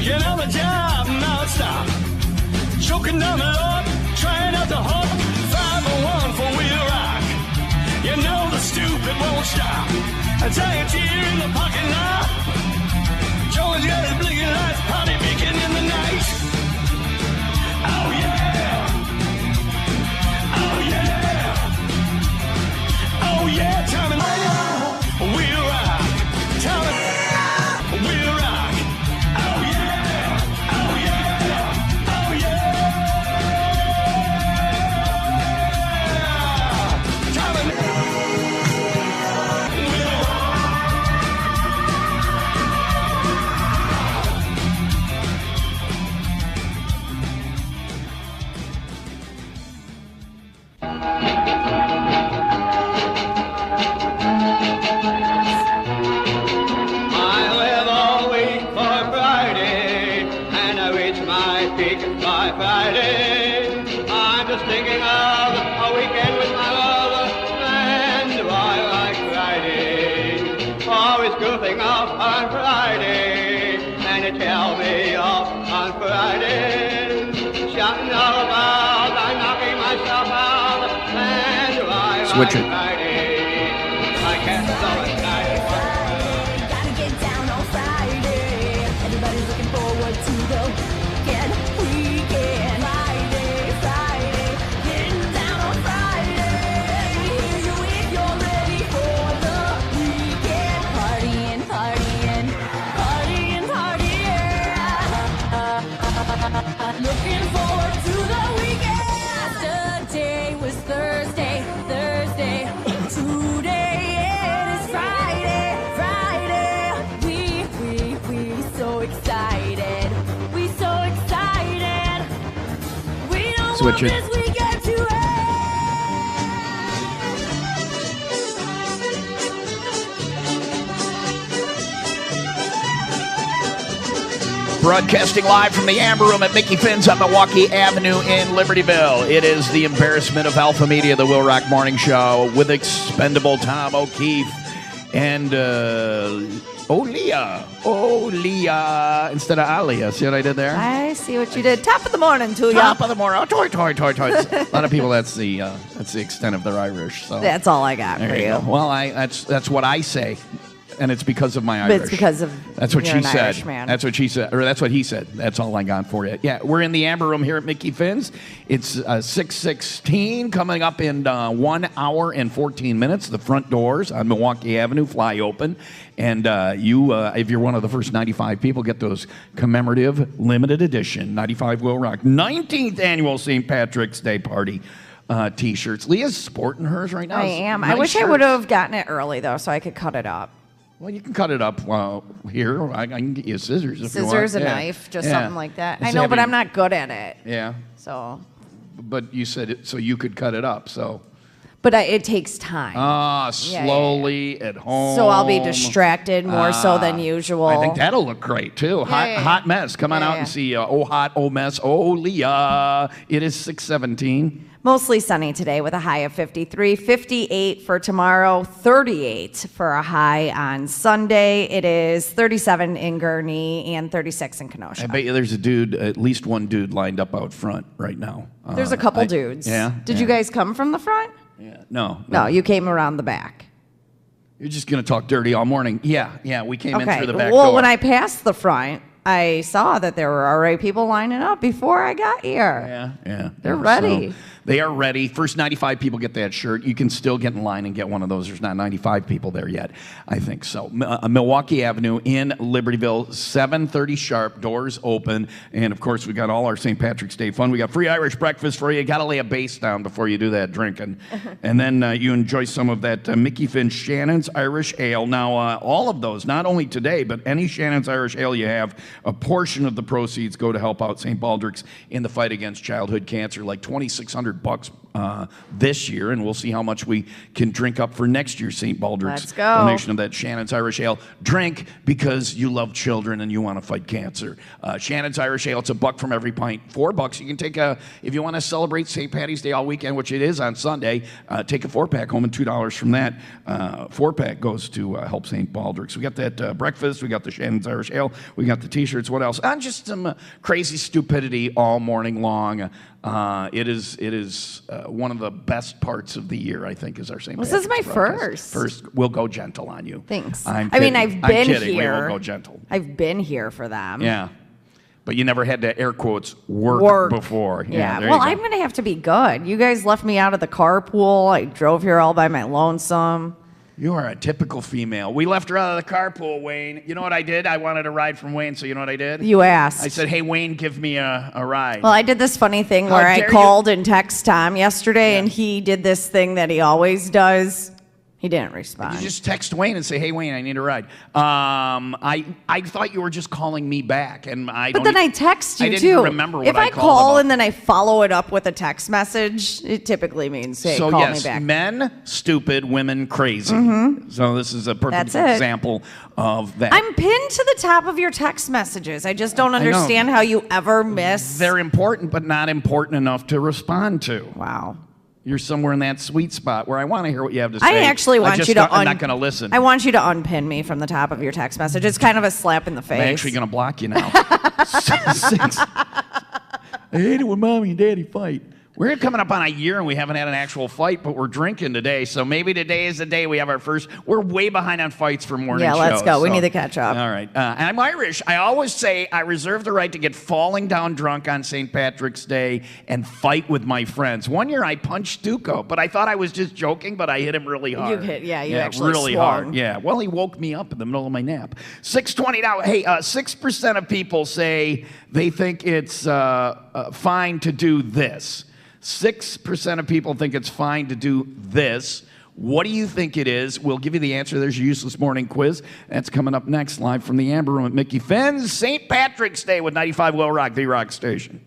Working on the job non-stop. Choking down the Lord, trying not to hop. 501 for WIIL Rock. You know the stupid won't stop. A giant cheer in the parking lot. Joey's got his blinking lights, party beacon in the night. Oh yeah. Oh yeah. Oh yeah, time and WIIL Rock. Time and WIIL Rock. Oh yeah. Oh yeah. Oh yeah. Time and WIIL Rock. I live all week for Friday, and I reach my peak by Friday. I'm just thinking of a weekend with my lover, and I like Friday. Always goofing off on Friday, and you tell me off on Friday. Shouting all about, I'm knocking myself out, and I Switch like it. Friday. I can't stop it. Gotta get down on Friday. Everybody's looking forward to the weekend. Friday, Friday, getting down on Friday. Hear you if you're ready for the weekend. Partying, partying, partying, partying. Looking forward to the weekend. Yesterday was Thursday, Thursday. Today it is Friday, Friday. We so excited. We so excited. We don't Switch want it. this weekend to Broadcasting live from the Amber Room at Mickey Finn's on Milwaukee Avenue in Libertyville. It is the embarrassment of Alpha Media, the WIIL Rock Morning Show with expendable Tom O'Keefe and Leah instead of Alia. See what I did there? I see what you did. Top of the morning to you. Top of the morning. Oh, toy. A lot of people, that's the extent of their Irish. So That's all I got there for you you. go. Well, that's what I say. And it's because of my Irish. But it's because of That's what you're she an said. Irish man. That's what she said, or that's what he said. That's all I got for you. Yeah, we're in the Amber Room here at Mickey Finn's. It's 6:16 coming up in 1 hour and 14 minutes. The front doors on Milwaukee Avenue fly open, and you, if you're one of the first 95 people, get those commemorative limited edition 95 WIIL Rock 19th annual St. Patrick's Day party. T-shirts. Leah's sporting hers right now. I am. I Nice wish I shirts. would have gotten it early though, so I could cut it up. Well, you can cut it up here. I can get you scissors if you want. Scissors, a Yeah. knife, just Yeah. something like that. It's I know, but heavy. I'm not good at it. Yeah, So, but you said it so you could cut it up. So but it takes time. Ah, Yeah, slowly at home. So I'll be distracted more so than usual. I think that'll look great too. Hot mess. Come on out and see. Oh hot, oh mess, oh Leah. It is 6:17. Mostly sunny today with a high of 53, 58 for tomorrow, 38 for a high on Sunday. It is 37 in Gurnee and 36 in Kenosha. I bet you there's a dude, at least one dude, lined up out front right now. There's a couple dudes. Yeah. Did yeah. you guys come from the front? Yeah. No. No, you came around the back. You're just gonna talk dirty all morning. Yeah. We came in Okay. through the back Well, door. when I passed the front, I saw that there were already people lining up before I got here. Yeah. They're ready. So they are ready. First 95 people get that shirt. You can still get in line and get one of those. There's not 95 people there yet, I think so. Milwaukee Avenue in Libertyville, 7:30 sharp, doors open. And, of course, we got all our St. Patrick's Day fun. We got free Irish breakfast for you. Got to lay a base down before you do that drinking. And then you enjoy some of that Mickey Finn Shannon's Irish Ale. Now, all of those, not only today, but any Shannon's Irish Ale you have, a portion of the proceeds go to help out St. Baldricks in the fight against childhood cancer, like $2,600 this year, and we'll see how much we can drink up for next year's St. Baldricks Let's go. donation of that Shannon's Irish Ale. Drink because you love children and you want to fight cancer. Shannon's Irish Ale, it's $1 from every pint, $4. You can take if you want to celebrate St. Patty's Day all weekend, which it is on Sunday, take a 4-pack home and $2 from that 4-pack goes to help St. Baldricks. We got that breakfast, we got the Shannon's Irish Ale, we got the T-shirts. What else? Just some crazy stupidity all morning long. It is one of the best parts of the year, I think, is our St. This Patrick's is my broadcast. First, we'll go gentle on you. Thanks. I'm I mean, kidding. I've been I'm kidding. here. We will go gentle. I've been here for them. Yeah. But you never had to, air quotes, work before. Yeah. There Well, you go. I'm going to have to be good. You guys left me out of the carpool. I drove here all by my lonesome. You are a typical female. We left her out of the carpool, Wayne. You know what I did? I wanted a ride from Wayne, so you know what I did? You asked. I said, hey, Wayne, give me a ride. Well, I did this funny thing How where I dare called and text Tom yesterday, Yeah. and he did this thing that he always does. He didn't respond. You just text Wayne and say, hey, Wayne, I need a ride. I thought you were just calling me back, and But then I text you I didn't too. remember what if I I called call about. and then I follow it up with a text message, it typically means, hey, So call yes, me back. men stupid, women crazy. So this is a perfect That's it. example of that. I'm pinned to the top of your text messages. I just don't understand how you ever miss. They're important, but not important enough to respond to. Wow. You're somewhere in that sweet spot where I want to hear what you have to say. I actually want just you to. I'm not going to listen. I want you to unpin me from the top of your text message. It's kind of a slap in the face. I'm actually going to block you now. Six. I hate it when mommy and daddy fight. We're coming up on a year and we haven't had an actual fight, but we're drinking today. So maybe today is the day we have our first. We're way behind on fights for morning shows. Yeah, let's go. We so- need to catch up. All right. And I'm Irish. I always say I reserve the right to get falling down drunk on St. Patrick's Day and fight with my friends. One year I punched Duco, but I thought I was just joking, but I hit him really hard. You actually really swung. hard. Yeah. Well, he woke me up in the middle of my nap. 6:20 now. Hey, 6% of people say they think it's fine to do this. 6% of people think it's fine to do this. What do you think it is? We'll give you the answer. There's your useless morning quiz. That's coming up next, live from the Amber Room at Mickey Finn's St. Patrick's Day with 95 WIIL Rock, the rock station.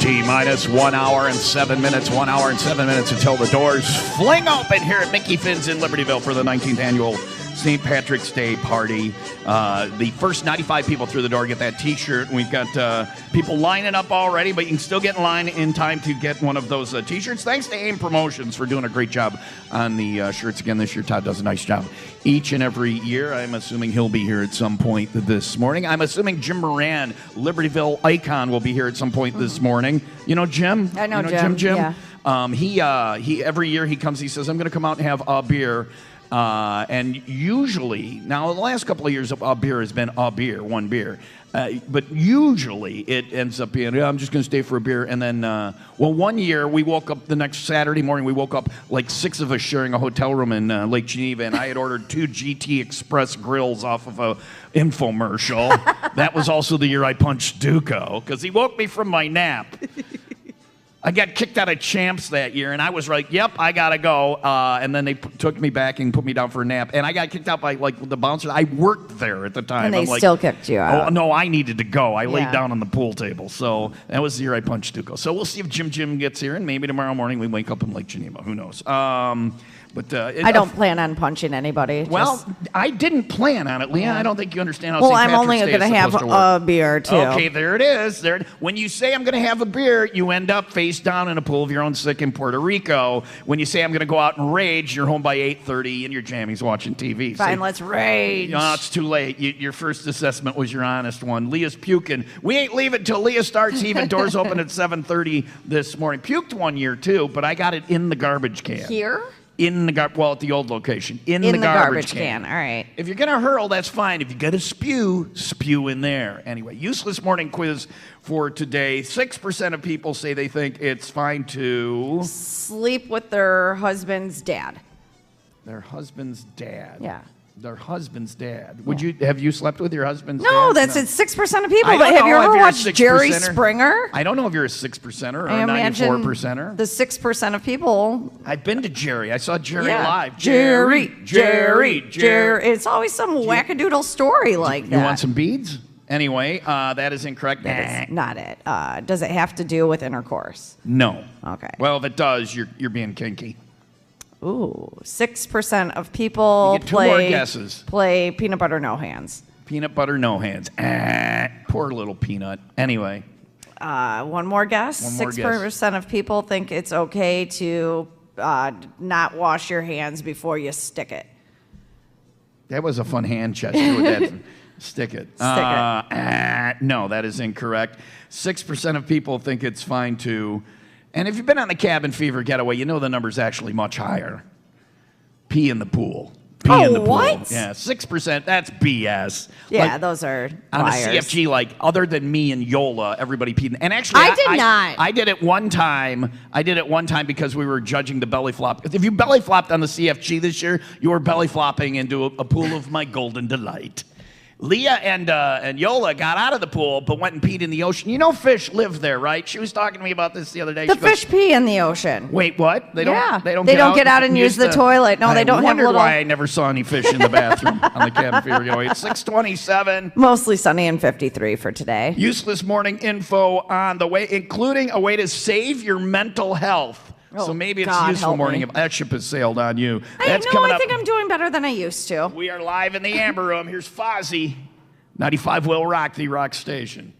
T-minus 1 hour and 7 minutes. 1 hour and 7 minutes until the doors fling open here at Mickey Finn's in Libertyville for the 19th annual St. Patrick's Day party. The first 95 people through the door get that T-shirt. We've got people lining up already, but you can still get in line in time to get one of those T-shirts. Thanks to AIM Promotions for doing a great job on the shirts again this year. Todd does a nice job each and every year. I'm assuming he'll be here at some point this morning. I'm assuming Jim Moran, Libertyville icon, will be here at some point this morning. You know Jim? I know Jim. Yeah. He every year he comes, he says, I'm going to come out and have a beer. And usually, now the last couple of years, a beer has been a beer, one beer. But usually it ends up being, I'm just going to stay for a beer. And then, one year we woke up the next Saturday morning, we woke up like 6 of us sharing a hotel room in Lake Geneva. And I had ordered 2 GT Express grills off of a infomercial. That was also the year I punched Duco because he woke me from my nap. I got kicked out of Champs that year, and I was like, yep, I got to go. And then they took me back and put me down for a nap. And I got kicked out by, like, the bouncer. I worked there at the time. And they I'm still kicked you out. Oh, no, I needed to go. I laid Yeah. down on the pool table. So that was the year I punched Duco. So we'll see if Jim gets here, and maybe tomorrow morning we wake up in Lake Geneva. Who knows? I don't plan on punching anybody. Well, I didn't plan on it, Leah. I don't think you understand how Well, St. I'm only Patrick's Day going is to have supposed to work. a beer, too. Okay, there it is. When you say I'm going to have a beer, you end up face down in a pool of your own sick in Puerto Rico. When you say I'm going to go out and rage, you're home by 8:30 and your jammies watching TV. Fine, So- let's rage. No, it's too late. Your first assessment was your honest one. Leah's puking. We ain't leaving till Leah starts heaving. Doors open at 7:30 this morning. Puked one year, too, but I got it in the garbage can. Here? In the at the old location. In the garbage can. All right. If you're going to hurl, that's fine. If you got to spew in there. Anyway, useless morning quiz for today. 6% of people say they think it's fine to... Sleep with their husband's dad. Their husband's dad. Yeah. Their husband's dad. Have you slept with your husband's dad? No, that's it. 6% of people. I But don't have you know if ever you're a watched Jerry 6%er. Springer? I don't know if you're a 6%er or I a imagine 94%er. the 6% of people. I've been to Jerry. I saw Jerry Yeah. live. Jerry. It's always some wackadoodle story like that. You want some beads? Anyway, that is incorrect. That's not it. Does it have to do with intercourse? No. Okay. Well, if it does, you're being kinky. Ooh, 6% of people You get 2 more guesses. play peanut butter no hands. Peanut butter, no hands. Poor little peanut. Anyway, One more guess. One more 6% of people think it's okay to not wash your hands before you stick it. that was a fun hand gesture with that. Stick it. No, that is incorrect. 6% of people think it's fine to... And if you've been on the cabin fever getaway, you know the number's actually much higher. Pee in the pool. Pee in the pool. What? Yeah, 6%. That's BS. Yeah, Like, those are on liars. a CFG, like other than me and Yola, everybody peed. And actually, I did not. I did it one time. I did it one time because we were judging the belly flop. If you belly flopped on the CFG this year, you were belly flopping into a pool of my golden delight. Leah and Yola got out of the pool, but went and peed in the ocean. You know fish live there, right? She was talking to me about this the other day. The She goes, fish pee in the ocean. Wait, what? They don't. Yeah. They don't. They don't get out and use the toilet. No, they don't have I wondered little- why I never saw any fish in the bathroom on the cabin fever getaway. It's 6:27. Mostly sunny and 53 for today. Useless morning info on the way, including a way to save your mental health. Oh, So maybe it's God, useful help morning me. if that ship has sailed on you. I That's know. coming I up. think I'm doing better than I used to. We are live in the Amber Room. Here's Fozzie. 95 WIIL Rock, the rock station.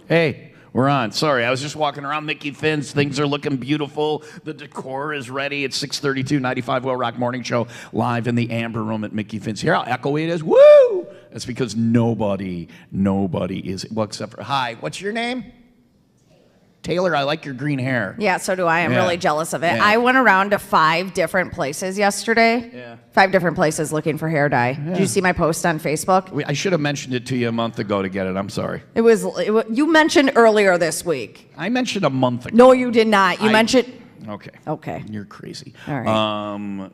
Hey, we're on. Sorry, I was just walking around Mickey Finn's. Things are looking beautiful. The decor is ready. It's 6:32, 95 WIIL ROCK Morning Show, live in the Amber Room at Mickey Finn's. Here, I'll echo it as woo! That's because nobody is, well, except for, hi, what's your name? Taylor, I like your green hair. Yeah, so do I. I'm Yeah. really jealous of it. Yeah. I went around to 5 different places yesterday. Yeah. 5 different places looking for hair dye. Did you see my post on Facebook? I should have mentioned it to you a month ago to get it. I'm sorry. It was you mentioned earlier this week. I mentioned a month ago. No, you did not. You mentioned. Okay. Okay. You're crazy. All right.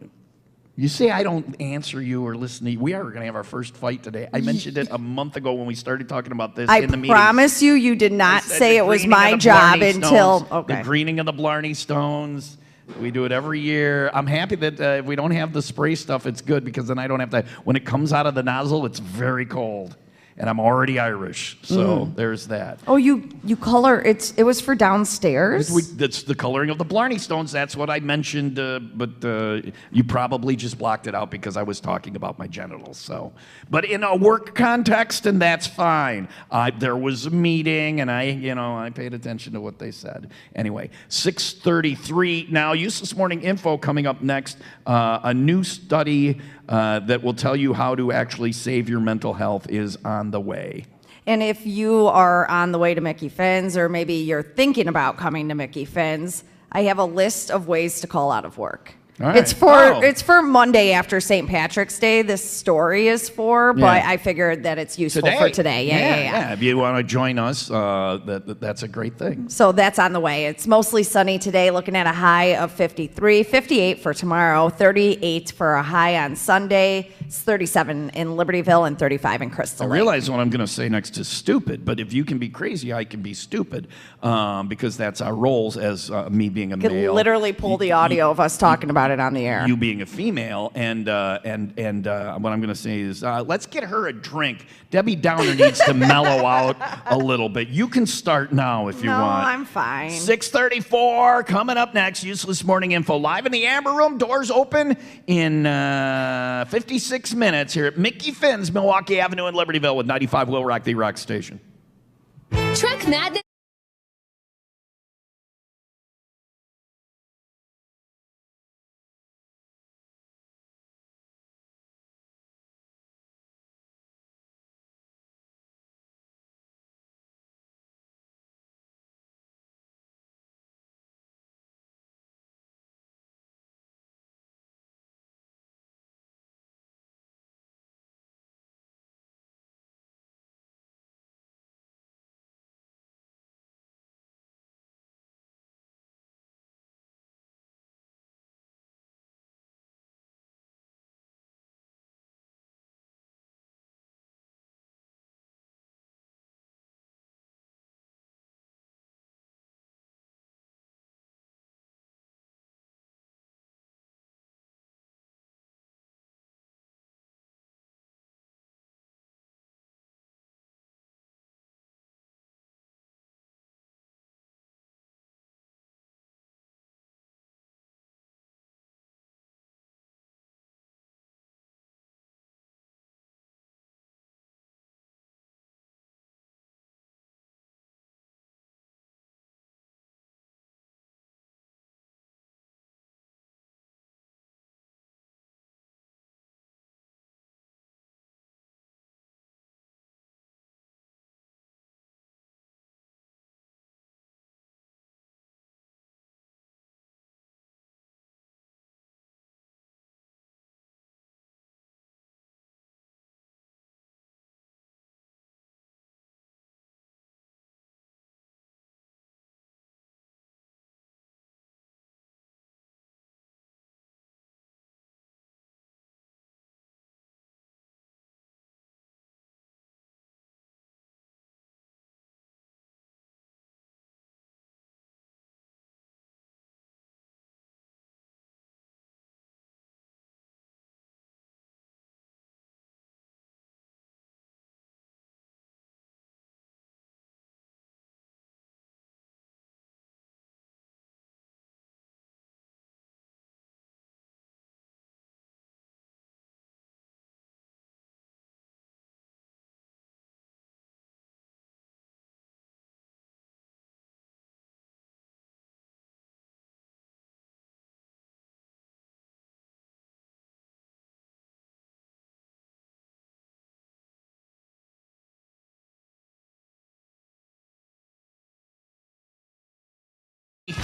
You say I don't answer you or listen to you. We are going to have our first fight today. I mentioned it a month ago when we started talking about this in the meeting. I promise you did not say it was my job until. Okay. The greening of the Blarney Stones. We do it every year. I'm happy that if we don't have the spray stuff, it's good because then I don't have to. When it comes out of the nozzle, it's very cold. And I'm already Irish, so there's that. Oh, you color it was for downstairs. That's the coloring of the Blarney Stones. That's what I mentioned, but you probably just blocked it out because I was talking about my genitals. So, but in a work context, and that's fine. There was a meeting, and I paid attention to what they said. Anyway, 6:33 now. Useless morning info coming up next. A new study that will tell you how to actually save your mental health is on the way. And if you are on the way to Mickey Finn's, or maybe you're thinking about coming to Mickey Finn's, I have a list of ways to call out of work. All right. It's for Monday after St. Patrick's Day. This story is for, but I figured that it's useful for today. Yeah. If you want to join us, that's a great thing. So that's on the way. It's mostly sunny today, looking at a high of 53, 58 for tomorrow, 38 for a high on Sunday. It's 37 in Libertyville and 35 in Crystal Lake. I realize what I'm going to say next is stupid, but if you can be crazy, I can be stupid, because that's our roles as me being a You could male. literally pull the audio of us talking about it on the air. You being a female, and what I'm going to say is, let's get her a drink. Debbie Downer needs to mellow out a little bit. You can start now if you No, want. I'm fine. 6:34 coming up next. Useless morning info live in the Amber Room. Doors open in 56 minutes here at Mickey Finn's, Milwaukee Avenue in Libertyville with 95 WIIL ROCK, the rock station. Truck Madness.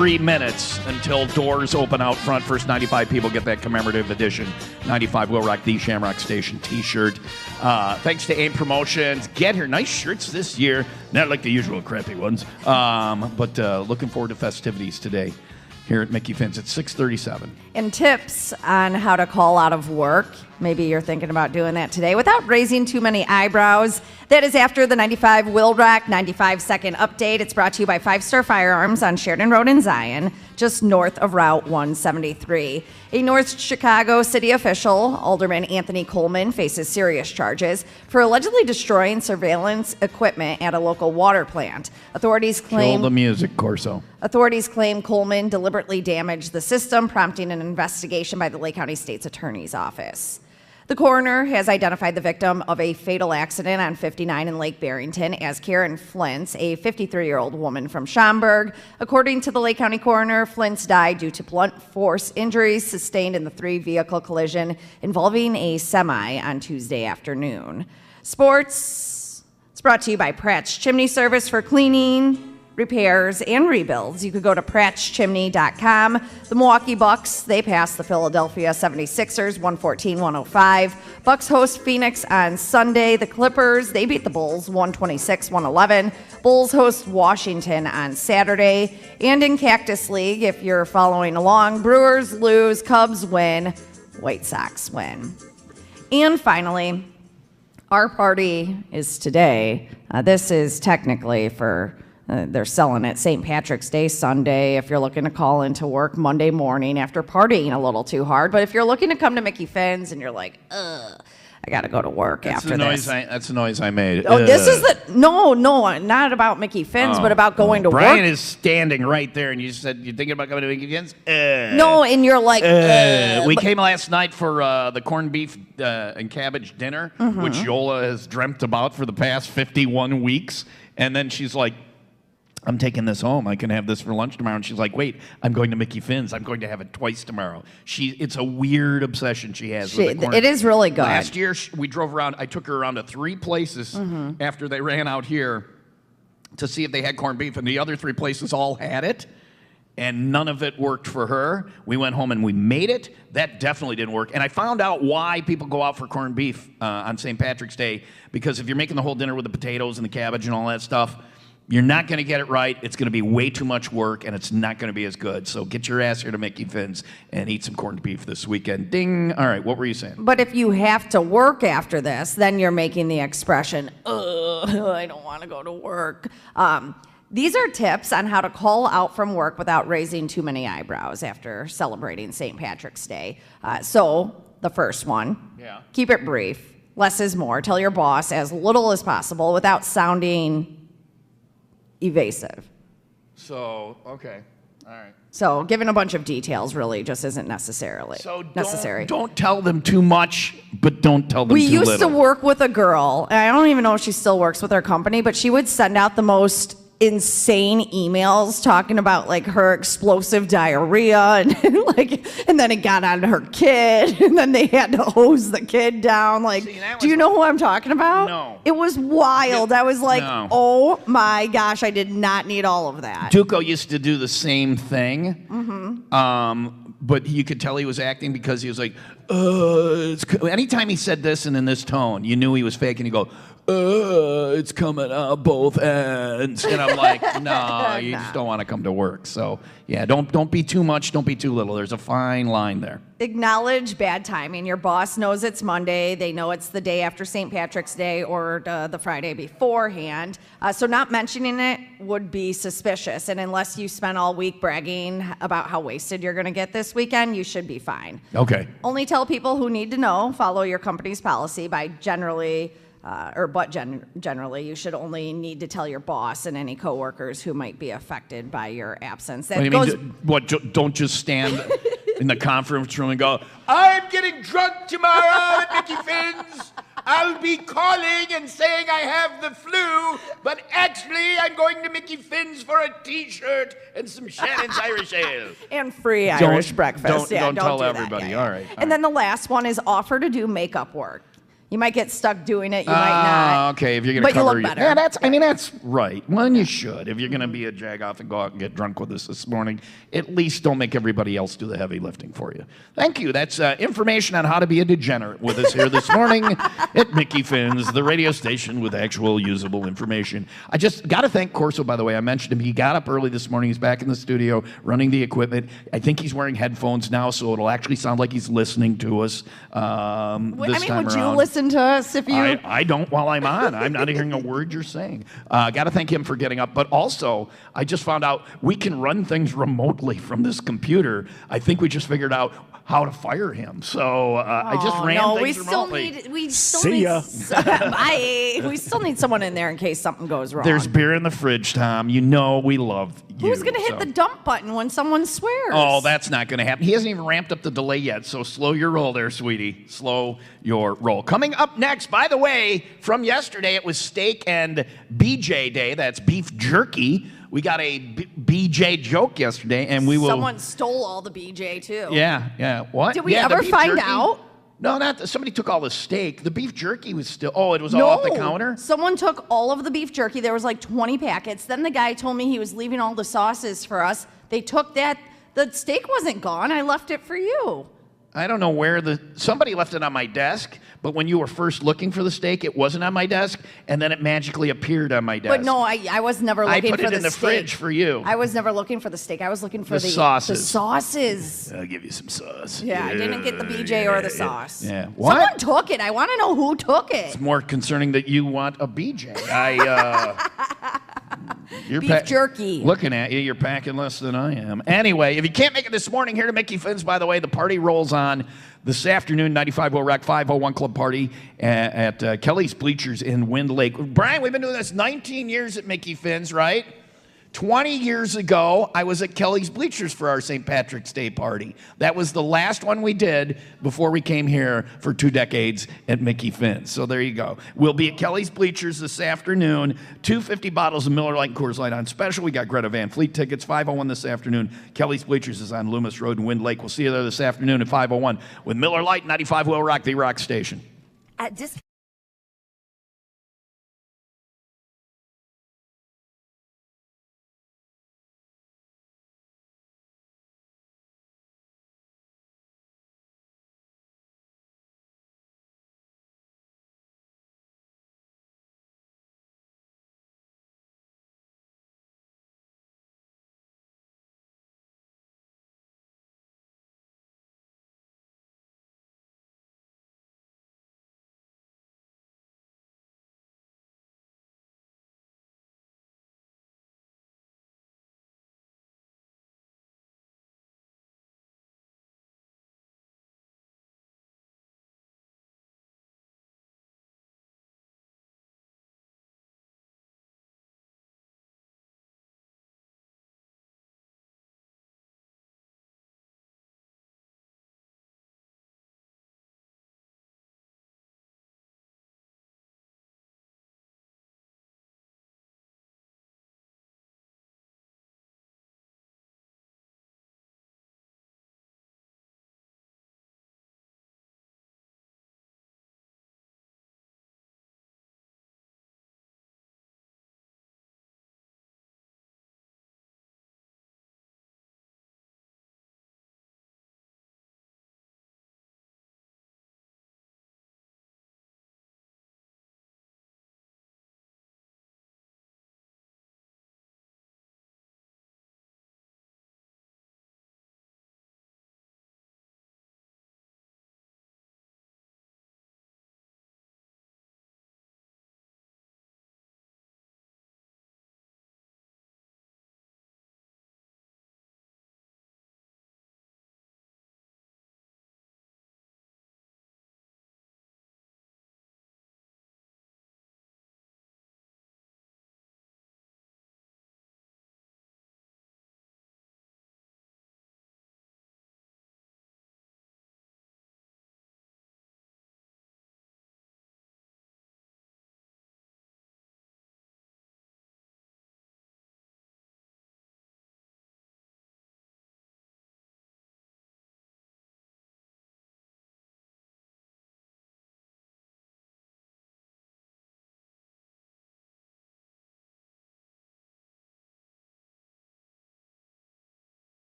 3 minutes until doors open out front. First 95 people get that commemorative edition 95 WIIL Rock, the Shamrock Station t-shirt. Thanks to AIM Promotions. Get here. Nice shirts this year. Not like the usual crappy ones. But looking forward to festivities today here at Mickey Finn's. It's 6:37. And tips on how to call out of work. Maybe you're thinking about doing that today without raising too many eyebrows. That is after the 95 WIIL Rock 95-second update. It's brought to you by 5 Star Firearms on Sheridan Road in Zion, just north of Route 173. A North Chicago city official, Alderman Anthony Coleman, faces serious charges for allegedly destroying surveillance equipment at a local water plant. Authorities claim Kill the music, Corso. Authorities claim Coleman deliberately damaged the system, prompting an investigation by the Lake County State's Attorney's Office. The coroner has identified the victim of a fatal accident on 59 in Lake Barrington as Karen Flintz, a 53-year-old woman from Schaumburg. According to the Lake County coroner, Flintz died due to blunt force injuries sustained in the 3-vehicle collision involving a semi on Tuesday afternoon. Sports, it's brought to you by Pratt's Chimney Service for cleaning, repairs, and rebuilds. You could go to prattschimney.com. The Milwaukee Bucks, they passed the Philadelphia 76ers 114-105. Bucks host Phoenix on Sunday. The Clippers, they beat the Bulls 126-111. Bulls host Washington on Saturday. And in Cactus League, if you're following along, Brewers lose, Cubs win, White Sox win. And finally, our party is today. This is technically for... they're selling it St. Patrick's Day Sunday if you're looking to call into work Monday morning after partying a little too hard. But if you're looking to come to Mickey Finn's and you're like, I got to go to work after this. That's the noise I made. Oh, this is the... No, not about Mickey Finn's, but about going to work. Brian is standing right there, and you said, you're thinking about coming to Mickey Finn's? No, and you're like... We came last night for the corned beef and cabbage dinner, which Yola has dreamt about for the past 51 weeks. And then she's like, I'm taking this home. I can have this for lunch tomorrow. And she's like, wait, I'm going to Mickey Finn's. I'm going to have it twice tomorrow. It's a weird obsession she has with the corn. It is really good. Last year, we drove around. I took her around to 3 places after they ran out here to see if they had corned beef. And the other 3 places all had it. And none of it worked for her. We went home and we made it. That definitely didn't work. And I found out why people go out for corned beef on St. Patrick's Day. Because if you're making the whole dinner with the potatoes and the cabbage and all that stuff, you're not going to get it right. It's going to be way too much work, and it's not going to be as good. So get your ass here to Mickey Finn's and eat some corned beef this weekend. Ding. All right, what were you saying? But if you have to work after this, then you're making the expression, I don't want to go to work. These are tips on how to call out from work without raising too many eyebrows after celebrating St. Patrick's Day. So the first one, keep it brief. Less is more. Tell your boss as little as possible without sounding evasive. So, okay. All right. So giving a bunch of details really just isn't necessary. Don't tell them too much, but don't tell them too little. We used to work with a girl, and I don't even know if she still works with our company, but she would send out the most insane emails talking about like her explosive diarrhea and and then it got on her kid and then they had to hose the kid down. Do you know who I'm talking about? No. It was wild. I was like, oh my gosh, I did not need all of that. Duco used to do the same thing. But you could tell he was acting because he was like, anytime he said this and in this tone, you knew he was fake, and he'd go, it's coming out both ends. And I'm like, no, you just don't want to come to work. So, yeah, don't be too much, don't be too little. There's a fine line there. Acknowledge bad timing. Your boss knows it's Monday. They know it's the day after St. Patrick's Day or the Friday beforehand. So not mentioning it would be suspicious. And unless you spent all week bragging about how wasted you're going to get this weekend, you should be fine. Okay. Only tell people who need to know. Follow your company's policy by generally, you should only need to tell your boss and any coworkers who might be affected by your absence. Don't just stand in the conference room and go, I'm getting drunk tomorrow at Mickey Finn's. I'll be calling and saying I have the flu, but actually I'm going to Mickey Finn's for a T-shirt and some Shannon's Irish Ale. And free Irish breakfast. Don't tell do everybody. That. All right. And then the last one is offer to do makeup work. You might get stuck doing it. You might not. Okay, if you're going to But you cover look your- better. Yeah, that's right. Well, you should. If you're going to be a jag-off and go out and get drunk with us this morning, at least don't make everybody else do the heavy lifting for you. Thank you. That's information on how to be a degenerate with us here this morning at Mickey Finn's, the radio station with actual usable information. I just got to thank Corso, by the way. I mentioned him. He got up early this morning. He's back in the studio running the equipment. I think he's wearing headphones now, so it'll actually sound like he's listening to us this time would around. you listen to us if you... I don't while I'm on. I'm not hearing a word you're saying. Got to thank him for getting up. But also, I just found out we can run things remotely from this computer. I think we just figured out how to fire him. So I just ran things remotely. We still See need... ya. Bye. We still need someone in there in case something goes wrong. There's beer in the fridge, Tom. You know we love you. Who's going to hit the dump button when someone swears? Oh, that's not going to happen. He hasn't even ramped up the delay yet, so slow your roll there, sweetie. Slow your roll. Coming up next, by the way, from yesterday, it was Steak and BJ Day. That's beef jerky. We got a BJ joke yesterday, and we will... Someone stole all the BJ, too. Yeah. What? Did we Yeah, the ever beef find jerky? out? No, not somebody took all the steak. The beef jerky was still... Oh, it was all off the counter? Someone took all of the beef jerky. There was like 20 packets. Then the guy told me he was leaving all the sauces for us. They took that. The steak wasn't gone. I left it for you. I don't know where somebody left it on my desk, but when you were first looking for the steak, it wasn't on my desk, and then it magically appeared on my desk. But no, I was never looking for the steak. I put it in the fridge for you. I was never looking for the steak. I was looking for The sauces. The sauces. I'll give you some sauce. Yeah, I didn't get the BJ or the sauce. Yeah. What? Someone took it. I want to know who took it. It's more concerning that you want a BJ. You're Beef jerky. Looking at you, you're packing less than I am. Anyway, if you can't make it this morning, here to Mickey Finn's, by the way, the party rolls on this afternoon, 95 WIIL ROCK 501 Club Party at Kelly's Bleachers in Wind Lake. Brian, we've been doing this 19 years at Mickey Finn's, right? 20 years ago, I was at Kelly's Bleachers for our St. Patrick's Day party. That was the last one we did before we came here for 2 decades at Mickey Finn's. So there you go. We'll be at Kelly's Bleachers this afternoon. 250 bottles of Miller Lite and Coors Light on special. We got Greta Van Fleet tickets, 501 this afternoon. Kelly's Bleachers is on Loomis Road in Wind Lake. We'll see you there this afternoon at 501 with Miller Lite, 95 WIIL ROCK, the rock station. At this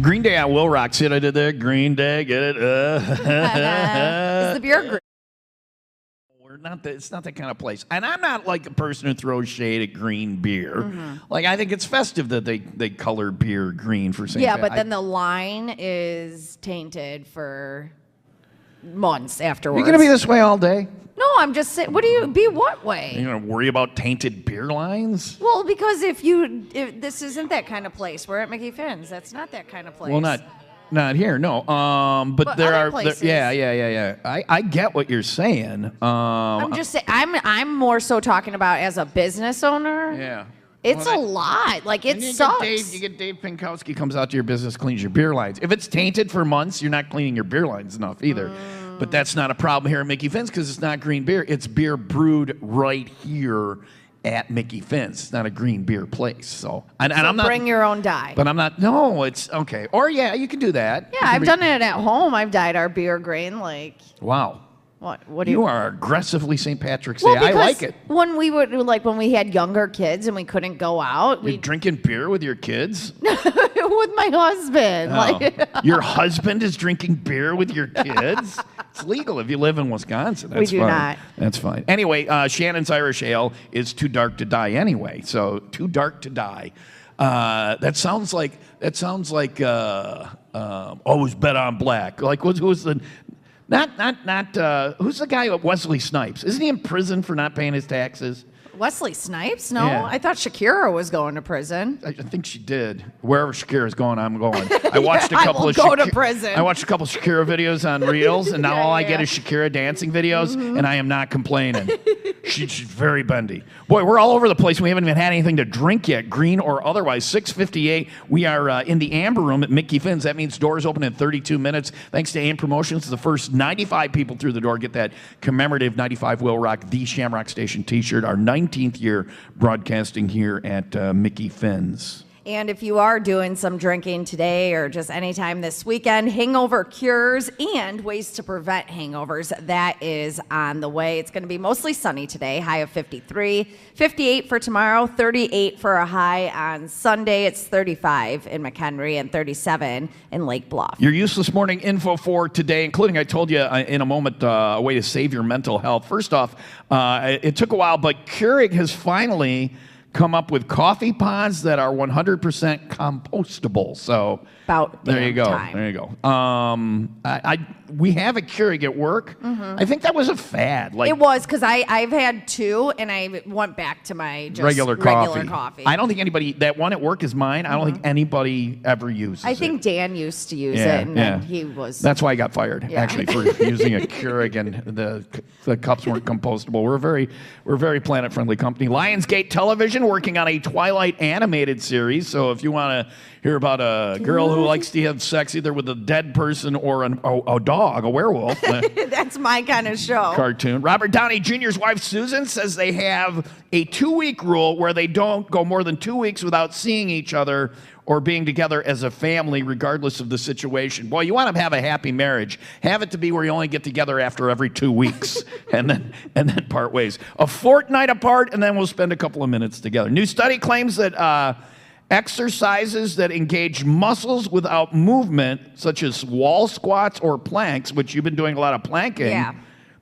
Green Day on WIIL Rock. See what I did there? Green Day, get it? Is the beer green? We're not it's not that kind of place. And I'm not like a person who throws shade at green beer. Mm-hmm. Like, I think it's festive that they color beer green for St. Yeah, but then the line is tainted for months afterwards. You're going to be this way all day? No, I'm just saying. What do you be? What way? You're going to worry about tainted beer lines? Well, because if this isn't that kind of place. We're at Mickey Finn's. That's not that kind of place. Well, not here, no. But there other are, places. yeah. I get what you're saying. I'm just saying. I'm more so talking about as a business owner. Yeah. It's Well, a lot. Like, it you sucks. You get Dave Pinkowski comes out to your business, cleans your beer lines. If it's tainted for months, you're not cleaning your beer lines enough either. But that's not a problem here at Mickey Finn's because it's not green beer. It's beer brewed right here at Mickey Finn's. It's not a green beer place. So, and I'm not bring your own dye. But I'm not. No, it's okay. Or yeah, you can do that. Yeah, I've done it at home. I've dyed our beer grain. Like, Wow. what do You are aggressively St. Patrick's Day. Well, I because like it. when we would when we had younger kids and we couldn't go out, You're we drinking beer with your kids? with my husband. Oh. Like, Your husband is drinking beer with your kids? It's legal if you live in Wisconsin. That's do fine. not. That's fine. Anyway, Shannon's Irish Ale is too dark to die anyway. So too dark to die. That sounds like always bet on black. Like who's the who's the guy Wesley Snipes? Isn't he in prison for not paying his taxes? Wesley Snipes? No, Yeah. I thought Shakira was going to prison. I think she did. Wherever Shakira's going, I'm going. I watched a I couple will of go to prison. I watched a couple of Shakira videos on Reels, and now Yeah, all I yeah. get is Shakira dancing videos, and I am not complaining. She's very bendy. Boy, we're all over the place. We haven't even had anything to drink yet, green or otherwise. 6:58. We are in the Amber Room at Mickey Finn's. That means doors open in 32 minutes. Thanks to AIM Promotions, the first 95 people through the door get that commemorative 95 WIIL Rock, the Shamrock Station T-shirt. Our 19th year broadcasting here at Mickey Finn's. And if you are doing some drinking today or just anytime this weekend, hangover cures and ways to prevent hangovers, that is on the way. It's going to be mostly sunny today, high of 53, 58 for tomorrow, 38 for a high on Sunday. It's 35 in McHenry and 37 in Lake Bluff. Your useless morning info for today, including, I told you in a moment, a way to save your mental health. First off, it took a while, but Keurig has finally come up with coffee pods that are 100% compostable. So About there you go. time. There you go. We have a Keurig at work. I think that was a fad. Like It was because I've had two and I went back to my just regular coffee. coffee. I don't think anybody, that one at work is mine. I don't think anybody ever uses it. I think Dan used to use Yeah, it and yeah. then he was. That's why I got fired, Yeah. actually, for using a Keurig and the cups weren't compostable. We're a very planet-friendly company. Lionsgate Television working on a Twilight animated series. So if you want to hear about a girl who likes to have sex either with a dead person or a dog, a werewolf, That's my kind of show. cartoon. Robert Downey Jr.'s wife Susan says they have a 2-week rule where they don't go more than 2 weeks without seeing each other or being together as a family, regardless of the situation. Boy, you want to have a happy marriage. Have it to be where you only get together after every 2 weeks and then part ways. A fortnight apart, and then we'll spend a couple of minutes together. New study claims that exercises that engage muscles without movement, such as wall squats or planks, which you've been doing a lot of planking, Yeah.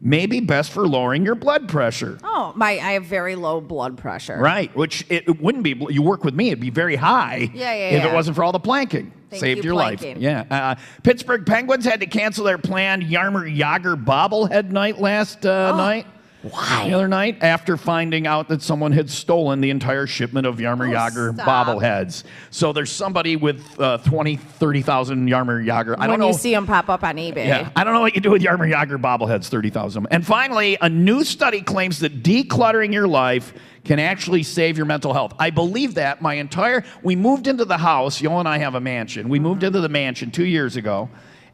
may be best for lowering your blood pressure. Oh, I have very low blood pressure. Right, which it wouldn't be. You work with me, it'd be very high Yeah, if it yeah. wasn't for all the planking. Thank Saved you, your planking. life. Yeah. Pittsburgh Penguins had to cancel their planned Yarmer Yager bobblehead night last night. Why? The other night, after finding out that someone had stolen the entire shipment of Yarmer Yager stop. bobbleheads. So there's somebody with 20, 30,000 Yarmer Yager. I don't When know. you see them pop up on eBay. Yeah, I don't know what you do with Yarmer Yager bobbleheads, 30,000. And finally, a new study claims that decluttering your life can actually save your mental health. I believe that. We moved into the house. Yoel and I have a mansion. We moved into the mansion 2 years ago.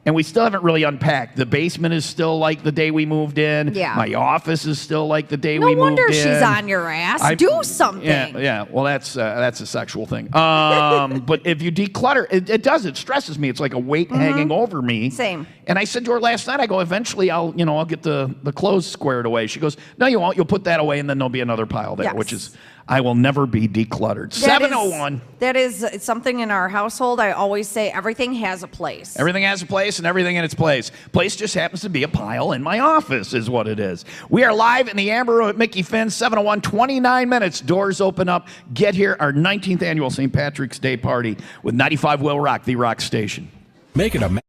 And we still haven't really unpacked. The basement is still like the day we moved in. Yeah. My office is still like the day No we moved in. wonder she's on your ass. Do something. Yeah. Well, that's a sexual thing. But if you declutter, it does. It stresses me. It's like a weight hanging over me. Same. And I said to her last night, I go, eventually I'll get the clothes squared away. She goes, no, you won't. You'll put that away, and then there'll be another pile there, Yes. which is I will never be decluttered. 7:01. That is something in our household. I always say everything has a place. Everything has a place and everything in its place. Place just happens to be a pile in my office is what it is. We are live in the Amber Room at Mickey Finn's, 7:01, 29 minutes. Doors open up. Get here, our 19th annual St. Patrick's Day party with 95 WIIL Rock, the rock station. Make it a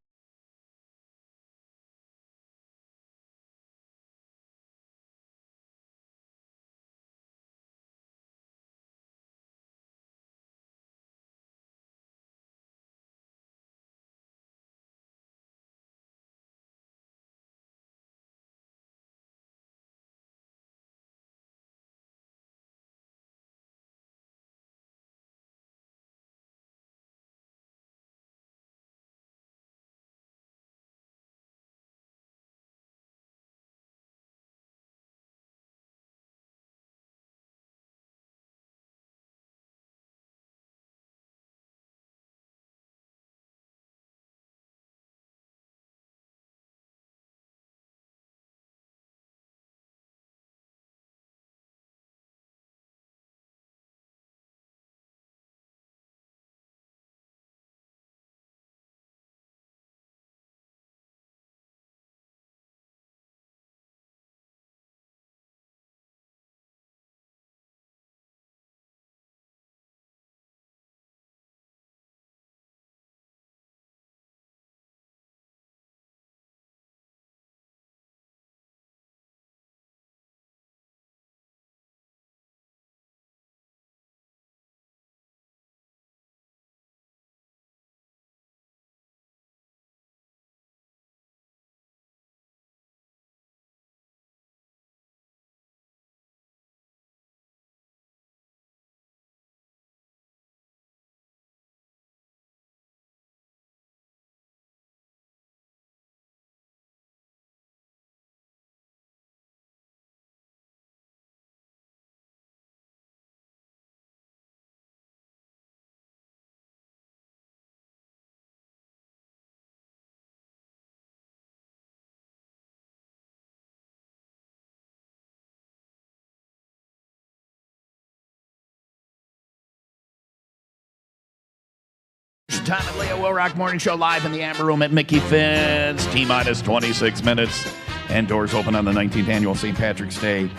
Tom and Leah, WIIL Rock Morning Show live in the Amber Room at Mickey Finn's. T-minus 26 minutes. And doors open on the 19th annual St. Patrick's Day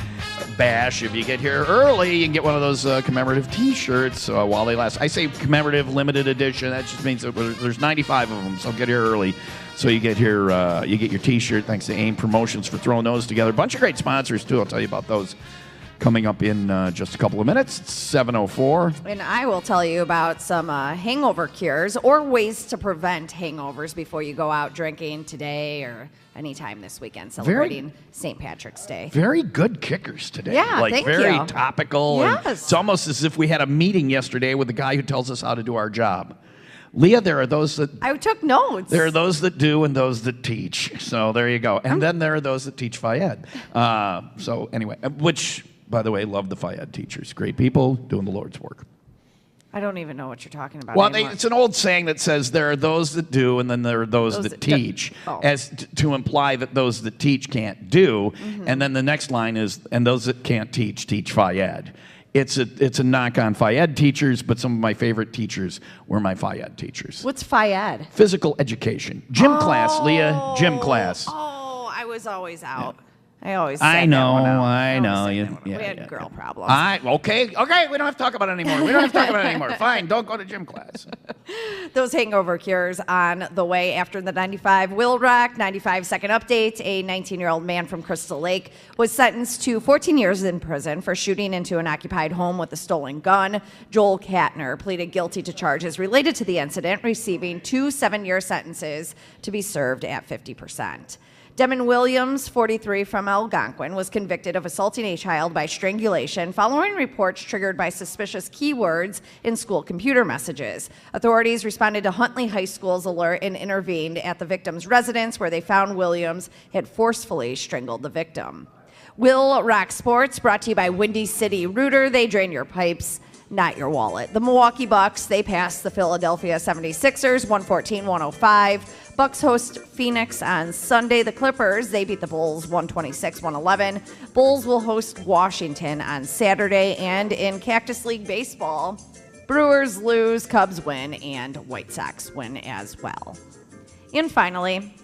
bash. If you get here early, you can get one of those commemorative T-shirts while they last. I say commemorative limited edition. That just means that there's 95 of them, so get here early. So you get here, you get your T-shirt. Thanks to AIM Promotions for throwing those together. A bunch of great sponsors, too. I'll tell you about those coming up in just a couple of minutes. It's 7:04. And I will tell you about some hangover cures or ways to prevent hangovers before you go out drinking today or anytime this weekend celebrating St. Patrick's Day. Very good kickers today. Yeah, like thank very you. topical. Yes. And it's almost as if we had a meeting yesterday with the guy who tells us how to do our job. Leah, there are those that I took notes. there are those that do and those that teach. So there you go. And then there are those that teach Phi-Ed. So anyway, which, by the way, love the Phi-Ed teachers. Great people doing the Lord's work. I don't even know what you're talking about Well, anymore. it's an old saying that says there are those that do and then there are those that teach, as to imply that those that teach can't do. And then the next line is, and those that can't teach, teach Phi-Ed. It's a knock on Phi-Ed teachers, but some of my favorite teachers were my Phi-Ed teachers. What's Phi-Ed? Physical education. Gym class, Leah, gym class. Oh, I was always out. I always I sat know, that one out. I always know. sat You- that one out. yeah, We had yeah, girl yeah. problems. Okay, we don't have to talk about it anymore. We don't have to talk about it anymore. Fine, don't go to gym class. Those hangover cures on the way after the 95 WIIL Rock. 95 second update. A 19-year-old man from Crystal Lake was sentenced to 14 years in prison for shooting into an occupied home with a stolen gun. Joel Katner pleaded guilty to charges related to the incident, receiving 2 7-year sentences to be served at 50%. Demon Williams, 43, from Algonquin, was convicted of assaulting a child by strangulation following reports triggered by suspicious keywords in school computer messages. Authorities responded to Huntley High School's alert and intervened at the victim's residence, where they found Williams had forcefully strangled the victim. WIIL Rock Sports, brought to you by Windy City Rooter. They drain your pipes, not your wallet. The Milwaukee Bucks, they passed the Philadelphia 76ers 114-105. Bucks host Phoenix on Sunday. The Clippers, they beat the Bulls 126-111. Bulls will host Washington on Saturday. And in Cactus League Baseball, Brewers lose, Cubs win, and White Sox win as well. And finally,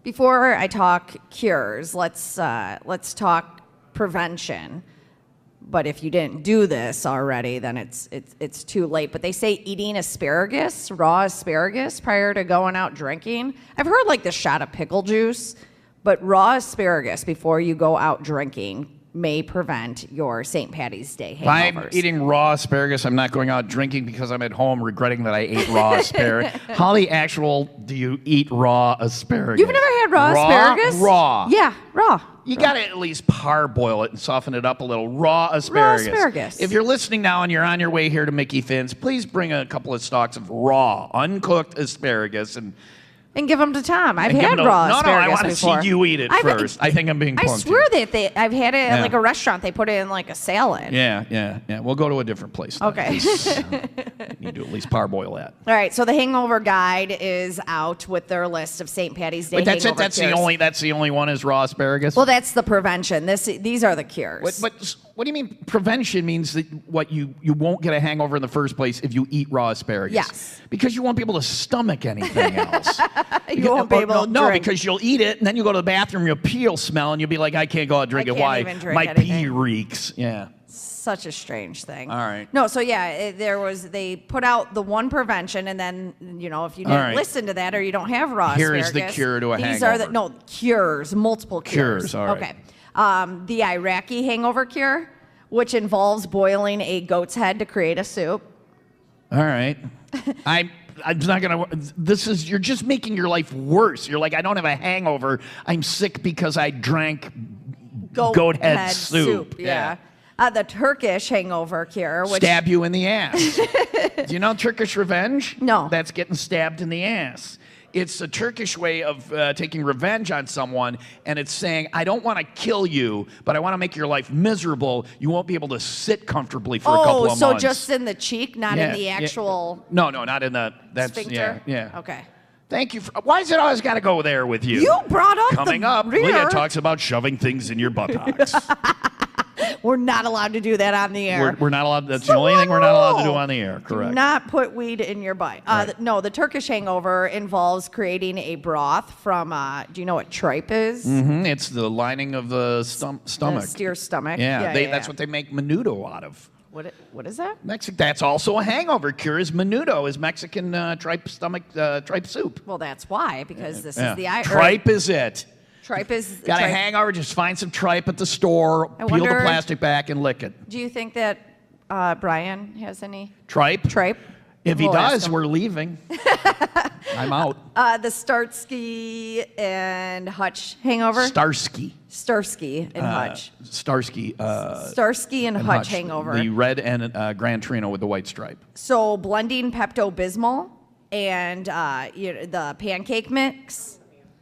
before I talk cures, let's talk prevention. But if you didn't do this already, then it's too late. But they say eating asparagus, raw asparagus, prior to going out drinking. I've heard like the shot of pickle juice, but raw asparagus before you go out drinking may prevent your St. Patty's Day hangovers. If I'm eating raw asparagus, I'm not going out drinking because I'm at home regretting that I ate raw asparagus. How the actual do you eat raw asparagus? You've never had raw asparagus? Raw. Yeah, raw. You got to at least parboil it and soften it up a little. Raw asparagus. Raw asparagus. If you're listening now and you're on your way here to Mickey Finn's, please bring a couple of stalks of raw, uncooked asparagus and give them to Tom. I've give had them raw No, asparagus I want to before. see you eat it first. I think I'm being I punked swear here. that I've had it at like a restaurant. They put it in like a salad. Yeah. We'll go to a different place. Then. Okay. Need to at least parboil that. All right. So the Hangover Guide is out with their list of St. Patty's Day. Wait, that's it. hangover That's cures. That's the only one is raw asparagus. Well, that's the prevention. These are the cures. But what do you mean prevention means that what you won't get a hangover in the first place if you eat raw asparagus? Yes. Because you won't be able to stomach anything else. You won't be able to No, drink. because you'll eat it and then you go to the bathroom, your pee will smell, and you'll be like, I can't go out and drink I it. can't Why? even drink My pee anything. reeks. Yeah. Such a strange thing. All right. No, so yeah, they put out the one prevention, and then if you didn't right. listen to that or you don't have raw Here asparagus, is the cure to a these are hangover. cures, multiple cures. Cures, all right. Okay. The Iraqi hangover cure, which involves boiling a goat's head to create a soup. All right. I'm not gonna. You're just making your life worse. You're like, I don't have a hangover. I'm sick because I drank goat head soup. Yeah. The Turkish hangover cure, which Stab you in the ass. Do you know Turkish revenge? No. That's getting stabbed in the ass. It's a Turkish way of taking revenge on someone, and it's saying, I don't want to kill you, but I want to make your life miserable. You won't be able to sit comfortably for a couple of months. so just in the cheek, not in Yeah, the yeah. actual No, not in the. That's sphincter? Yeah. Okay. Thank you. Why is it always got to go there with you? You brought up Coming the up, rear. Leah talks about shoving things in your buttocks. We're not allowed to do that on the air. We're not allowed. That's So the only thing we're not allowed to do rule. on the air. Correct. Do not put weed in your butt. Right. No, the Turkish hangover involves creating a broth from, do you know what tripe is? It's the lining of the stomach. The steer stomach. Yeah, that's yeah. what they make menudo out of. What is that? That's also a hangover cure. Is menudo is Mexican tripe soup. Well, that's why, because this Yeah. is the tripe is it. Tripe is Got a tripe. hangover? Just find some tripe at the store, I peel the wonder- plastic back, and lick it. Do you think that Brian has any Tripe? tripe? If he We'll ask does, him. we're leaving. I'm out. The Starsky and Hutch hangover. Starsky. Starsky and Hutch. Starsky. Starsky and Hutch hangover. The red and Gran Torino with the white stripe. So blending Pepto-Bismol and the pancake mix.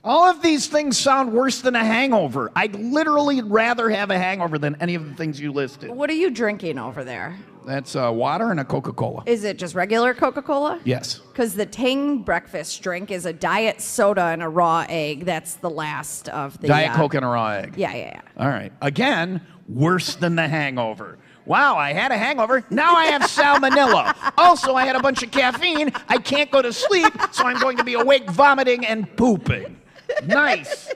All of these things sound worse than a hangover. I'd literally rather have a hangover than any of the things you listed. What are you drinking over there? That's water and a Coca-Cola. Is it just regular Coca-Cola? Yes. Because the Tang breakfast drink is a diet soda and a raw egg. That's the last of the... Diet Coke and a raw egg. Yeah. All right. Again, worse than the hangover. Wow, I had a hangover. Now I have salmonella. Also, I had a bunch of caffeine. I can't go to sleep, so I'm going to be awake vomiting and pooping. Nice.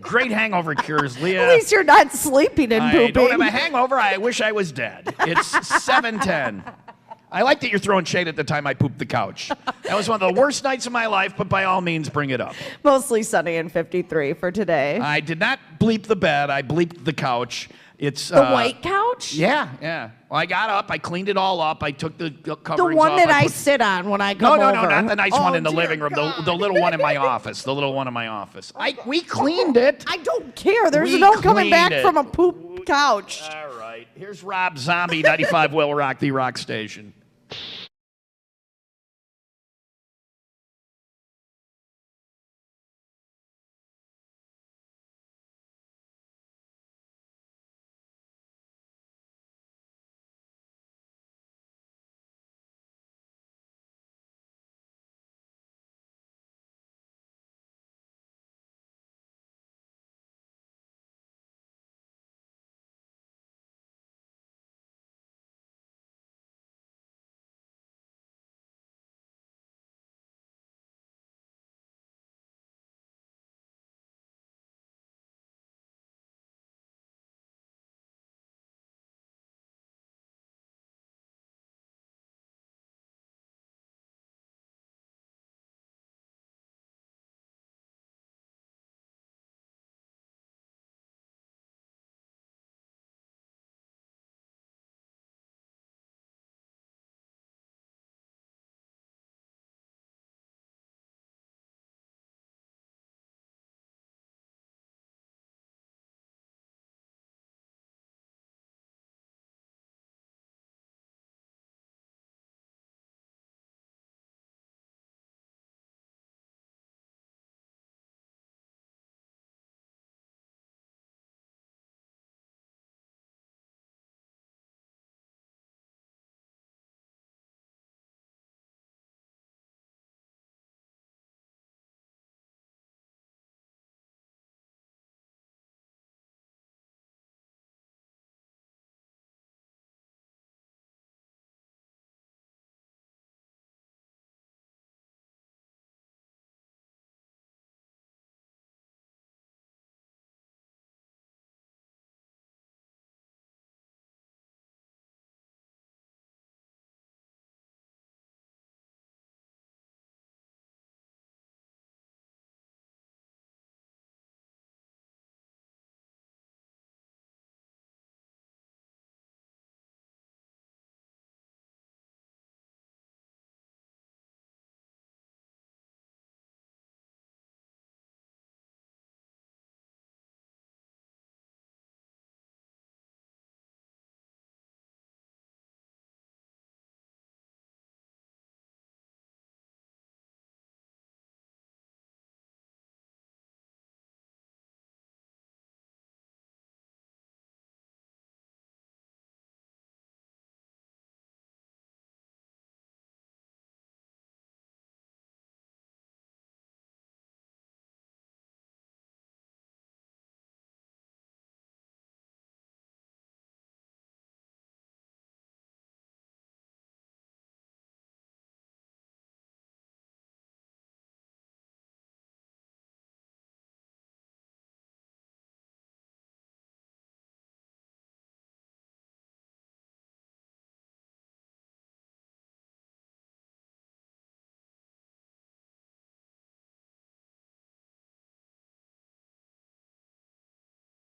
Great hangover cures, Leah. At least you're not sleeping and pooping. I don't have a hangover. I wish I was dead. It's 7:10. I like that you're throwing shade at the time I pooped the couch. That was one of the worst nights of my life, but by all means, bring it up. Mostly sunny and 53 for today. I did not bleep the bed. I bleeped the couch. It's the white couch? Yeah. Well, I got up. I cleaned it all up. I took the The coverings one off. that I put- sit on when I come over. No, not the nice one in the dear living room. God. The little one in my office. The little one in my office. We cleaned it. I don't care. There's We no coming back cleaned it. from a poop couch. All right. Here's Rob Zombie, 95 WIIL Rock, the rock station.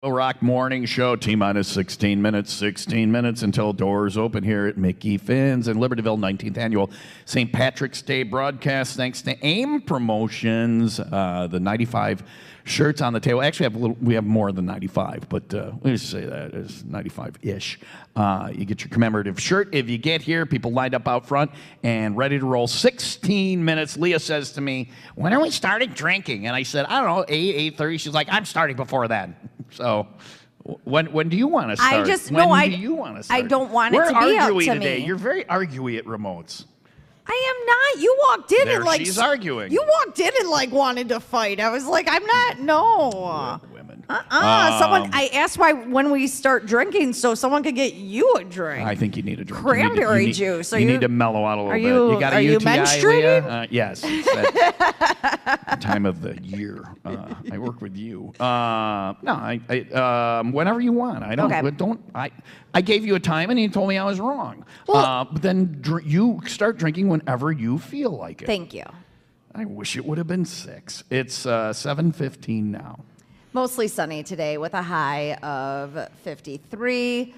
WIIL ROCK Morning Show, T-minus 16 minutes until doors open here at Mickey Finn's in Libertyville, 19th Annual St. Patrick's Day broadcast. Thanks to AIM Promotions, the 95 shirts on the table. Actually, we have more than 95, but we just say that it's 95-ish. You get your commemorative shirt if you get here. People lined up out front and ready to roll. 16 minutes. Leah says to me, when are we starting drinking? And I said, I don't know, 8:30. She's like, I'm starting before that. So when do you want to start? Do you want to start? I don't want it to be up to today. me. You're very arguey at remotes. I am not. You walked in and like she's arguing. You walked in and like wanted to fight. I was like, I'm not. No. Women. Someone. I asked why when we start drinking, so someone could get you a drink. I think you need a drink. Cranberry juice. You need to mellow out a little bit. You got a are you UTI, menstruating? Leah? Yes. It's that time of the year. I work with you. Whenever you want. I don't. Okay. I gave you a time and you told me I was wrong. Well, but then you start drinking whenever you feel like it. Thank you. I wish it would have been 6. It's 7:15 now. Mostly sunny today with a high of 53,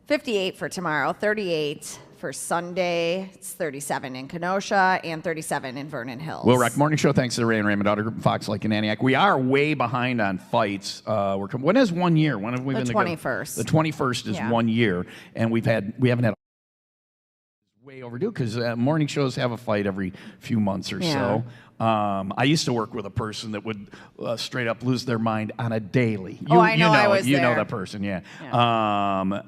58 for tomorrow, 38 for Sunday. It's 37 in Kenosha and 37 in Vernon Hills. WIIL ROCK Morning Show. Thanks to the Ray and Raymond Auto Group and Fox Lake and Antioch. We are way behind on fights. When is 1 year? When have we been together? 21st. The 21st is 1 year, and we haven't had way overdue because morning shows have a fight every few months or so. I used to work with a person that would straight up lose their mind on a daily. I know that person, yeah.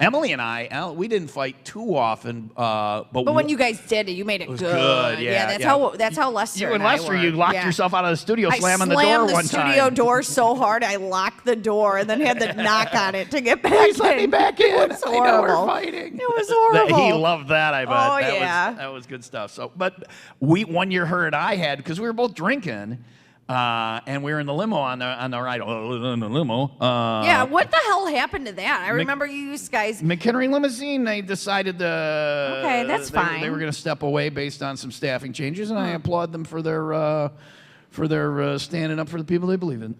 Emily and I, we didn't fight too often, but when you guys did it, you made it was good. good. Yeah, that's how Lester. You and Lester, you locked yourself out of the studio, slamming the door slammed one the time. studio door so hard I locked the door and then had to knock on it to get back Please let me back in. It was horrible. I know we're fighting. It was horrible. He loved that. I bet. Oh, yeah. That was good stuff. So, but 1 year her and I had because we were both drinking. And we were in the limo on the ride. In the limo. What the hell happened to that? I remember you guys. McHenry Limousine. They decided to. Okay, that's fine. They were going to step away based on some staffing changes, and I applaud them for their standing up for the people they believe in.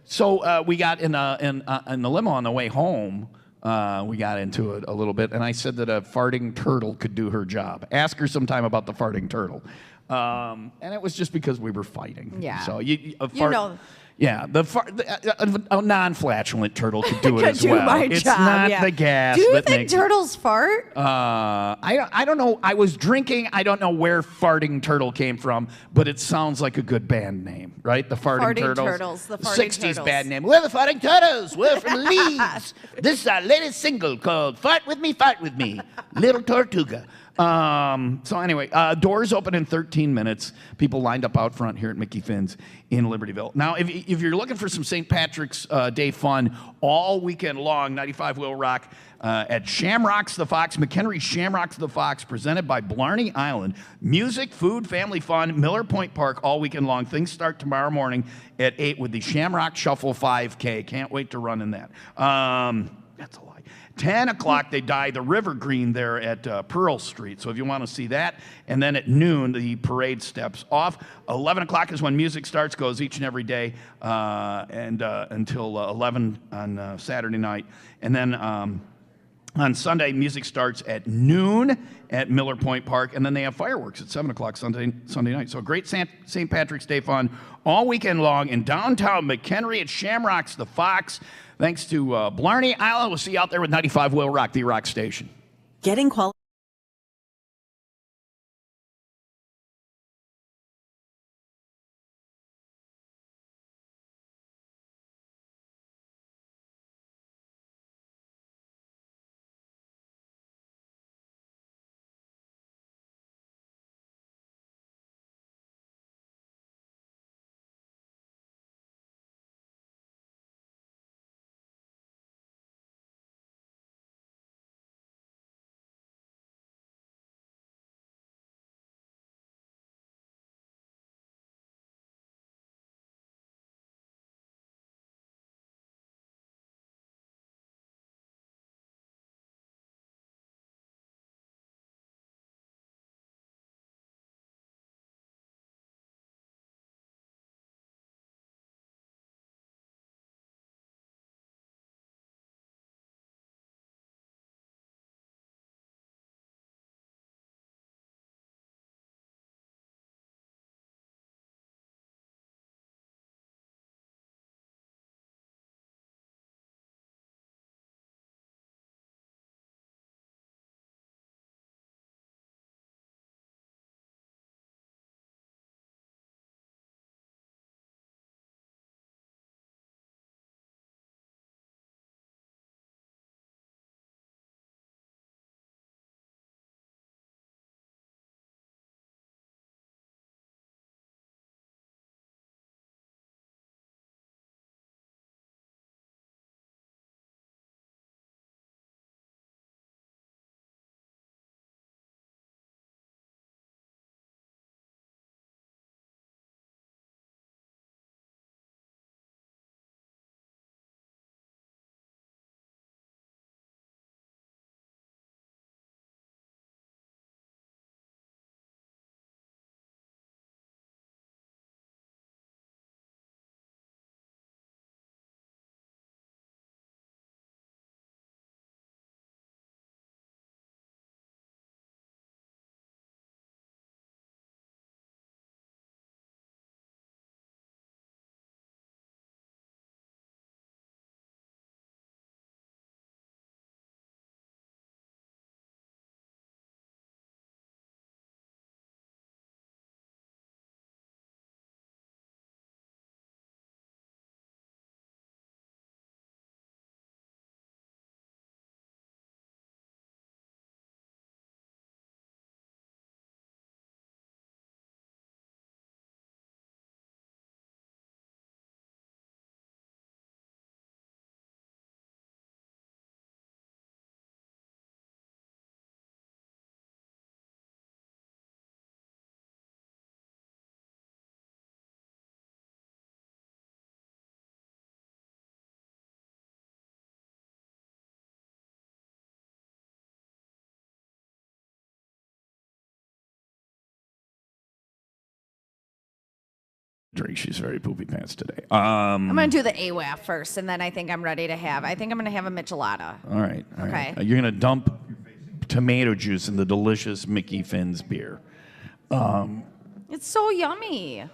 So we got in the limo on the way home. We got into it a little bit, and I said that a farting turtle could do her job. Ask her sometime about the farting turtle. And it was just because we were fighting. Yeah. So Yeah, a non-flatulent turtle could do it could as do well. my It's job, not the gas. Do you that think makes turtles fart? I don't know. I was drinking. I don't know where farting turtle came from, but it sounds like a good band name, right? The farting turtles. The farting 60s turtles. band name. We're the farting turtles. We're from Leeds. This is our latest single called "Fart with Me, Little Tortuga." So anyway, doors open in 13 minutes. People lined up out front here at Mickey Finn's in Libertyville. Now, if you're looking for some St. Patrick's Day fun all weekend long, 95 WIIL ROCK at Shamrocks the Fox, McHenry Shamrocks the Fox, presented by Blarney Island. Music, food, family fun, Miller Point Park all weekend long. Things start tomorrow morning at 8 with the Shamrock Shuffle 5K. Can't wait to run in that. That's a lie. 10 o'clock, they dye the river green there at Pearl Street. So if you want to see that. And then at noon, the parade steps off. 11 o'clock is when music starts, goes each and every day and until 11 on Saturday night. And then on Sunday, music starts at noon at Miller Point Park. And then they have fireworks at 7 o'clock Sunday night. So great St. Patrick's Day fun all weekend long in downtown McHenry at Shamrocks the Fox. Thanks to Blarney Island. We'll see you out there with 95 WIIL ROCK, the rock station. Getting quality. drink. She's very poopy pants today. I'm going to do the AWAF first, and then I think I'm ready to have. I think I'm going to have a Michelada. All right. Okay. You're going to dump tomato juice in the delicious Mickey Finn's beer. It's so yummy.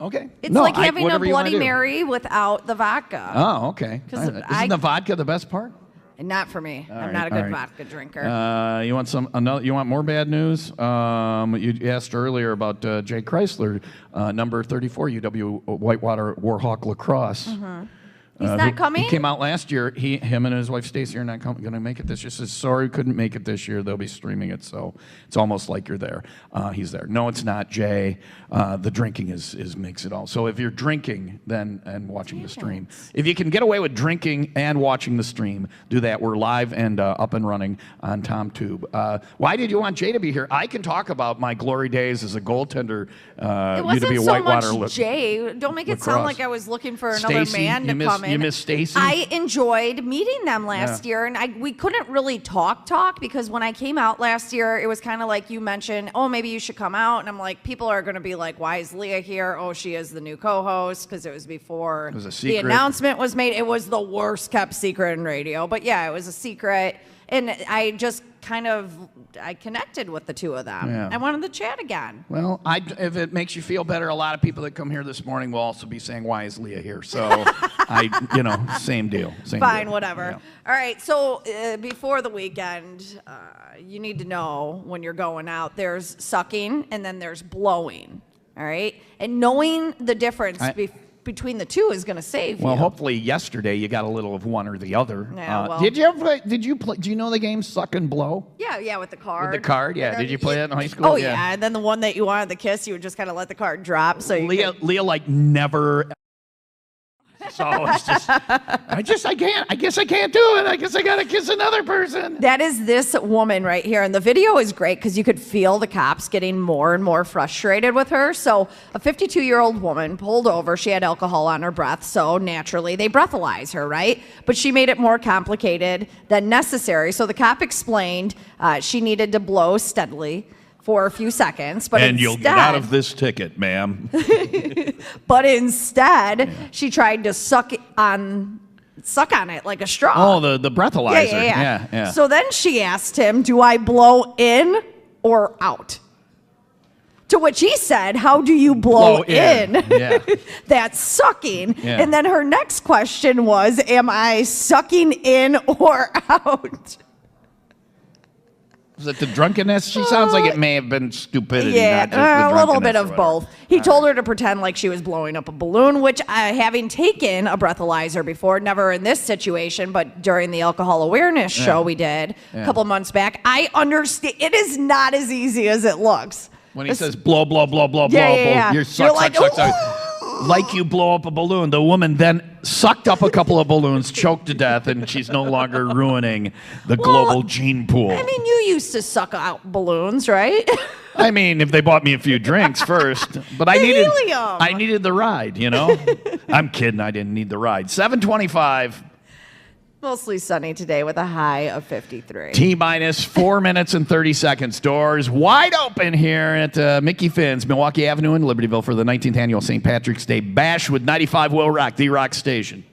Okay. It's like having a whatever you wanna Bloody do. Mary without the vodka. Oh, okay. 'Cause Isn't the vodka the best part? Not for me. I'm right, not a good all right. vodka drinker. You want more bad news? You asked earlier about Jay Chrysler, number 34 UW Whitewater Warhawk Lacrosse. He's not coming? He came out last year. Him and his wife Stacy are not going to make it this year. Says sorry, couldn't make it this year. They'll be streaming it, so it's almost like you're there. He's there. No, it's not, Jay. The drinking is makes it all. So if you're drinking and watching the stream, if you can get away with drinking and watching the stream, do that. We're live and up and running on TomTube. Why did you want Jay to be here? I can talk about my glory days as a goaltender. It wasn't UW so Whitewater much Jay. Don't make it lacrosse. sound like I was looking for another Stacy, man to come in. You miss Stacy? I enjoyed meeting them last year, and we couldn't really talk because when I came out last year, it was kind of like you mentioned, oh, maybe you should come out, and I'm like, people are going to be like, why is Leah here? Oh, she is the new co-host, because it was before was a the secret. announcement was made. It was the worst kept secret in radio, but yeah, it was a secret, and I just I connected with the two of them. Yeah. I wanted to chat again. Well, if it makes you feel better, a lot of people that come here this morning will also be saying, "Why is Leah here?" So, same deal. Fine, deal. whatever. Yeah. All right, so before the weekend, you need to know when you're going out, there's sucking and then there's blowing, all right? And knowing the difference between the two is going to save you. Well, hopefully yesterday you got a little of one or the other. Yeah, well. Did you play? Do you know the game Suck and Blow? Yeah, with the card. With the card, yeah. And Did then you play that in high school? Oh, yeah. And then the one that you wanted the kiss, you would just kind of let the card drop. So Leah like never. So it's just, I guess I can't do it. I guess I gotta kiss another person. That is this woman right here. And the video is great because you could feel the cops getting more and more frustrated with her. So a 52-year-old woman pulled over. She had alcohol on her breath. So naturally, they breathalyze her, right? But she made it more complicated than necessary. So the cop explained she needed to blow steadily for a few seconds. But And instead, you'll get out of this ticket, ma'am. But instead, she tried to suck on it like a straw. Oh, the breathalyzer. Yeah. So then she asked him, do I blow in or out? To which he said, how do you blow in? Yeah. That's sucking. Yeah. And then her next question was, am I sucking in or out? Was it the drunkenness? She sounds like it may have been stupidity, not just the a little bit drunkenness of or both. whatever. He told her to pretend like she was blowing up a balloon, which having taken a breathalyzer before, never in this situation, but during the alcohol awareness show we did a couple months back, I understand it is not as easy as it looks. When he says blow, blow, blow, blow, blow, Yeah. you're suck, like, suck, suck. Like you blow up a balloon. The woman then sucked up a couple of balloons, choked to death, and she's no longer ruining the global gene pool. I mean, you used to suck out balloons, right? I mean, if they bought me a few drinks first, but I needed the ride, you know? I'm kidding, I didn't need the ride. 7:25. Mostly sunny today with a high of 53. T-minus 4 minutes and 30 seconds. Doors wide open here at Mickey Finn's, Milwaukee Avenue in Libertyville for the 19th annual St. Patrick's Day Bash with 95 WIIL Rock, the rock station.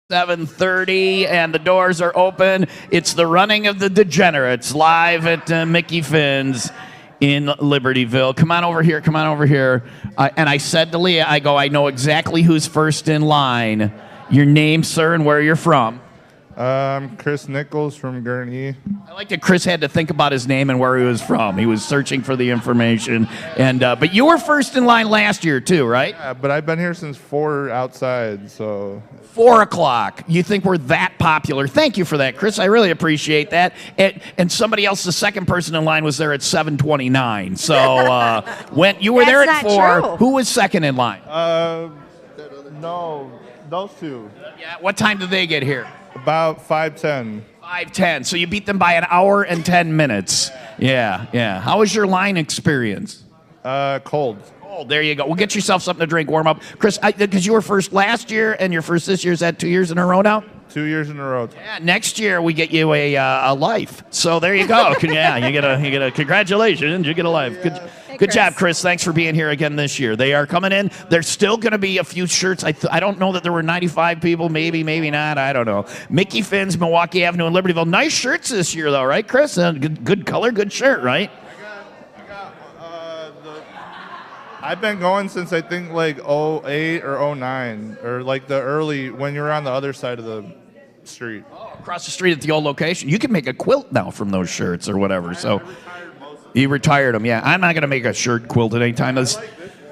7:30 and the doors are open. It's the running of the Degenerates live at Mickey Finn's in Libertyville. Come on over here. Come on over here. And I said to Leah, I know exactly who's first in line. Your name, sir, and where you're from. I'm Chris Nichols from Gurnee. I like that Chris had to think about his name and where he was from. He was searching for the information. And but you were first in line last year too, right? Yeah, but I've been here since 4 outside, so. 4 o'clock. You think we're that popular? Thank you for that, Chris. I really appreciate that. And somebody else, the second person in line, was there at 7:29. So when you were there at 4, true. who was second in line? No, those two. Yeah. What time did they get here? About 5:10. 5:10. So you beat them by an hour and 10 minutes. Yeah. How was your line experience? Cold. Oh, there you go. Well, get yourself something to drink, warm up. Chris, because you were first last year and you're first this year, is that 2 years in a row now? 2 years in a row. Yeah, next year we get you a life. So there you go. Yeah, you get a congratulations. You get a life. Good job, Chris. Thanks for being here again this year. They are coming in. There's still going to be a few shirts. I don't know that there were 95 people. Maybe not. I don't know. Mickey Finn's, Milwaukee Avenue in Libertyville. Nice shirts this year, though, right, Chris? Good color, good shirt, right? I've been going since I think like 08 or 09, or like the early, when you're on the other side of the street. Across the street at the old location. You can make a quilt now from those shirts or whatever. So you retired them, yeah. I'm not going to make a shirt quilted anytime.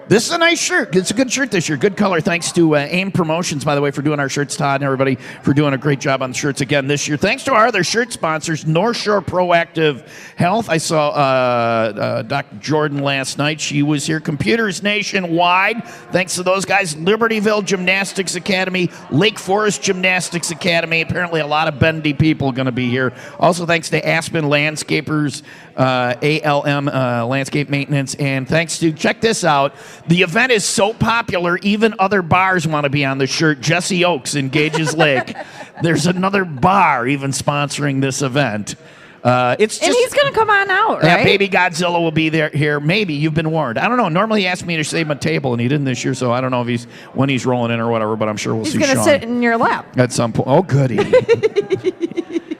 This is a nice shirt. It's a good shirt this year. Good color. Thanks to AIM Promotions, by the way, for doing our shirts. Todd and everybody for doing a great job on the shirts again this year. Thanks to our other shirt sponsors, North Shore Proactive Health. I saw Dr. Jordan last night. She was here. Computers Nationwide. Thanks to those guys. Libertyville Gymnastics Academy, Lake Forest Gymnastics Academy. Apparently a lot of bendy people going to be here. Also thanks to Aspen Landscapers, ALM Landscape Maintenance. And thanks to, check this out, the event is so popular, even other bars want to be on the shirt. Jesse Oaks in Gages Lake. There's another bar even sponsoring this event. It's just, And he's going to come on out, right? Yeah, Baby Godzilla will be there here. Maybe. You've been warned. I don't know. Normally he asks me to save my table, and he didn't this year, so I don't know if when he's rolling in or whatever, but I'm sure we'll see Sean. He's going to sit in your lap. At some point. Oh, goody.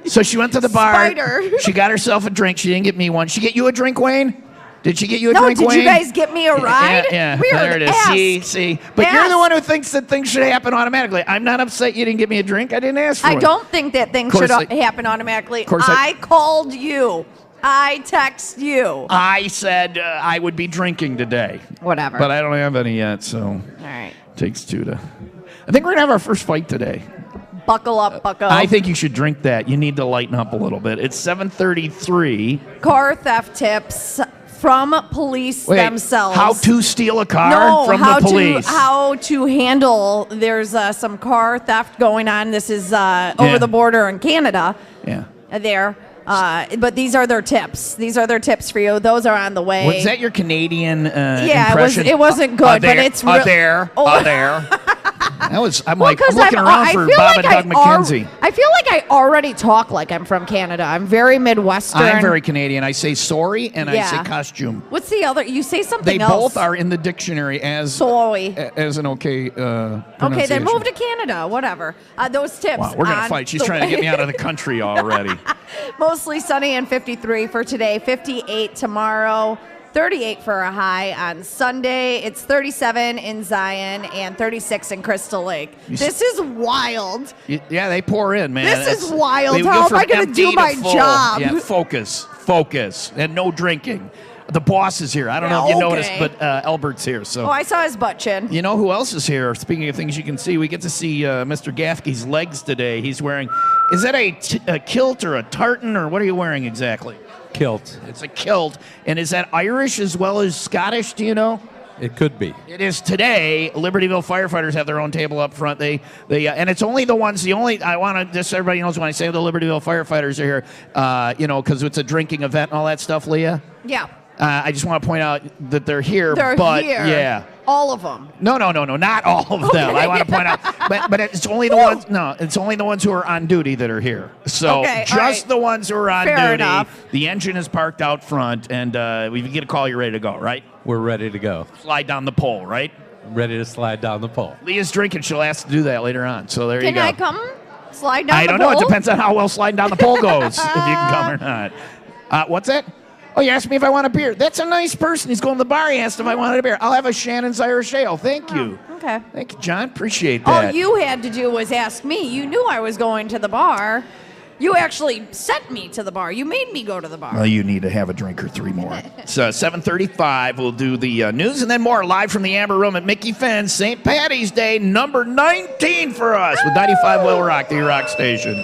So she went to the bar. Spider. She got herself a drink. She didn't get me one. She get you a drink, Wayne? Did she get you a drink, Wayne? No, did you guys get me a ride? Yeah, Weird. there it is. Ask. See. But you're the one who thinks that things should happen automatically. I'm not upset you didn't get me a drink. I didn't ask for it. I don't think that things should happen automatically. I called you. I text you. I said I would be drinking today. Whatever. But I don't have any yet, so. All right. Takes two to. I think we're going to have our first fight today. Buckle up, buckle up. I think you should drink that. You need to lighten up a little bit. It's 7:33. Car theft tips from police themselves. How to steal a car from the police. How to handle. There's some car theft going on. This is over the border in Canada. Yeah. There. But these are their tips. These are their tips for you. Those are on the way. Was that your Canadian impression? It wasn't good, but it's real. There. I'm looking around for Bob and Doug McKenzie. I feel like I already talk like I'm from Canada. I'm very Midwestern. I'm very Canadian. I say sorry and I say costume. What's the other? You say something else. They both are in the dictionary as an okay pronunciation. Okay, then move to Canada. Whatever. Those tips. Wow, we're going to fight. She's trying to get me out of the country already. Mostly sunny and 53 for today, 58 tomorrow. 38 for a high on Sunday. It's 37 in Zion and 36 in Crystal Lake. This is wild. Yeah, they pour in, man. This is wild. How am I going to do my job? Yeah, focus, and no drinking. The boss is here. I don't know if you noticed, but Albert's here. So. Oh, I saw his butt chin. You know who else is here? Speaking of things you can see, we get to see Mr. Gaffkey's legs today. He's wearing, is that a kilt or a tartan, or what are you wearing exactly? Kilt. It's a kilt. And is that Irish as well as Scottish, do you know? It could be. It is today. Libertyville firefighters have their own table up front. They and it's only the ones. I want to just so everybody knows when I say the Libertyville firefighters are here, because it's a drinking event and all that stuff, Leah. Yeah. I just want to point out that they're here. They're here. Yeah. All of them. No, not all of them. I want to point out, but it's only the ones. No, it's only the ones who are on duty that are here. So just the ones who are on duty. Enough. The engine is parked out front, and we get a call. You're ready to go, right? We're ready to go. Slide down the pole, right? ready to slide down the pole. Leah's drinking. She'll ask to do that later on. So there you Can go. I come slide down I the don't know. It pole? depends on how well sliding down the pole goes, if you can come or not. What's that? Oh, you asked me if I want a beer. That's a nice person. He's going to the bar. He asked if I wanted a beer. I'll have a Shannon's Irish Ale. Thank you. Okay. Thank you, John. Appreciate All that. you had to do was ask me. You knew I was going to the bar. You actually sent me to the bar. You made me go to the bar. Well, you need to have a drink or three more. So 7:35, we'll do the news and then more live from the Amber Room at Mickey Finn's St. Patty's Day, number 19 for us with 95 WIIL Rock, the rock station.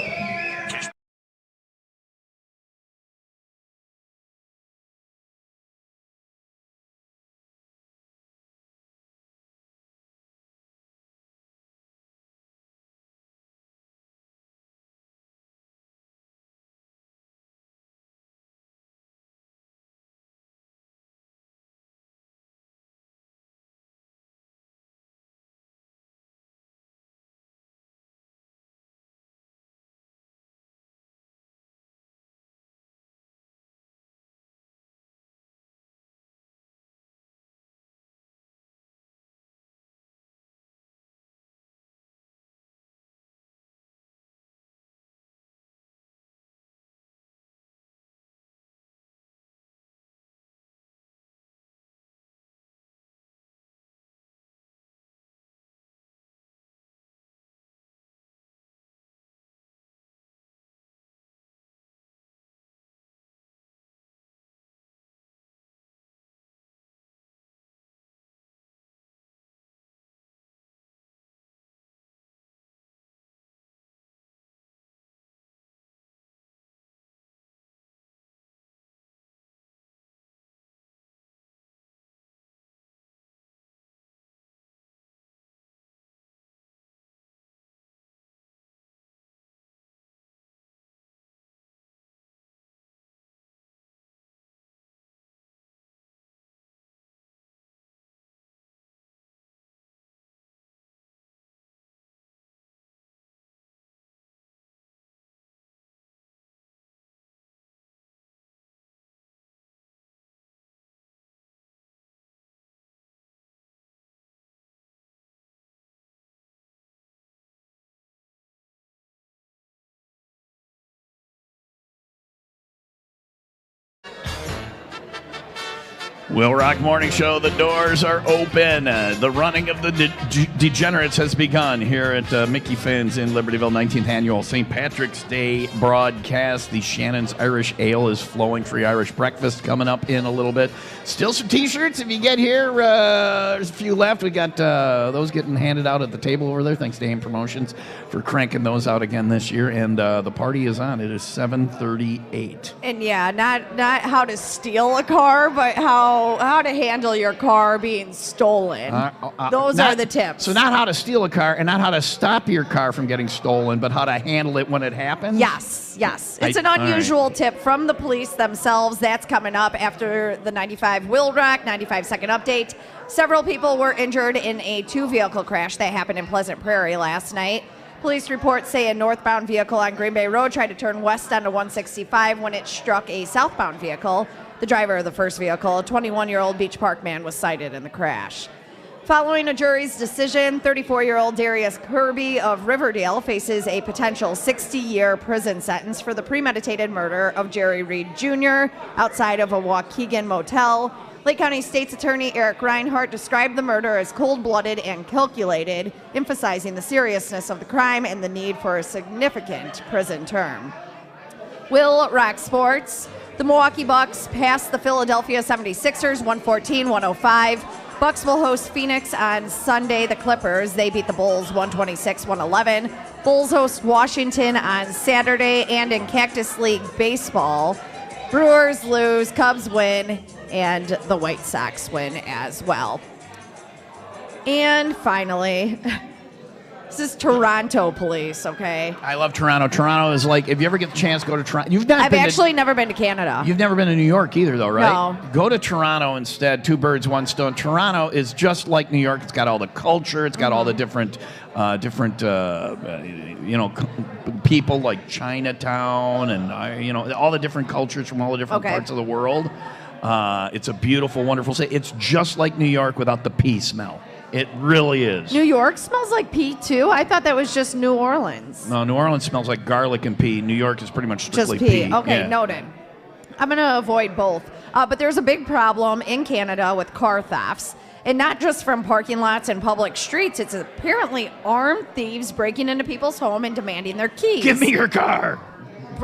WIIL Rock Morning Show, the doors are open. The running of the Degenerates has begun here at Mickey Finn's in Libertyville, 19th Annual St. Patrick's Day broadcast. The Shannon's Irish Ale is flowing. Free Irish breakfast coming up in a little bit. Still some T-shirts if you get here. There's a few left. We got those getting handed out at the table over there. Thanks to AIM Promotions for cranking those out again this year. And the party is on. It is 7:38. And yeah, not how to steal a car, but how to handle your car being stolen. Those are the tips. So not how to steal a car and not how to stop your car from getting stolen, but how to handle it when it happens? Yes. It's an unusual tip from the police themselves. That's coming up after the 95 WIIL Rock, 95-second update. Several people were injured in a two-vehicle crash that happened in Pleasant Prairie last night. Police reports say a northbound vehicle on Green Bay Road tried to turn west onto 165 when it struck a southbound vehicle. The driver of the first vehicle, a 21-year-old Beach Park man, was cited in the crash. Following a jury's decision, 34-year-old Darius Kirby of Riverdale faces a potential 60-year prison sentence for the premeditated murder of Jerry Reed Jr. outside of a Waukegan motel. Lake County State's Attorney Eric Reinhart described the murder as cold-blooded and calculated, emphasizing the seriousness of the crime and the need for a significant prison term. WIIL Rock Sports. The Milwaukee Bucks passed the Philadelphia 76ers 114-105. Bucks will host Phoenix on Sunday. The Clippers, they beat the Bulls 126-111. Bulls host Washington on Saturday. And in Cactus League Baseball, Brewers lose, Cubs win, and the White Sox win as well. And finally, this is Toronto police, okay? I love Toronto. Toronto is like, if you ever get the chance, go to Toronto. I've actually never been to Canada. You've never been to New York either, though, right? No. Go to Toronto instead. Two birds, one stone. Toronto is just like New York. It's got all the culture. It's got all the different people like Chinatown and all the different cultures from all the different parts of the world. It's a beautiful, wonderful city. It's just like New York without the pee smell. It really is. New York smells like pee too. I thought that was just New Orleans. No, New Orleans smells like garlic and pee. New York is pretty much strictly Just pee. pee. Okay, Yeah. noted. I'm going to avoid both. But there's a big problem in Canada with car thefts. And not just from parking lots and public streets. It's apparently armed thieves breaking into people's home and demanding their keys. Give me your car.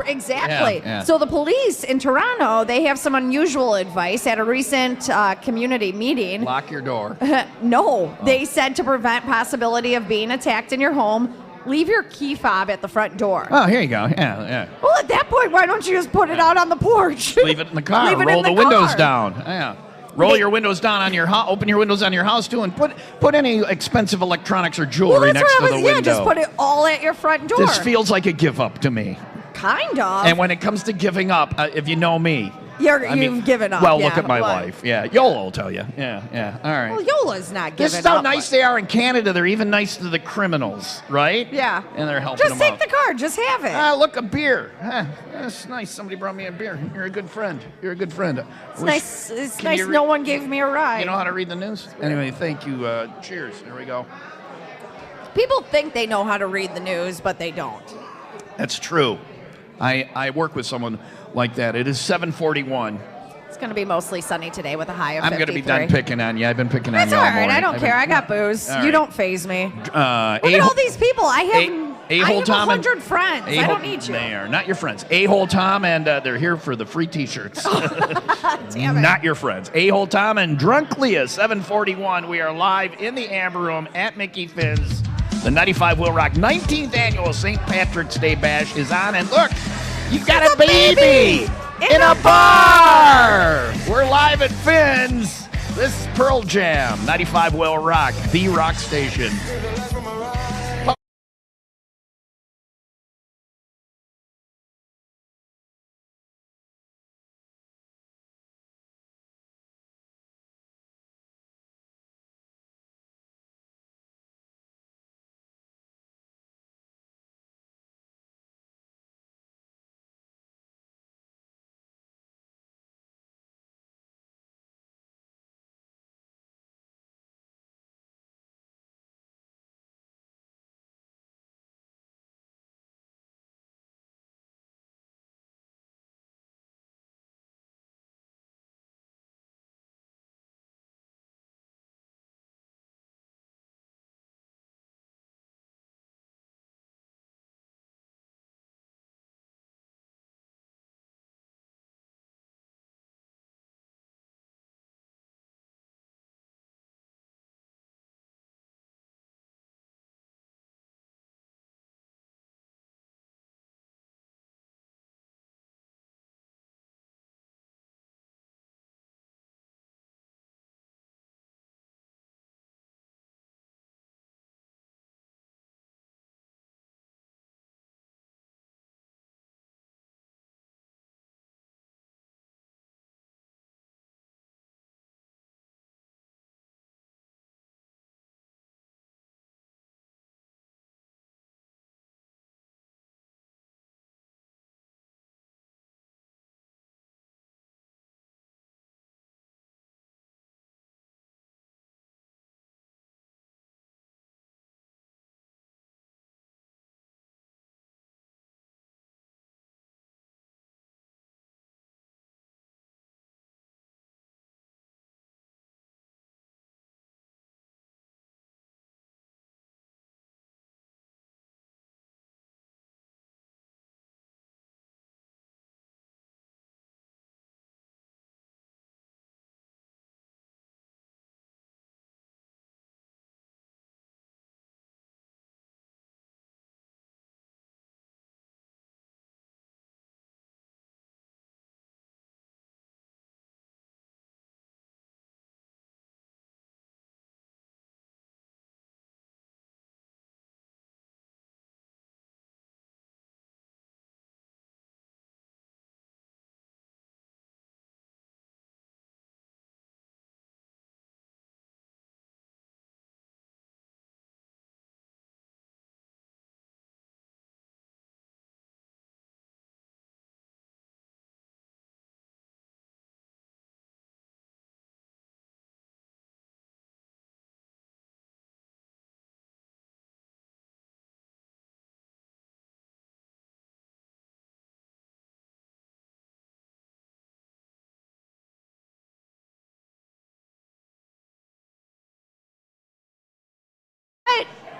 Exactly. Yeah. So the police in Toronto, they have some unusual advice at a recent community meeting. Lock your door. No, they said to prevent possibility of being attacked in your home, leave your key fob at the front door. Oh, here you go. Yeah. Well, at that point, why don't you just put it out on the porch? Leave it in the car. Leave it Roll in the windows car. down. Yeah. Roll your windows down on your house. Open your windows on your house too, and put any expensive electronics or Well, jewelry that's next what to I the was. window. Yeah, just put it all at your front door. This feels like a give up to me. Kind of. And when it comes to giving up, if you know me, You've given up. Well, yeah. look at my What? life. Yeah, YOLO will tell you. Yeah. All right. Well, YOLO's not giving up. This is how but- nice they are in Canada. They're even nice to the criminals, right? Yeah. And they're helping Just them take out. the car. Just have it. Look, a beer. That's nice. Somebody brought me a beer. You're a good friend. It's nice. It's nice. you No one gave me a ride. You know how to read the news? Anyway, thank you. Cheers. There we go. People think they know how to read the news, but they don't. That's true. I work with someone like that. It is 7:41. It's going to be mostly sunny today with a high of I'm 53. going to be done picking on you. I've been picking That's on you all all right. morning. I don't care. I got booze. All You right. don't phase me. Look at A-hole- all these people. I have A-hole Tom and- 100 friends. I A-hole- don't need you. They are not your friends. A-hole Tom, and they're here for the free T-shirts. Damn it. Not your friends. A-hole Tom and Drunk Leah, 741. We are live in the Amber Room at Mickey Finn's. The 95 WIIL ROCK 19th annual St. Patrick's Day Bash is on. And look, you've got a baby in a bar. We're live at Finn's. This is Pearl Jam, 95 WIIL ROCK, the rock station.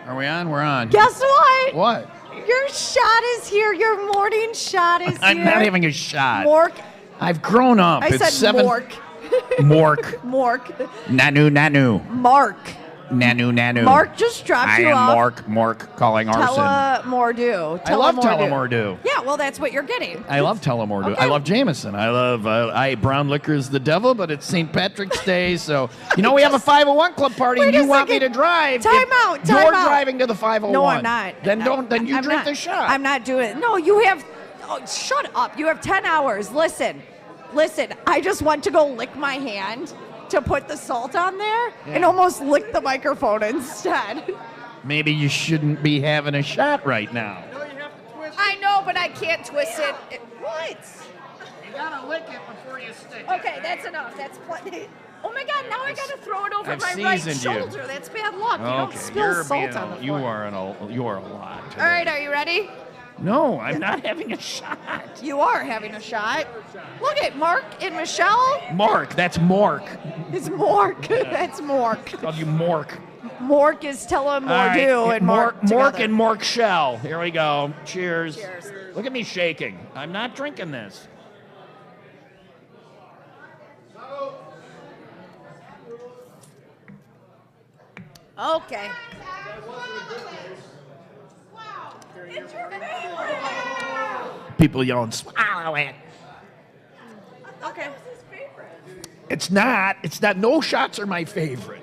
Are we on? We're on. Guess what? What? Your shot is here. Your morning shot is here. I'm not having a shot. Mork. I've grown up. I It's said 7. Mork. Mork. Mork. Nanu. Mark. Nanu. Mark just dropped I you am off. Mork calling arson. Telemordu. I love Telemordu. Yeah, well, that's what you're getting. I love Telemordu. Okay. I love Jameson. Brown liquor is the devil, but it's St. Patrick's Day, so we have a 501 club party, and Wait a you want me to second. drive. Time If out. Time You're out. driving to the 501. No, I'm not. Then don't. Then you I'm drink not. the shot. I'm not doing it. No, you have. Oh, shut up. You have 10 hours. Listen. I just want to go lick my hand to put the salt on there and almost lick the microphone instead. Maybe you shouldn't be having a shot right now. I know, but I can't twist it. What? You gotta lick it before you stick it. Okay, that's enough. That's plenty. Oh my God! Now I gotta throw it over I've my right seasoned you. shoulder. That's bad luck. You don't Okay, spill you're salt being on the a, floor. you are a lot. Today. All right, are you ready? No, I'm not having a shot. You are having a shot. Look at Mark and Michelle. Mark, that's Mork. It's Mork. That's Mork. Called you Mork. Mork is Telemordu All right, and Mark Mork together. and Mork Shell. Here we go. Cheers. Cheers. Look at me shaking. I'm not drinking this. Okay. People yelling, swallow it. Okay. It's not. No shots are my favorite.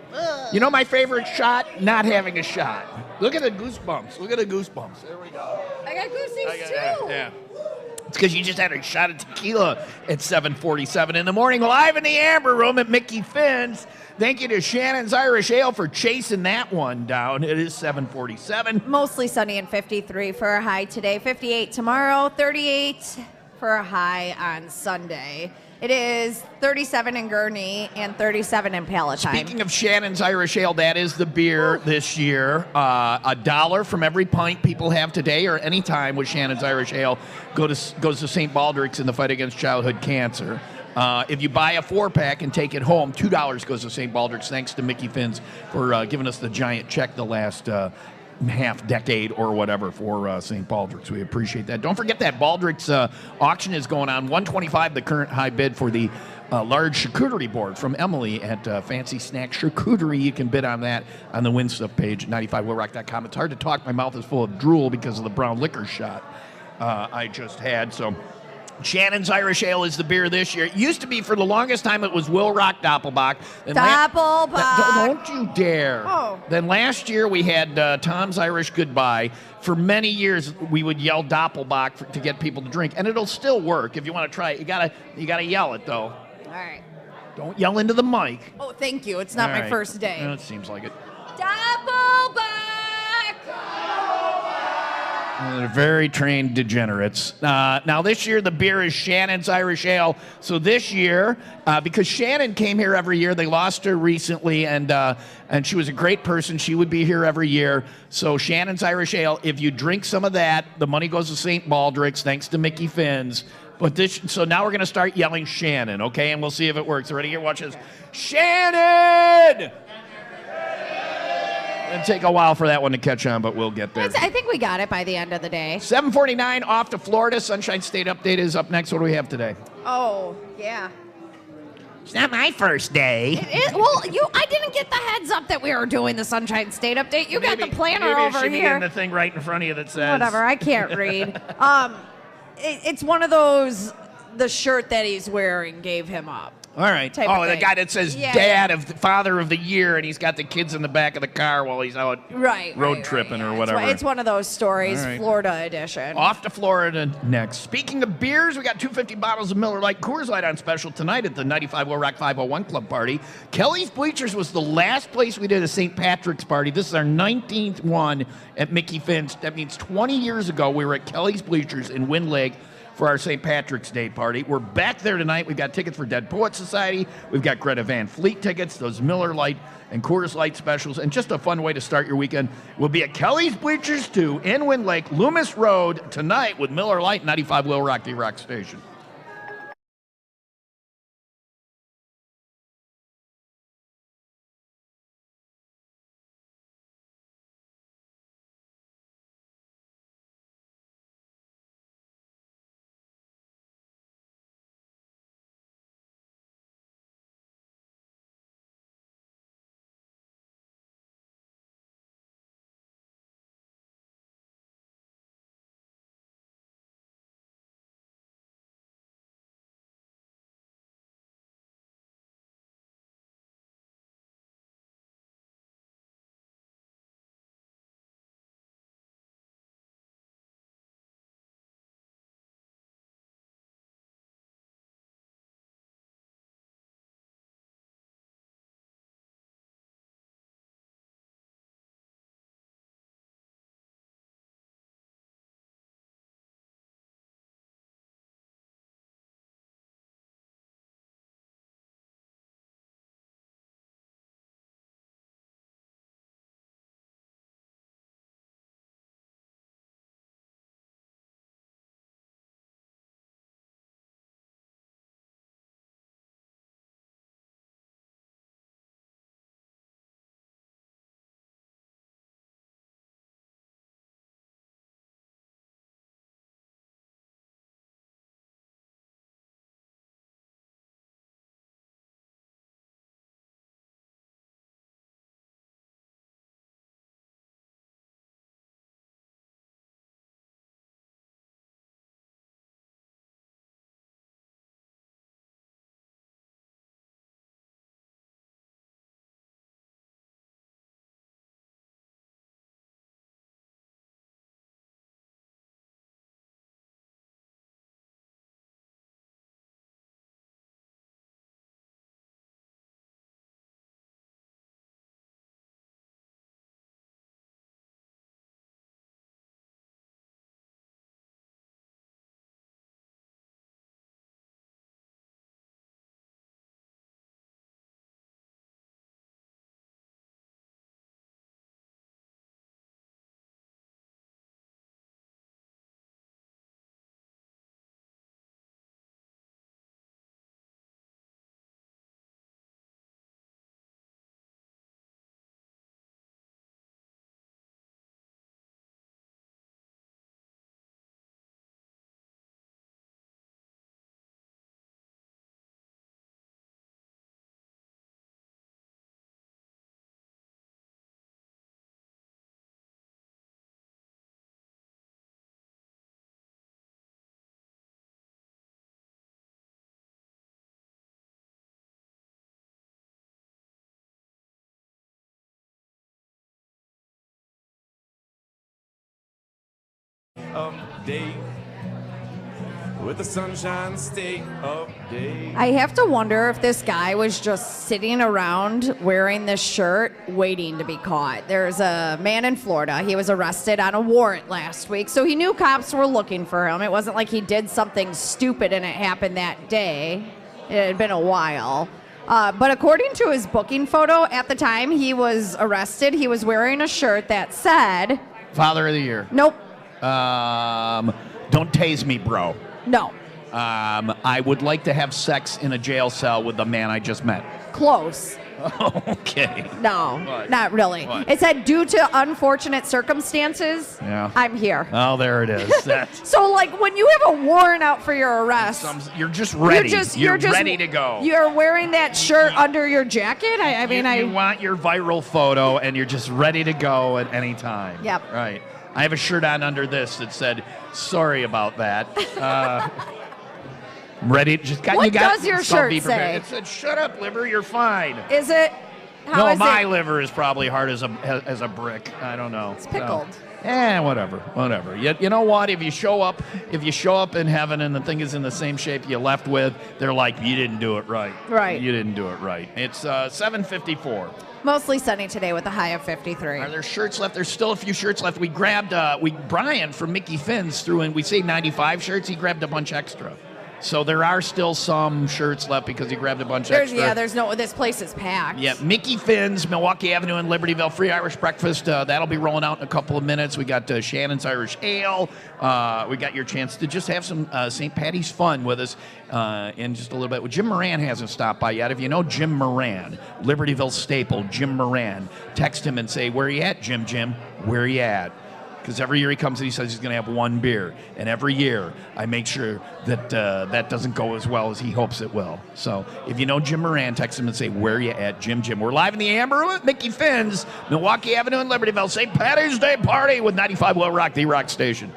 You know my favorite shot? Not having a shot. Look at the goosebumps. There we go. I got goosies too. Yeah. It's because you just had a shot of tequila at 7:47 in the morning, live in the Amber Room at Mickey Finn's. Thank you to Shannon's Irish Ale for chasing that one down. It is 7:47. Mostly sunny and 53 for a high today, 58 tomorrow, 38 for a high on Sunday. It is 37 in Gurney and 37 in Palatine. Speaking of Shannon's Irish Ale, that is the beer this year. $1 from every pint people have today or any time with Shannon's Irish Ale goes to St. Baldricks in the fight against childhood cancer. If you buy a 4-pack and take it home, $2 goes to St. Baldricks. Thanks to Mickey Finn's for giving us the giant check the last half decade or whatever for St. Baldricks. We appreciate that. Don't forget that Baldricks auction is going on. $125, the current high bid for the large charcuterie board from Emily at Fancy Snack Charcuterie. You can bid on that on the win stuff page at 95willrock.com. It's hard to talk. My mouth is full of drool because of the brown liquor shot I just had. So Shannon's Irish Ale is the beer this year. It used to be, for the longest time, it was WIIL ROCK Doppelbock. And don't you dare. Oh. Then last year we had Tom's Irish Goodbye. For many years we would yell Doppelbock to get people to drink, and it'll still work if you want to try it. You gotta yell it though. All right. Don't yell into the mic. Oh, thank you. It's not All my right. first day. It seems like it. Doppelbock! They're very trained degenerates. Now, this year, the beer is Shannon's Irish Ale. So this year, because Shannon came here every year, they lost her recently, and she was a great person. She would be here every year. So Shannon's Irish Ale, if you drink some of that, the money goes to St. Baldricks, thanks to Mickey Finn's. So now we're going to start yelling Shannon, okay? And we'll see if it works. Ready? Here, watch this. Shannon! It'll take a while for that one to catch on, but we'll get there. I think we got it by the end of the day. 7:49 off to Florida. Sunshine State update is up next. What do we have today? Oh, yeah. It's not my first day. I didn't get the heads up that we were doing the Sunshine State update. You got the planner maybe over it should be here. in the thing right in front of you that says. Whatever, I can't read. It's one of those, the shirt that he's wearing gave him up. All right. type of Oh, the thing. guy that says father of the year, and he's got the kids in the back of the car while he's out road tripping or whatever. It's one of those stories, All right. Florida edition. Off to Florida next. Speaking of beers, we got 250 bottles of Miller Lite Coors Light on special tonight at the 95 WIIL ROCK 501 Club party. Kelly's Bleachers was the last place we did a St. Patrick's party. This is our 19th one at Mickey Finn's. That means 20 years ago we were at Kelly's Bleachers in Wind Lake for our St. Patrick's Day party. We're back there tonight. We've got tickets for Dead Poets Society. We've got Greta Van Fleet tickets, those Miller Lite and Coors Light specials, and just a fun way to start your weekend. We'll be at Kelly's Bleachers 2 in Wind Lake, Loomis Road tonight with Miller Lite, 95 WIIL ROCK, the Rock Station. of day. With the sunshine state of day. I have to wonder if this guy was just sitting around wearing this shirt waiting to be caught. There's a man in Florida. He was arrested on a warrant last week, so he knew cops were looking for him. It wasn't like he did something stupid and it happened that day. It had been a while. But according to his booking photo, at the time he was arrested, he was wearing a shirt that said... Father of the Year. Nope. Don't tase me, bro. No. I would like to have sex in a jail cell with the man I just met. Close. Okay. No, What? not really. What? It said, due to unfortunate circumstances, Yeah. I'm here. Oh, there it is. That's, So, like, when you have a warrant out for your arrest, you're just ready. you're just ready to go. You're wearing that shirt under your jacket? I mean, you want your viral photo, and you're just ready to go at any time. Yep. Right. I have a shirt on under this that said, "Sorry about that." I'm ready. What does your so shirt be prepared. say? It said, "Shut up, liver. You're fine." Is it? How No, is my it? liver is probably hard as a brick. I don't know. It's pickled. Whatever. You know what? If you show up in heaven and the thing is in the same shape you left with, they're like, you didn't do it right. Right. You didn't do it right. It's 7:54. Mostly sunny today with a high of 53. Are there shirts left? There's still a few shirts left. We grabbed Brian from Mickey Finn's threw in. We say 95 shirts. He grabbed a bunch extra. So there are still some shirts left because he grabbed a bunch extra. Yeah, this place is packed. Yeah, Mickey Finn's, Milwaukee Avenue in Libertyville, free Irish breakfast. That'll be rolling out in a couple of minutes. We got Shannon's Irish Ale. We got your chance to just have some St. Patty's fun with us in just a little bit. Well, Jim Moran hasn't stopped by yet. If you know Jim Moran, Libertyville staple, Jim Moran, text him and say, where you at, Jim? Where you at? Because every year he comes and he says he's going to have one beer. And every year I make sure that that doesn't go as well as he hopes it will. So if you know Jim Moran, text him and say, where you at, Jim? We're live in the Amber Room at Mickey Finn's, Milwaukee Avenue in Libertyville. St. Patty's Day party with 95 WIIL Rock, the rock station.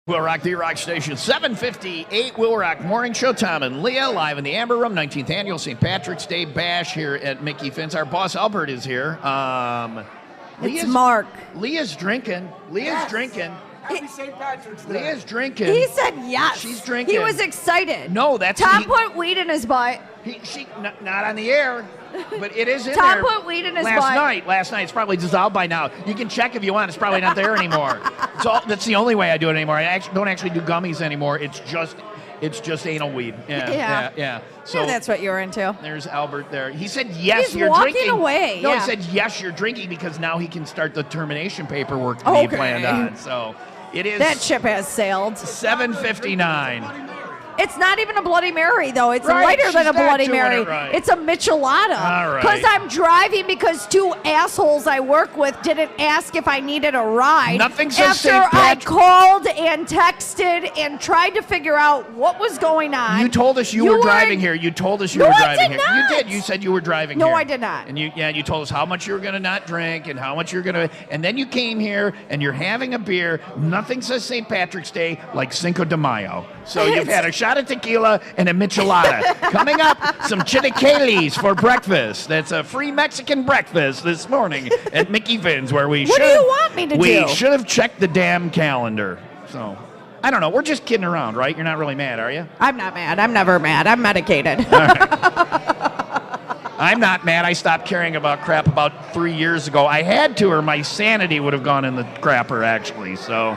WIIL ROCK, the rock station, 7:58 WIIL ROCK Morning Show. Tom and Leah live in the Amber Room, 19th Annual St. Patrick's Day Bash here at Mickey Finn's. Our boss Albert is here. It's Mark. Leah's drinking. Happy St. Patrick's Day. Leah's drinking. He said yes. She's drinking. He was excited. No, that's Tom put weed in his butt. Not on the air, but it is in Tom there. put weed in his last butt. Last night. It's probably dissolved by now. You can check if you want. It's probably not there anymore. That's the only way I do it anymore. I don't actually do gummies anymore. It's just anal weed. Yeah. So that's what you're into. There's Albert there. He said yes, He's you're walking drinking. away. No, yeah. he said yes, you're drinking because now he can start the termination paperwork that he planned on. So it is. That ship has sailed. 7:59. It's not even a Bloody Mary, though. It's Right, lighter than she's a Bloody not doing Mary. it right. It's a Michelada. All right. Because I'm driving because two assholes I work with didn't ask if I needed a ride. Nothing says St. After I Patrick- called and texted and tried to figure out what was going on. You told us you were driving here. You told us you were driving here. not. You did. You said you were driving No, here. I did not. And you told us how much you were going to not drink and how much you're going to. And then you came here and you're having a beer. Nothing says St. Patrick's Day like Cinco de Mayo. So you've had a shot of tequila and a michelada. Coming up, some chilaquiles for breakfast. That's a free Mexican breakfast this morning at Mickey Finn's, where we What do you want me to do? We should have checked the damn calendar. So. I don't know. We're just kidding around, right? You're not really mad, are you? I'm not mad. I'm never mad. I'm medicated. All right. I'm not mad. I stopped caring about crap about 3 years ago. I had to, or my sanity would have gone in the crapper, actually. So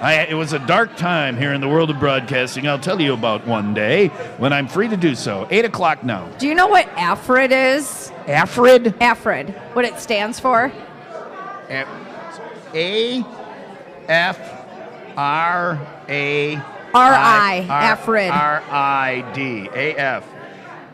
it was a dark time here in the world of broadcasting. I'll tell you about one day when I'm free to do so. 8 o'clock now. Do you know what AFRID is? AFRID? AFRID. What it stands for? AFRID. AFRID.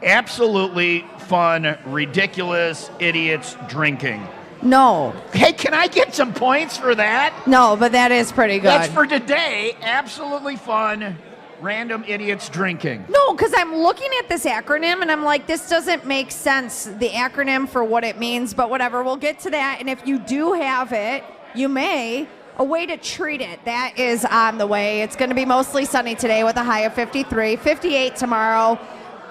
Absolutely fun, ridiculous idiots drinking. No. Hey, can I get some points for that? No, but that is pretty good. That's for today. Absolutely fun, random idiots drinking. No, because I'm looking at this acronym and I'm like, this doesn't make sense, the acronym for what it means, but whatever. We'll get to that. And if you do have it, you may. A way to treat it. That is on the way. It's going to be mostly sunny today with a high of 53, 58 tomorrow.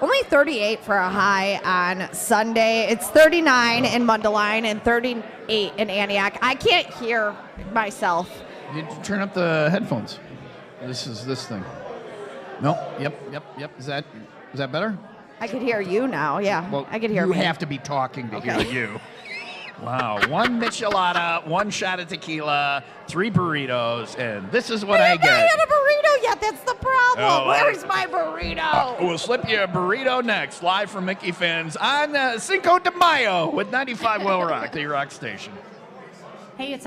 Only 38 for a high on Sunday. It's 39 in Mundelein and 38 in Antioch. I can't hear myself. You turn up the headphones. This is this thing. No. Yep. Is that better? I could hear you now. Yeah, Well, I could hear you me. have to be talking to hear Okay. you. Wow. One michelada, one shot of tequila, 3 burritos, and this is what I haven't get. had a burrito yet. That's the problem. Oh, Where's my burrito? We'll slip you a burrito next, live from Mickey Finn's on Cinco de Mayo with 95 WIIL ROCK, the rock station. Hey, it's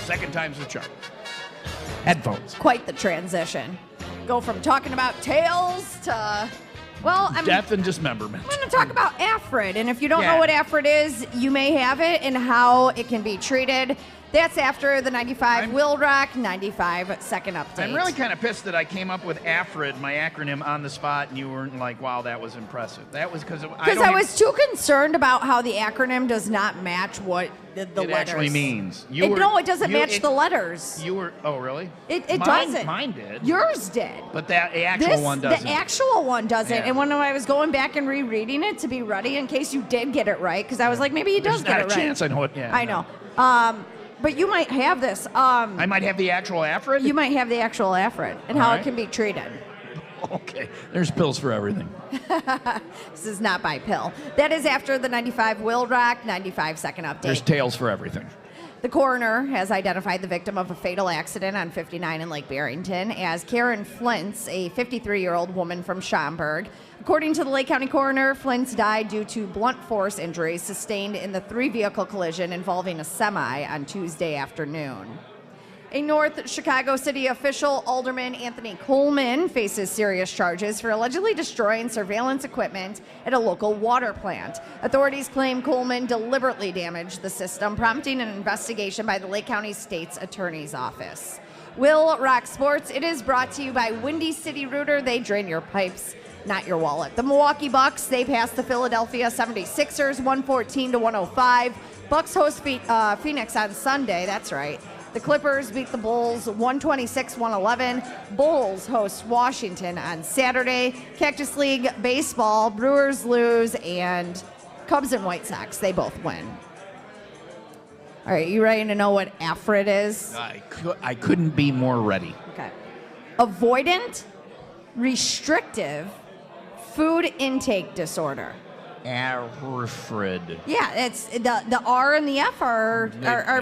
Second time's the charm. Headphones. Quite the transition. Go from talking about tails to, well, I'm Death and dismemberment. going to talk about Afrid. And if you don't Yeah. know what Afrid is, you may have it and how it can be treated. That's after the 95 WIIL ROCK 95 second update. I'm really kind of pissed that I came up with AFRID, my acronym, on the spot, and you weren't like, wow, that was impressive. That was because I was too concerned about how the acronym does not match what the it letters actually means. No, it doesn't match the letters. You were, oh, really? It Mine- doesn't. Mine did. Yours did. But that actual one doesn't. The actual one doesn't. Yeah. And when I was going back and rereading it to be ready in case you did get it right, because I was like, maybe he does There's get not it a right. chance I know it. Yeah, I no. know. But you might have this. I might have the actual AFRID? You might have the actual Afrid and All how right. it can be treated. Okay. There's pills for everything. This is not by pill. That is after the 95 WIIL ROCK 95 second update. There's tails for everything. The coroner has identified the victim of a fatal accident on 59 in Lake Barrington as Karen Flintz, a 53-year-old woman from Schaumburg. According to the Lake County coroner, Flintz died due to blunt force injuries sustained in the 3-vehicle collision involving a semi on Tuesday afternoon. A North Chicago City official, Alderman Anthony Coleman, faces serious charges for allegedly destroying surveillance equipment at a local water plant. Authorities claim Coleman deliberately damaged the system, prompting an investigation by the Lake County State's Attorney's Office. WIIL ROCK Sports, it is brought to you by Windy City Rooter. They drain your pipes, not your wallet. The Milwaukee Bucks, they passed the Philadelphia 76ers 114-105. Bucks host Phoenix on Sunday, that's right. The Clippers beat the Bulls 126-111. Bulls host Washington on Saturday. Cactus League baseball, Brewers lose, and Cubs and White Sox, they both win. All right, you ready to know what AFRID is? I couldn't be more ready. Okay. Avoidant, restrictive, food intake disorder. AFRID. Yeah, it's the R and the F are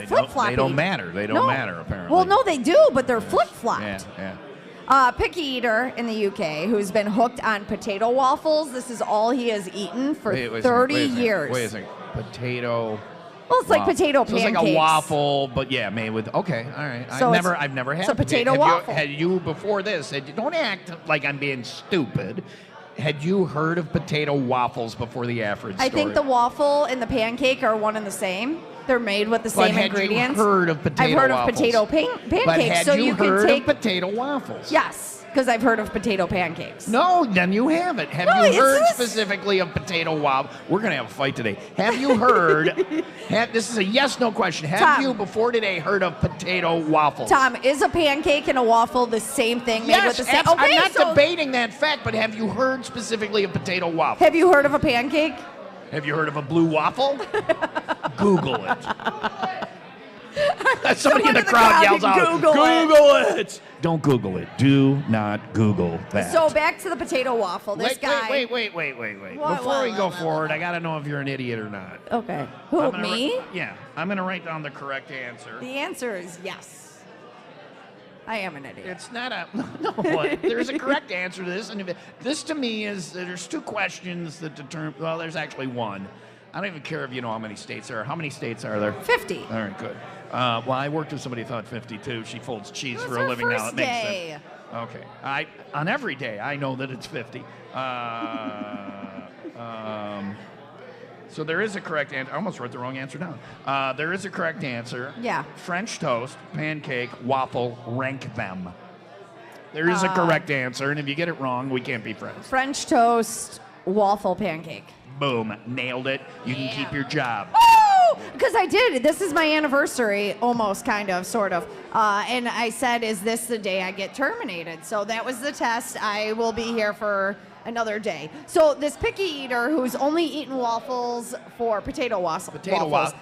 flip flopping. They don't matter. They don't matter, apparently. Well, no, they do, but they're flip flopped. Yeah. Picky eater in the UK who's been hooked on potato waffles. This is all he has eaten for 30 years. Wait a second. Potato. Well, it's like potato So pancakes. it's like a waffle, but yeah, made with. Okay, all right. So I've never had it's a potato have waffle. Had you before this? Don't act like I'm being stupid. Had you heard of potato waffles before the AFRID story? I think the waffle and the pancake are one and the same. They're made with the same ingredients. You heard of potato I've heard waffles? of potato pancakes. But had so you can heard take of potato waffles? Yes, because I've heard of potato pancakes. No, then you haven't. Have No, you heard it's- specifically of potato waffles? We're going to have a fight today. Have you heard? This is a yes/no question. Have Tom. you before today heard of potato waffles? Tom, is a pancake and a waffle the same thing made Yes, with the same? I'm not so debating that fact, but have you heard specifically of potato waffles? have you heard of a pancake? Have you heard of a blue waffle? Google it. Somebody Someone in the in the crowd crowd yells can out, Google it. Don't Google it. Do not Google that. So back to the potato waffle. This guy. Wait. What, Before we go what? forward, I got to know if you're an idiot or not. Okay. Who, I'm gonna me? Yeah. I'm going to write down the correct answer. The answer is yes. I am an idiot. It's not a no. There's a correct answer to this, and if this to me is there's two questions that determine. Well, there's actually one. I don't even care if you know how many states there are. How many states are there? 50. All right, good. Well, I worked with somebody who thought 52. She folds cheese It was for a her living now. first It makes day. sense. Okay. On every day I know that it's 50. So there is a correct answer. I almost wrote the wrong answer down. There is a correct answer. Yeah. French toast, pancake, waffle, rank them. There is a correct answer, and if you get it wrong, we can't be friends. French toast, waffle, pancake. Boom. Nailed it. You can keep your job. Because I did. This is my anniversary, almost, kind of, sort of. And I said, is this the day I get terminated? So that was the test. I will be here for another day. So this picky eater who's only eaten waffles for potato waffles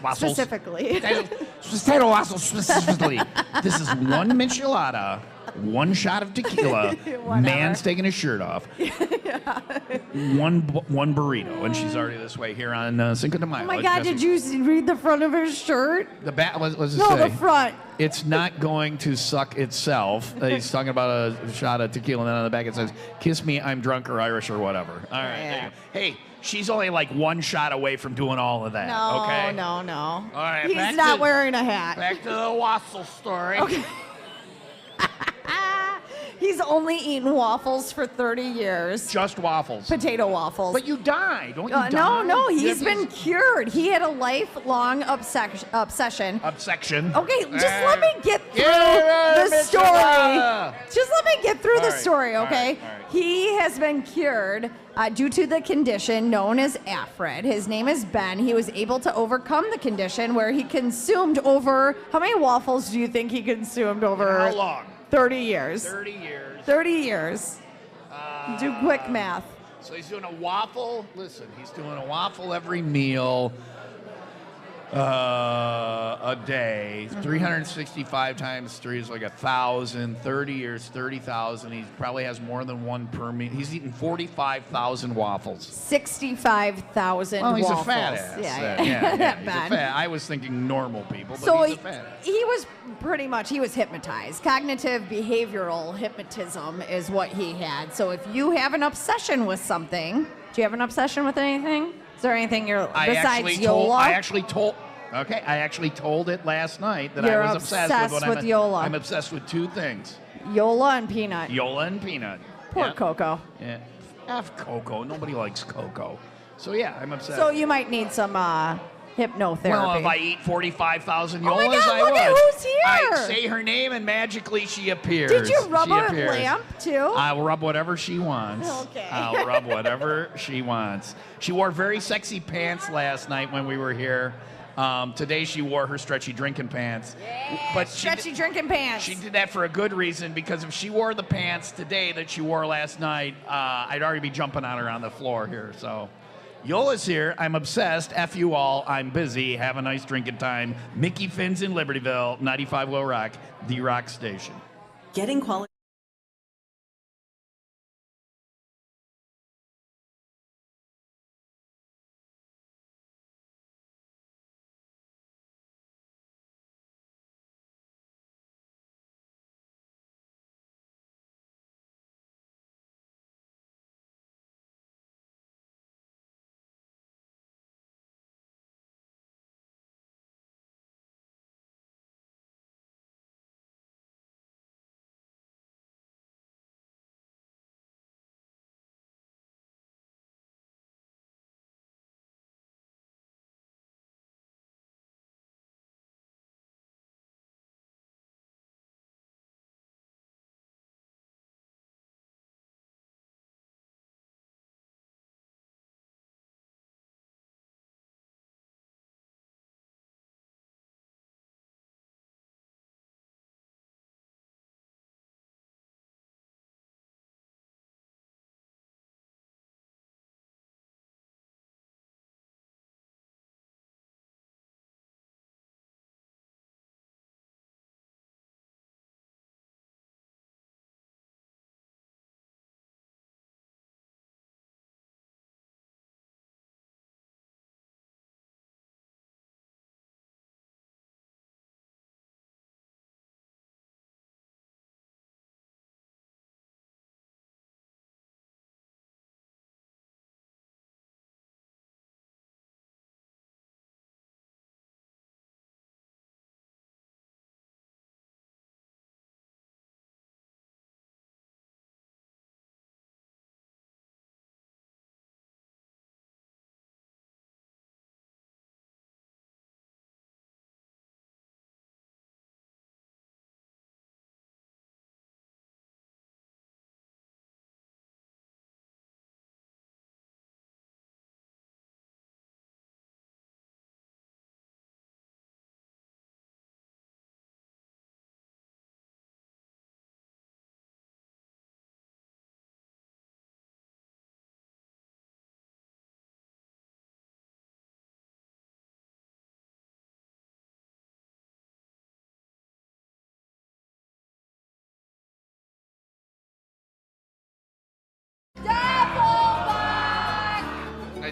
Waffles. specifically. Potato waffles specifically. This is one michelada one shot of tequila. Man's taking his shirt off. One burrito, and she's already this way here on Cinco de Mayo. Oh my God, did you read the front of his shirt? The back, what's it No, say? the front. It's not going to suck itself. He's talking about a shot of tequila, and then on the back it says, "Kiss me, I'm drunk or Irish or whatever." All right. There you go. Hey, she's only like one shot away from doing all of that. No, okay? no. All right. He's not wearing a hat. Back to the wassail story. Okay. He's only eaten waffles for 30 years. Just waffles. Potato waffles. But you die, don't you die? No, he's been cured. He had a lifelong obsession. Obsession. Okay, just let me get through the story. Just let me get through the story, okay? All right. He has been cured due to the condition known as AFRED. His name is Ben. He was able to overcome the condition where he consumed over, how many waffles do you think he consumed over? How long? 30 years. 30 years. 30 years. Do quick math. So he's doing a waffle. Listen, he's doing a waffle every meal a day. 365 times 3 is like 1,000. 30 years, 30,000. He probably has more than one per meal. He's eaten 45,000 waffles. 65,000 Well, he's waffles. a fat ass. Yeah. He's a Ben. fat. I was thinking normal people, but So he's a fat ass. he was pretty much, he was hypnotized. Cognitive behavioral hypnotism is what he had. So if you have an obsession with something, do you have an obsession with anything? Is there anything besides Yola? I actually told it last night that You're I was obsessed with what Yola. I'm obsessed with two things. Yola and peanut. Yola and peanut. Poor Yeah. Coco. Yeah. F Coco. Nobody likes Coco. So yeah, I'm obsessed. So you might need some hypnotherapy. Well, if I eat 45,000 Oh Yolas, my God, I look would. at who's here. I say her name and magically she appears. Did you rub She a appears. lamp too? I'll rub whatever she wants. Okay. I'll rub whatever she wants. She wore very sexy pants last night when we were here. Today she wore her stretchy drinking pants. But Stretchy drinking pants. She did that for a good reason, because if she wore the pants today that she wore last night, I'd already be jumping on her on the floor here. So Yola's here. I'm obsessed. F you all. I'm busy. Have a nice drinking time. Mickey Finn's in Libertyville, 95 WIIL Rock, the rock station. Getting quality.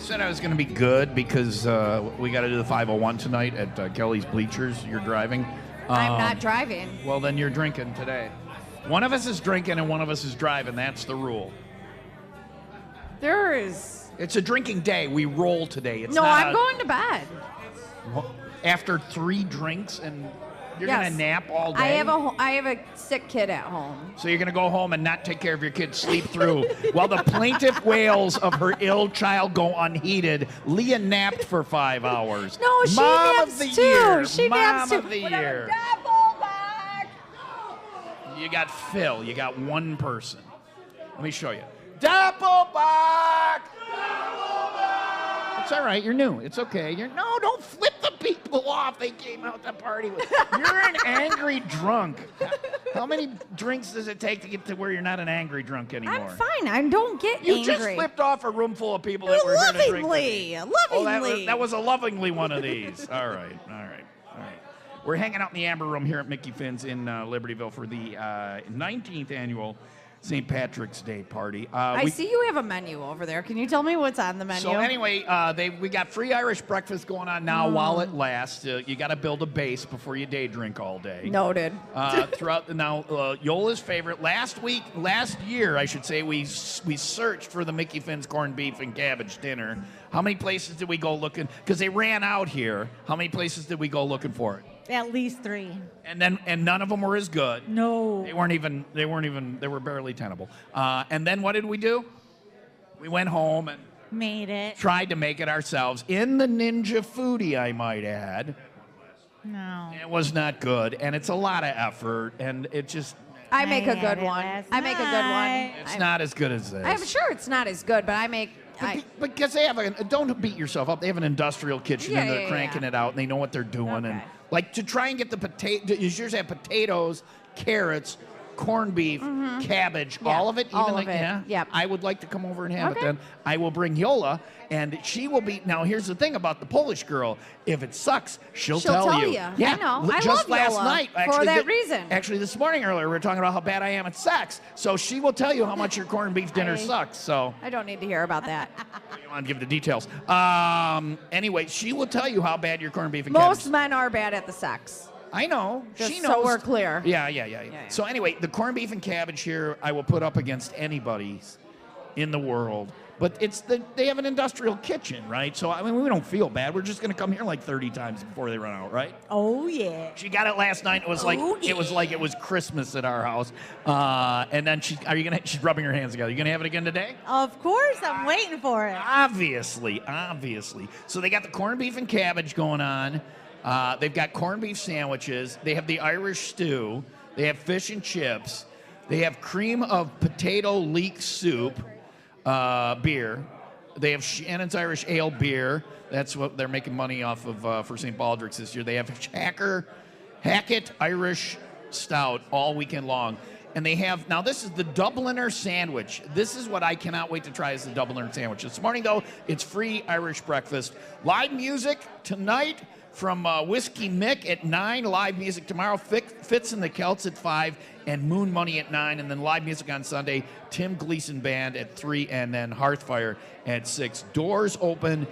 said I was going to be good because we got to do the 501 tonight at Kelly's Bleachers. You're driving. I'm not driving. Well, then you're drinking today. One of us is drinking and one of us is driving. That's the rule. There is. It's a drinking day. We roll today. It's No, not I'm going to bed. after 3 drinks and you're Yes. going to nap all day. I have a sick kid at home. So you're going to go home and not take care of your kid, sleep through. While the plaintive wails of her ill child go unheeded, Leah napped for 5 hours. No, she Mom naps of the too. year. She Mom naps too. of the year. You got Phil. You got one person. Let me show you. Doppelbach! It's all right. You're new. It's okay. No, don't flip the people off. They came out to party with. You're an angry drunk. How many drinks does it take to get to where you're not an angry drunk anymore? I'm fine. I don't get You angry. just flipped off a room full of people that were here to drink. Lovingly. Oh, Lovingly. that was a lovingly one of these. All right. We're hanging out in the Amber Room here at Mickey Finn's in Libertyville for the 19th annual St. Patrick's Day party. I see you have a menu over there. Can you tell me what's on the menu? So anyway, we got free Irish breakfast going on now while it lasts. You got to build a base before you day drink all day. Noted. Yola's favorite. Last year, I should say, we searched for the Mickey Finn's corned beef and cabbage dinner. How many places did we go looking? Because they ran out here. How many places did we go looking for it? At least 3. And none of them were as good. No. They were barely tenable. And then what did we do? We went home and Made it. tried to make it ourselves in the Ninja Foodie, I might add. No. It was not good, and it's a lot of effort, and it just I make a had good it one. last I make a good night. one. it's not as good as this. I'm sure it's not as good, but I make. Because they have don't beat yourself up. They have an industrial kitchen and they're Yeah, cranking yeah. it out and they know what they're doing. Okay. And like to try and get the potato, you should have potatoes, carrots, corned beef, cabbage, Yeah, all of it. all even of like, it. Yeah. Yep. I would like to come over and have it Okay. then. I will bring Yola and she will be. Now here's the thing about the Polish girl. If it sucks, she'll tell you. ya. Yeah. I know. I Just love last Yola night. for Actually, that reason. Actually, this morning earlier we were talking about how bad I am at sex. So she will tell you how much your corned beef dinner sucks. So. I don't need to hear about that. I don't want to give the details. Anyway, she will tell you how bad your corned beef and Most cabbage. men are bad at the sex. I know. Just she so knows. we're clear. Yeah. So anyway, the corned beef and cabbage here, I will put up against anybody's in the world. But they have an industrial kitchen, right? So I mean, we don't feel bad. We're just going to come here like 30 times before they run out, right? Oh, yeah. She got it last night. It was like it was Christmas at our house. And then she's rubbing her hands together. You gonna have it again today? Of course, I'm waiting for it. Obviously. So they got the corned beef and cabbage going on. They've got corned beef sandwiches. They have the Irish stew. They have fish and chips. They have cream of potato leek soup, beer. They have Shannon's Irish Ale beer. That's what they're making money off of for St. Baldricks this year. They have Hackett Irish Stout all weekend long. And they have, now this is the Dubliner sandwich. This is what I cannot wait to try is the Dubliner sandwich. This morning, though, it's free Irish breakfast. Live music tonight from Whiskey Mick at 9. Live music tomorrow, Fits in the Celts at 5. And Moon Money at 9. And then live music on Sunday, Tim Gleason Band at 3. And then Hearthfire at 6. Doors open.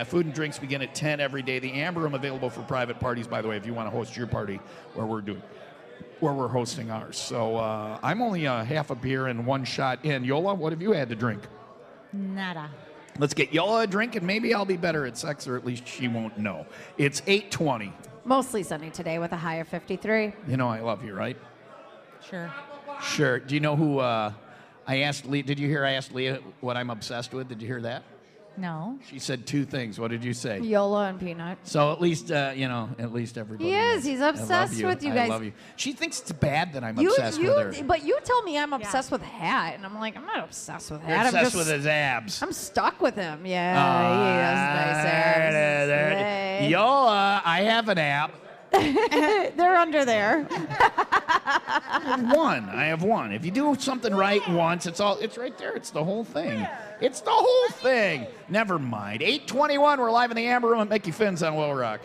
Food and drinks begin at 10 every day. The Amber Room available for private parties, by the way, if you want to host your party where we're hosting ours. So I'm only half a beer and one shot in. Yola, what have you had to drink? Nada. Let's get Yola a drink, and maybe I'll be better at sex, or at least she won't know. It's 8:20. Mostly sunny today with a high of 53. You know I love you, right? Sure. Sure. Do you know who I asked Leah? Did you hear I asked Leah what I'm obsessed with? Did you hear that? No. She said 2 things. What did you say? Yola and Peanut. So at least, at least everybody He knows. is. He's I love obsessed with you guys. I love you. She thinks it's bad that I'm obsessed with her. But you tell me I'm obsessed with Hat, and I'm like, I'm not obsessed with You're Hat. obsessed with his abs. I'm stuck with him. Yeah, he has nice abs. Yola, I have an app. They're under there. I have one. If you do something right once, it's right there. It's the whole thing. It's the whole thing. Never mind. 8:21. We're live in the Amber Room at Mickey Finn's on WIIL Rock.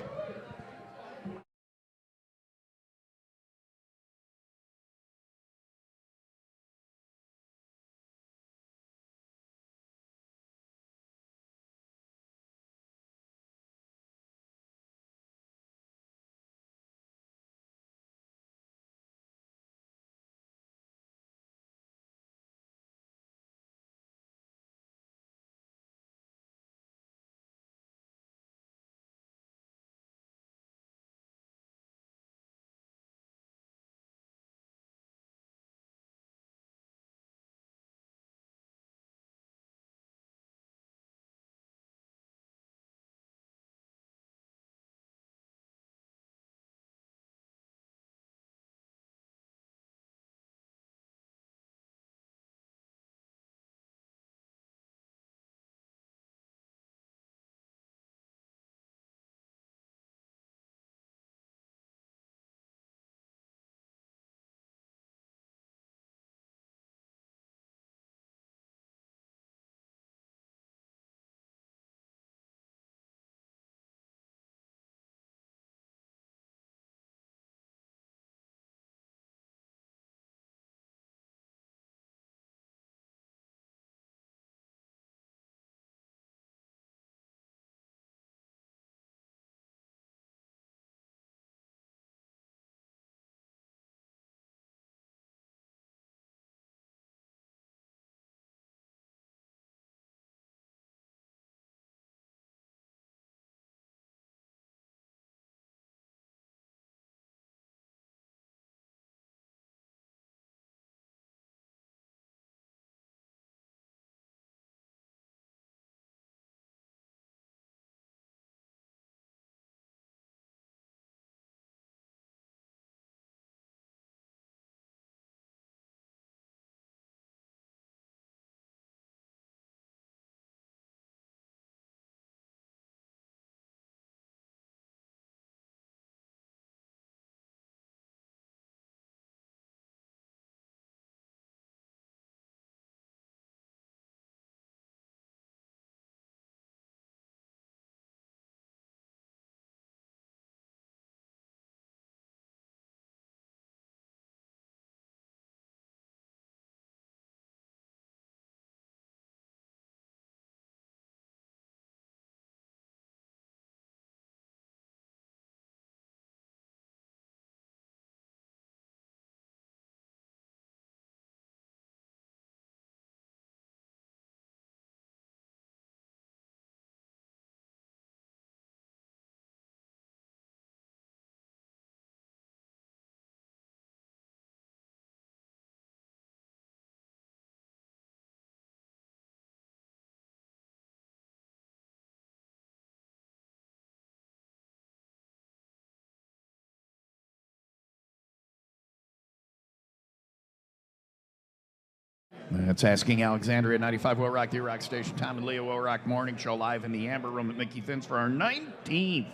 That's Asking Alexandria 95 Will Rock, the Rock Station. Tom and Leo Will Rock Morning Show live in the Amber Room at Mickey Finn's for our 19th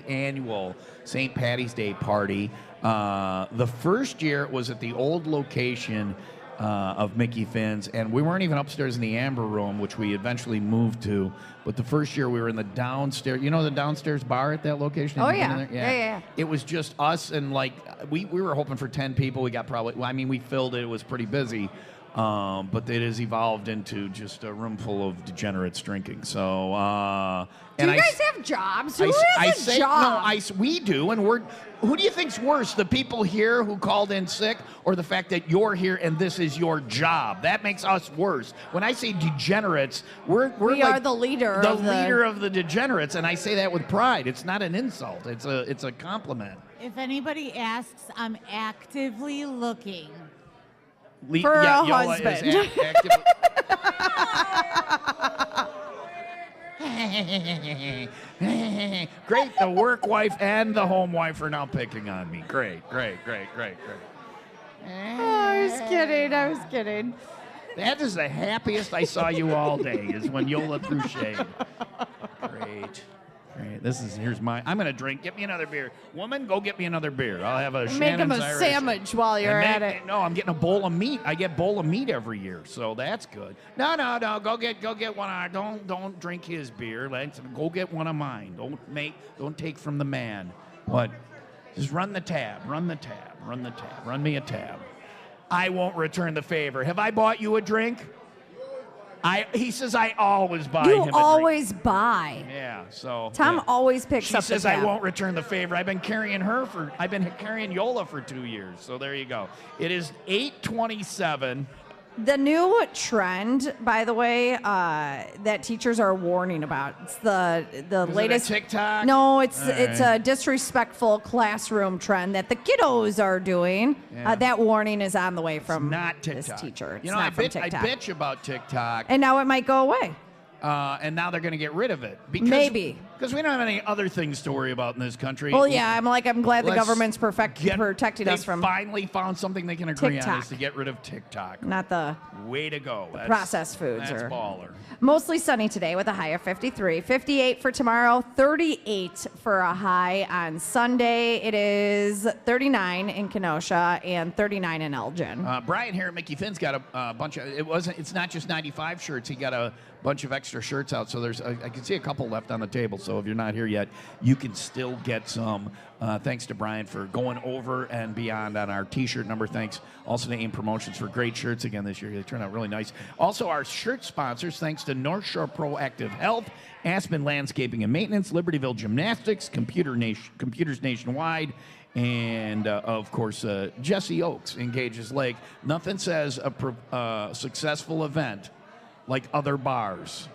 annual St. Patty's Day party. The first year it was at the old location of Mickey Finn's, and we weren't even upstairs in the Amber Room, which we eventually moved to. But the first year we were in the downstairs, you know, the downstairs bar at that location? Oh, Have you been yeah. in there? Yeah. It was just us, and like we were hoping for 10 people. We got probably, well, I mean, we filled it. It was pretty busy. But it has evolved into just a room full of degenerates drinking. So, Do you guys have jobs? Who has a job? We do, and who do you think's worse, the people here who called in sick, or the fact that you're here and this is your job? That makes us worse. When I say degenerates, we like are the leader of the degenerates, and I say that with pride. It's not an insult. It's a compliment. If anybody asks, I'm actively looking. For a Yola husband. is Great, the work wife and the home wife are now picking on me. Great. I was kidding. That is the happiest I saw you all day, is when Yola threw shade. Great. Here's mine. I'm going to drink. Get me another beer. Woman, go get me another beer. I'll have a Make Shannon's him a Irish. sandwich while you're at it. No, I'm getting a bowl of meat. I get bowl of meat every year, so that's good. No. Go get one. Don't drink his beer. Go get one of mine. Don't take from the man. What? Just run the tab. Run me a tab. I won't return the favor. Have I bought you a drink? He says I always buy him a drink. You always buy. Yeah, so Tom always picks she up says the tab. I won't return the favor. I've been carrying Yola for 2 years. So there you go. It is 8:27. The new trend, by the way, that teachers are warning about. It's the latest TikTok. No, it's a disrespectful classroom trend that the kiddos are doing. Yeah. That warning is on the way from Not TikTok. this teacher. It's You know, not from I TikTok. bitch about TikTok, And now it might go away. and now they're going to get rid of it. Maybe. Because we don't have any other things to worry about in this country. Well, yeah, I'm glad the Let's government's protecting us from They finally found something they can agree on, TikTok. is to get rid of TikTok. not the Way to go. processed foods. That's baller. Mostly sunny today with a high of 53. 58 for tomorrow, 38 for a high on Sunday. It is 39 in Kenosha and 39 in Elgin. Brian here at Mickey Finn's got a bunch of, it's not just 95 shirts. He got a bunch of extra shirts out. So I can see a couple left on the table. So if you're not here yet, you can still get some. Thanks to Brian for going over and beyond on our t-shirt number. Thanks also to AIM Promotions for great shirts again this year. They turned out really nice. Also, our shirt sponsors, thanks to North Shore Proactive Health, Aspen Landscaping and Maintenance, Libertyville Gymnastics, Computers Nationwide, and, of course, Jesse Oaks in Gages Lake. Nothing says a successful event like other bars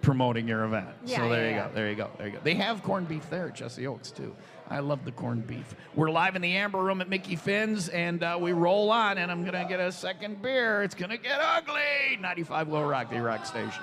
promoting your event. Yeah, so there yeah, you go. They have corned beef there at Jesse Oaks, too. I love the corned beef. We're live in the Amber Room at Mickey Finn's, and we roll on, and I'm going to get a second beer. It's going to get ugly. 95 Will Rock, the Rock Station.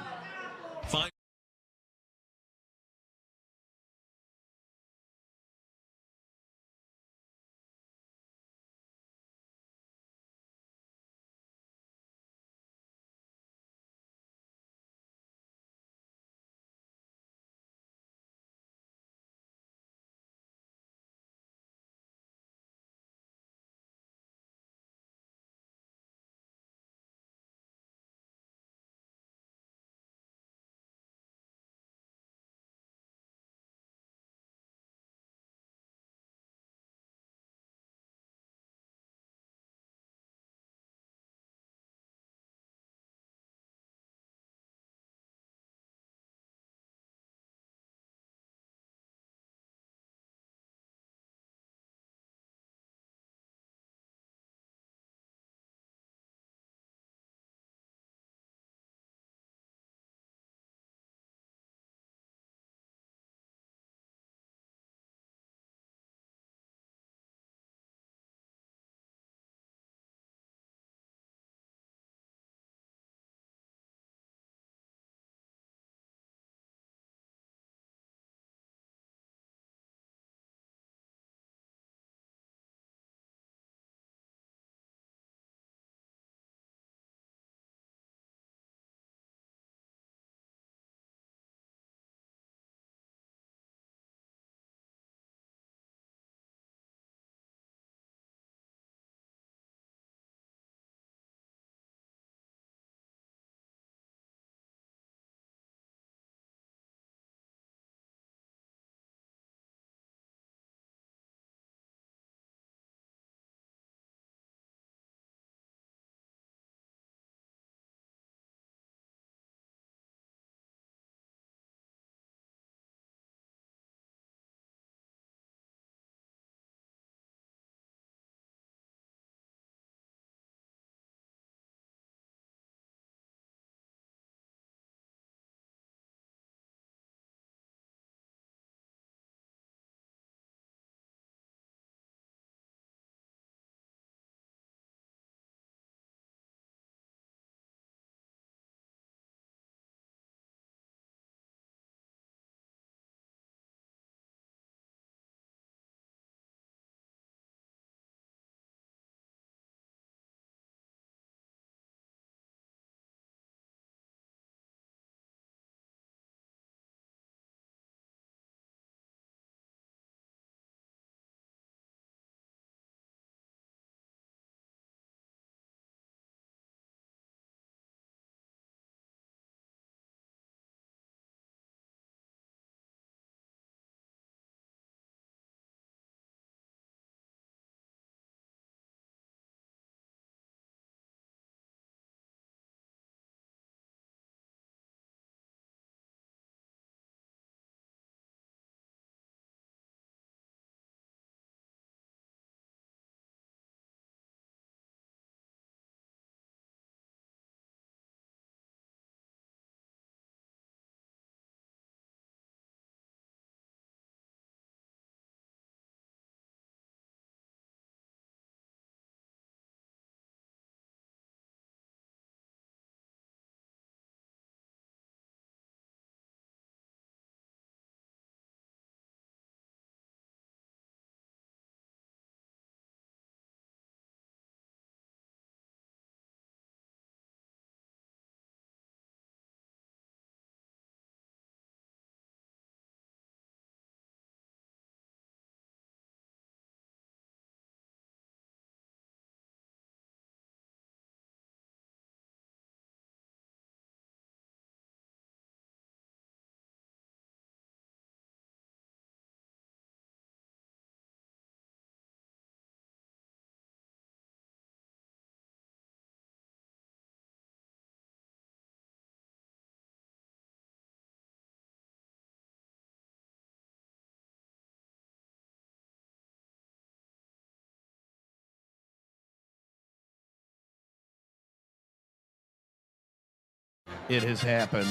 it has happened.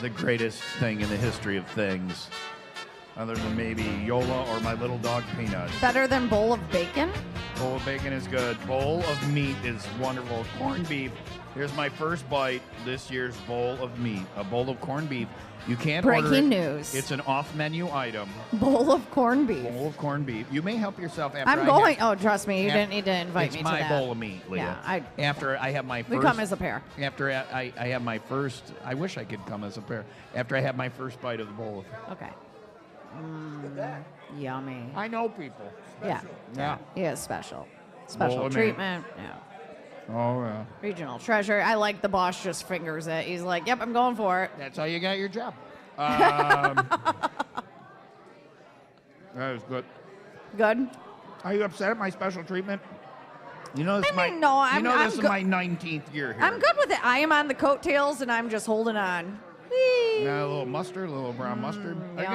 The greatest thing in the history of things. Other than maybe Yola or my little dog Peanut. Better than bowl of bacon? Bowl of bacon is good. Bowl of meat is wonderful. Corned beef. Here's my first bite. This year's bowl of meat. A bowl of corned beef. You can't order it. Breaking news. It's an off-menu item. Bowl of corned beef. Bowl of corned beef. You may help yourself after I'm going. Oh, trust me. You didn't need to invite me to that. It's my bowl of meat, Leah. Yeah, after I have my first. We come as a pair. After I have my first. I wish I could come as a pair. After I have my first bite of the bowl of. Okay. Yummy. I know people. Yeah. Yeah. He is special. Bowl Special of treatment. Yeah. Oh, yeah. Regional treasure. I like the boss just fingers it. He's like, yep, I'm going for it. That's how you got your job. That is good. Good? Are you upset at my special treatment? You know this is my no, I'm this is my 19th year here. I'm good with it. I am on the coattails and I'm just holding on. Whee! Now a little mustard, a little brown mustard. Are you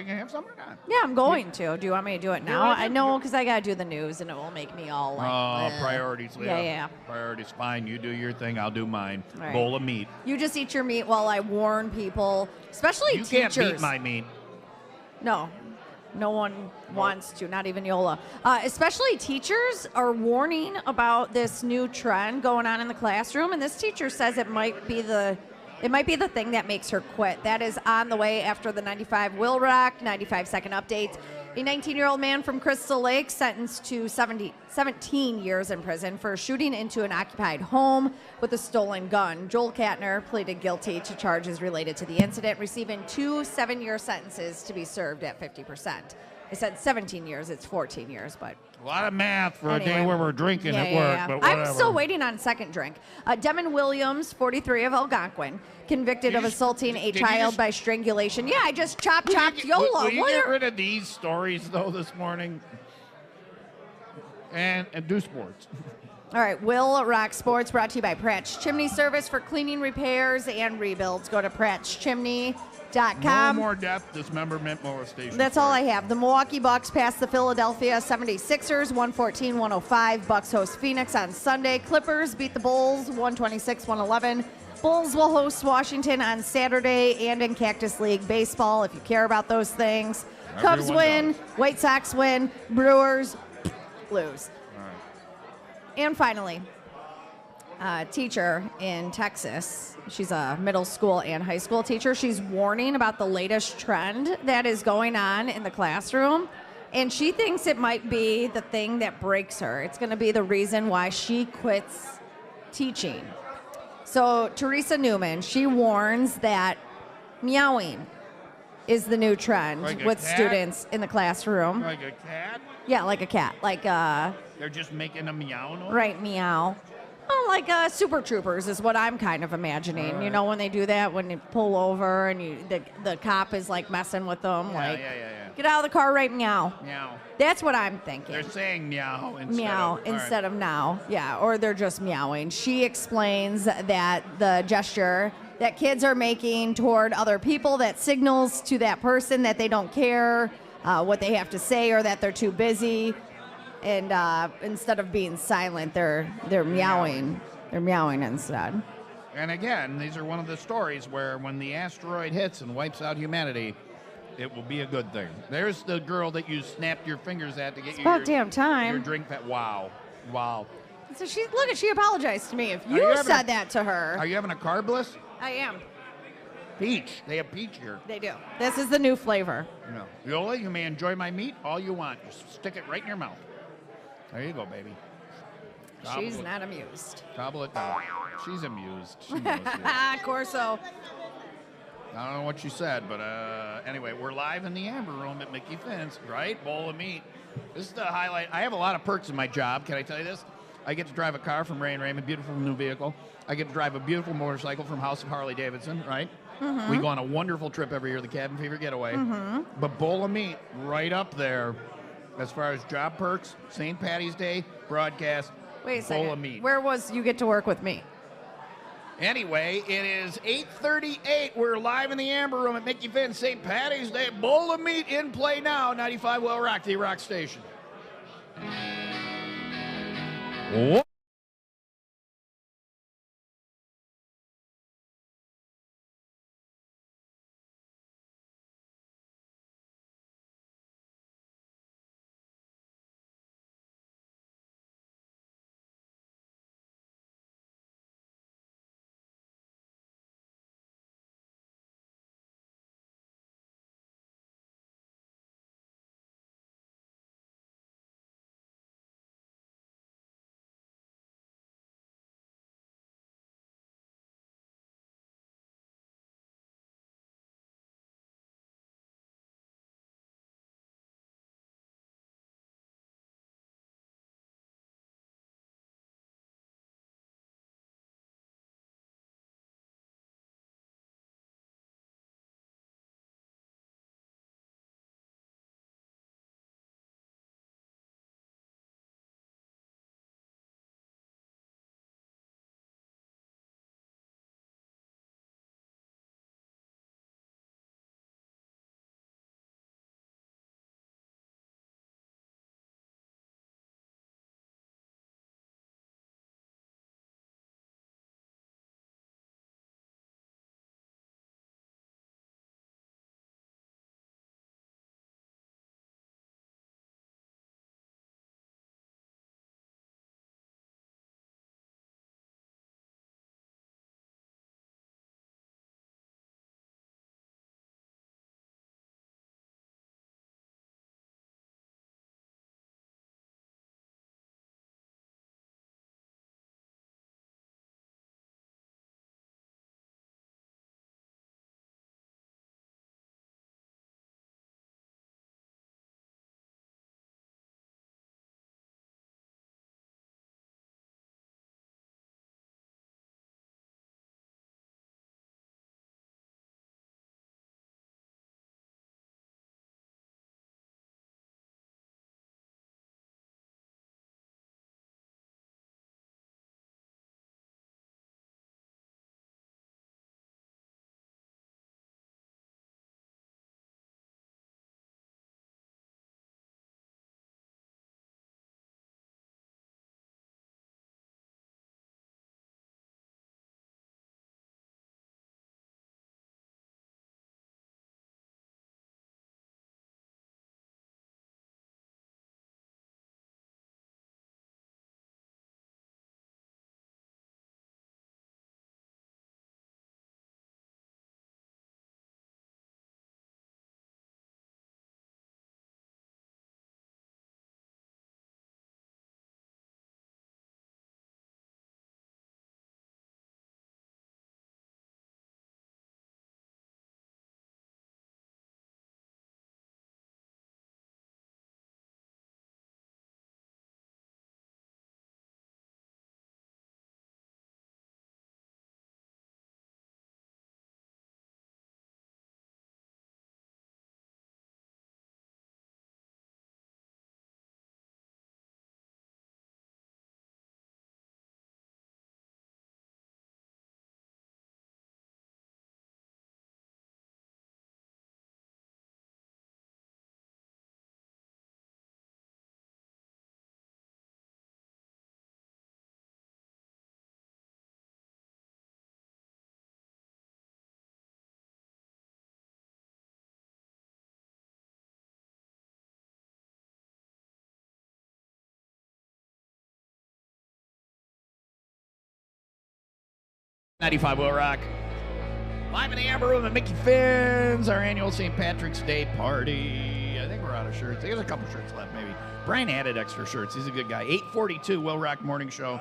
gonna have some or not? Yeah, I'm going to. Do you want me to do it now? right, I know because I gotta do the news and it will make me all like. Oh, priorities, Leah. Yeah. Priorities. Fine. You do your thing. I'll do mine. All right. Bowl of meat. You just eat your meat while I warn people, especially You teachers. can't beat my meat. No. No one wants to, not even Yola. Especially teachers are warning about this new trend going on in the classroom, and this teacher says it might be the thing that makes her quit. That is on the way after the 95 WIIL ROCK 95-second update. A 19-year-old man from Crystal Lake sentenced to 17 years in prison for shooting into an occupied home with a stolen gun. Joel Katner pleaded guilty to charges related to the incident, receiving 2 7-year sentences to be served at 50%. I said 17 years, it's 14 years, but... A lot of math for a day where we're drinking at work, Yeah. but whatever. I'm still waiting on second drink. Demon Williams, 43 of Algonquin, convicted of assaulting a child by strangulation. Yeah, I just chopped Yola. Will you get rid of these stories, though, this morning? And do sports. All right, WIIL ROCK Sports brought to you by Pratt's Chimney Service for cleaning, repairs, and rebuilds. Go to prattschimney.com. No more depth dismemberment molestation. That's all I have. The Milwaukee Bucks passed the Philadelphia 76ers 114-105. Bucks host Phoenix on Sunday. Clippers beat the Bulls 126-111. Bulls will host Washington on Saturday and in Cactus League Baseball if you care about those things. Cubs win, White Sox win, Brewers lose. And finally, a teacher in Texas, she's a middle school and high school teacher. She's warning about the latest trend that is going on in the classroom. And she thinks it might be the thing that breaks her. It's going to be the reason why she quits teaching. So Teresa Newman, she warns that meowing is the new trend Like a with cat? students in the classroom. Like a cat? Yeah, like a cat. Like They're just making a meow noise? right, meow. Oh, like Super Troopers is what I'm kind of imagining. Right. You know, when they do that, when you pull over and the cop is like messing with them, Yeah, like, yeah. get out of the car, right, meow. Meow. That's what I'm thinking. They're saying meow instead Meow of... instead of now. Yeah, or they're just meowing. She explains that the gesture that kids are making toward other people that signals to that person that they don't care what they have to say or that they're too busy. And instead of being silent, they're meowing. They're meowing instead. And again, these are one of the stories where when the asteroid hits and wipes out humanity, it will be a good thing. There's the girl that you snapped your fingers at to get you about damn time. your drink. Wow. So she apologized to me. If Are you you having said a- that to her, Are you having a carbless? I am. Peach. They have peach here. They do. This is the new flavor. No. Yola, you may enjoy my meat all you want. Just stick it right in your mouth. There you go, baby. Gobble She's it. not amused. Gobble it down. She's amused. She knows it. Corso. I don't know what she said, but anyway, we're live in the Amber Room at Mickey Finn's, right? Bowl of meat. This is the highlight. I have a lot of perks in my job. Can I tell you this? I get to drive a car from Ray and Raymond, beautiful new vehicle. I get to drive a beautiful motorcycle from House of Harley Davidson, right? Mm-hmm. We go on a wonderful trip every year, the Cabin Fever Getaway. Mm-hmm. But bowl of meat, right up there, as far as job perks, St. Patty's Day, broadcast, Wait a second. bowl of meat. Where was you get to work with me? Anyway, it is 8:38. We're live in the Amber Room at Mickey Finn's St. Patty's Day. Bowl of meat in play now. 95 WIIL ROCK, the rock station. What? 95 Will Rock. Live in the Amber Room at Mickey Finn's, our annual St. Patrick's Day party. I think we're out of shirts. There's a couple shirts left, maybe. Brian added extra shirts. He's a good guy. 8:42 Will Rock Morning Show.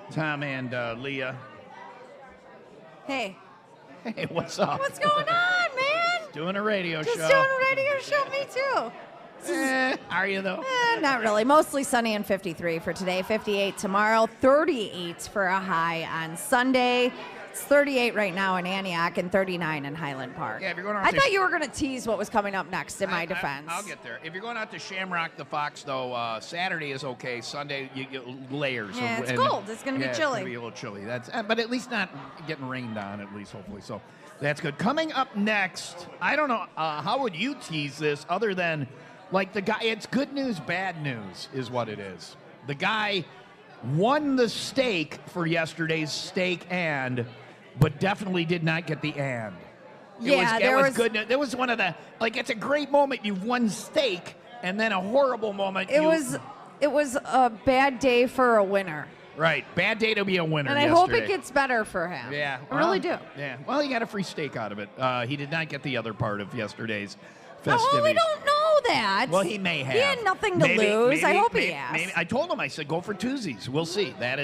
Tom and Leah. Hey. Hey, what's up? What's going on, man? Doing a radio show. Just doing a radio show. Me too. Are you, though? Not really. Mostly sunny and 53 for today. 58 tomorrow. 38 for a high on Sunday. It's 38 right now in Antioch and 39 in Highland Park. Yeah, if you're going out I to thought you were going to tease what was coming up next in my defense. I'll get there. If you're going out to Shamrock the Fox, though, Saturday is okay. Sunday, you get layers. Yeah, it's cold. It's going to be chilly. It's going to be a little chilly. But at least not getting rained on, at least, hopefully. So that's good. Coming up next, I don't know, how would you tease this other than, like, the guy, it's good news, bad news is what it is. The guy won the stake for yesterday's steak but definitely did not get the and. It was good news. It was one of the, like, it's a great moment. You've won steak, and then a horrible moment. It was a bad day for a winner. Right. Bad day to be a winner. And I hope it gets better for him. Yeah. I really do. Yeah. Well, he got a free steak out of it. He did not get the other part of yesterday's festivities. Oh, well, we don't know that. Well, he may have. He had nothing to lose. I hope he asked. Maybe. I told him, I said, go for Tuesdays. We'll see. That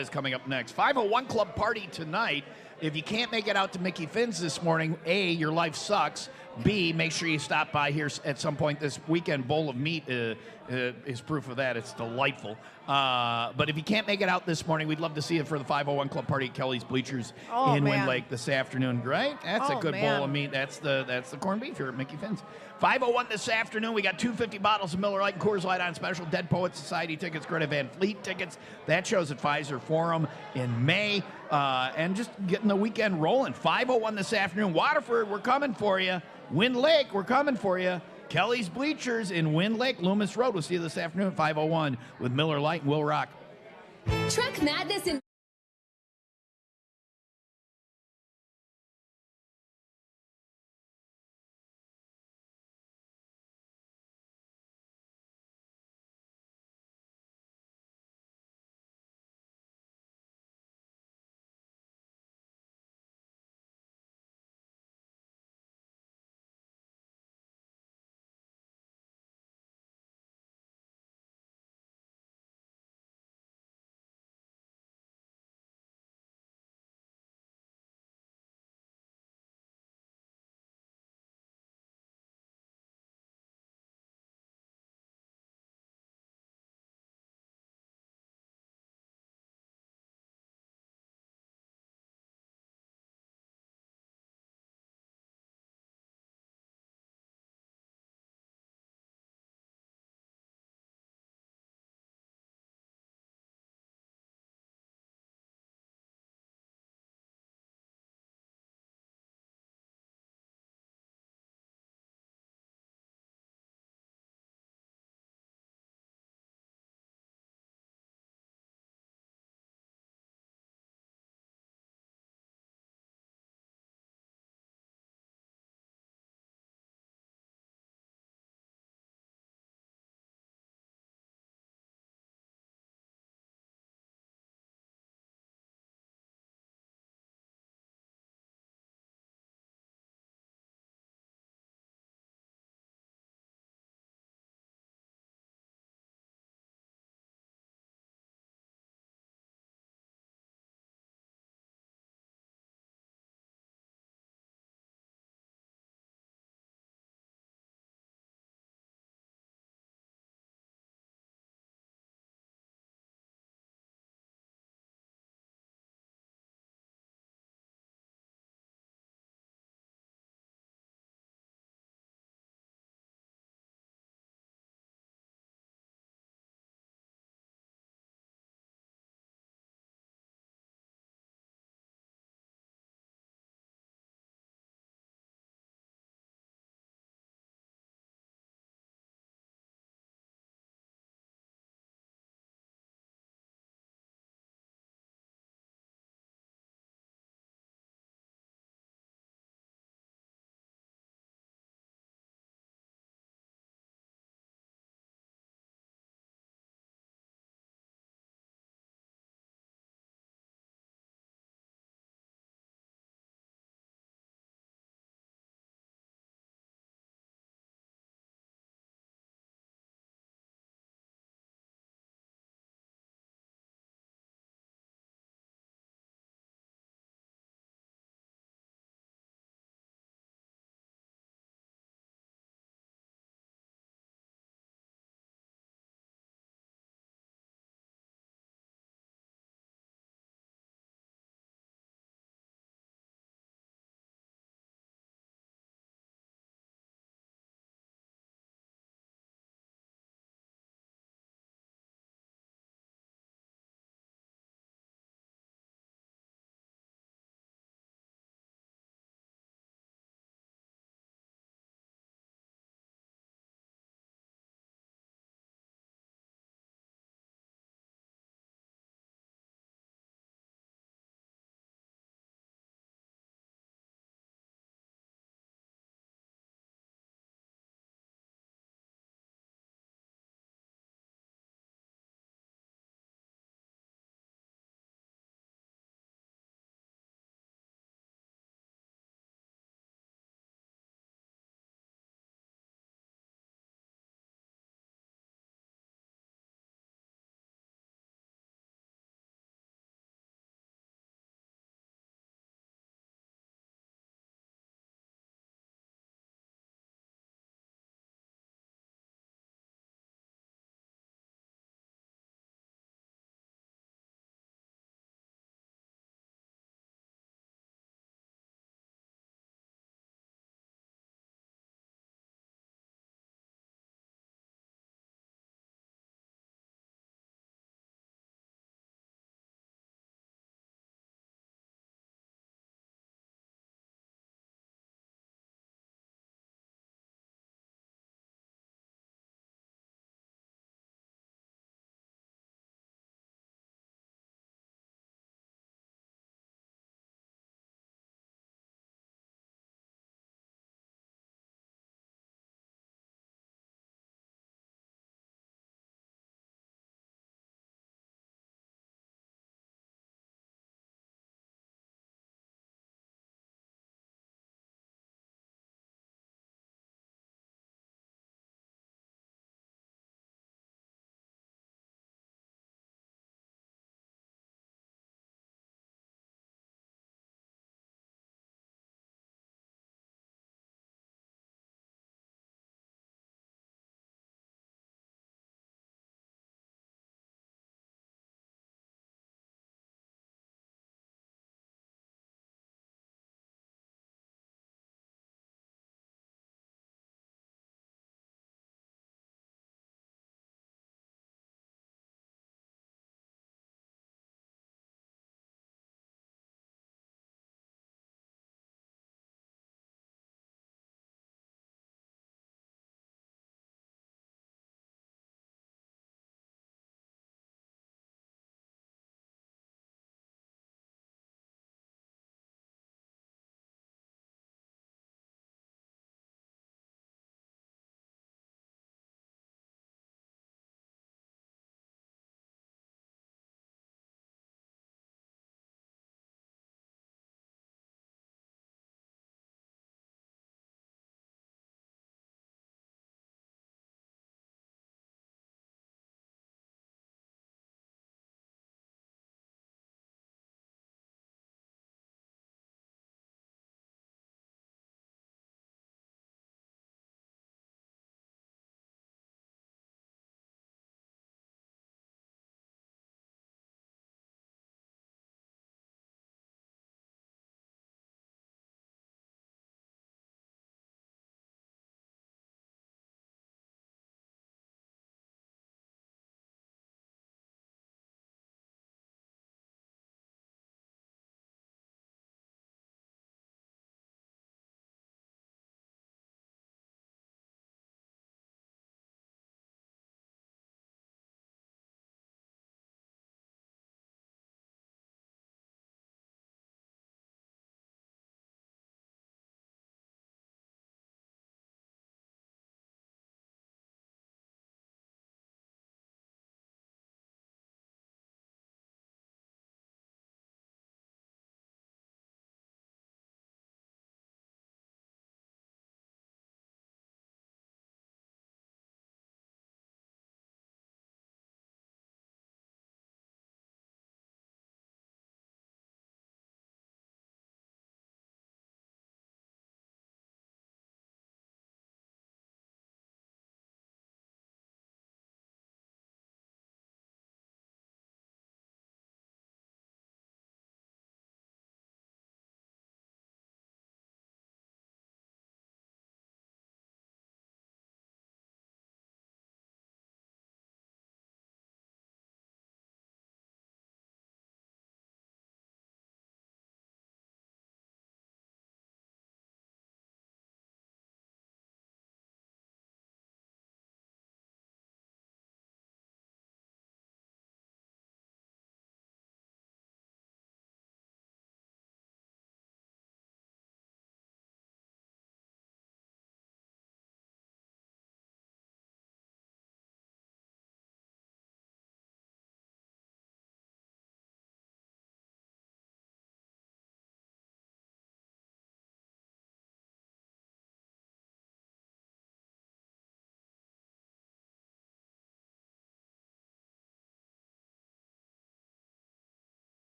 is coming up next. 501 Club party tonight. If you can't make it out to Mickey Finn's this morning, A, your life sucks. B, make sure you stop by here at some point this weekend. Bowl of Meat is proof of that. It's delightful. But if you can't make it out this morning, we'd love to see you for the 501 Club party at Kelly's Bleachers in Wind Lake this afternoon. Right? That's a good bowl of meat. That's the corned beef here at Mickey Finn's. 501 this afternoon. We got 250 bottles of Miller Lite and Coors Light on special. Dead Poets Society tickets, Greta Van Fleet tickets. That show's at Pfizer Forum in May. And just getting the weekend rolling. 501 this afternoon. Waterford, we're coming for you. Wind Lake, we're coming for you. Kelly's Bleachers in Wind Lake, Loomis Road. We'll see you this afternoon at 501 with Miller Lite and Will Rock. Truck Madness in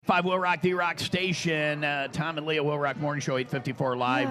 WIIL ROCK, the Rock Station. Tom and Leah, WIIL ROCK Morning Show, 8:54 live.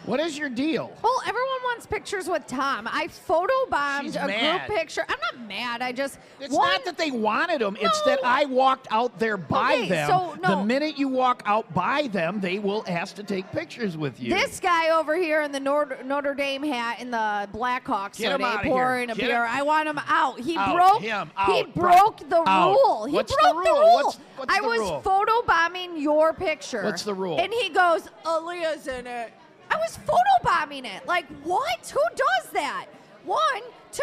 What is your deal? Well, everyone wants pictures with Tom. I photobombed She's a mad. group picture. I'm not mad. I just It's not that they wanted them. It's that I walked out there by Okay, them. so, no. The minute you walk out by them, they will ask to take pictures with you. This guy over here in the Notre Dame hat in the Blackhawks Get him today outta here. pouring a Get beer. him. I want him out. He Out. broke. Him. He Out. broke the Out. rule. He What's broke the rule? What's I the was rule? photobombing your picture. What's the rule? And he goes, Aaliyah's in it. I was photobombing it. Like, what? Who does that? One, two,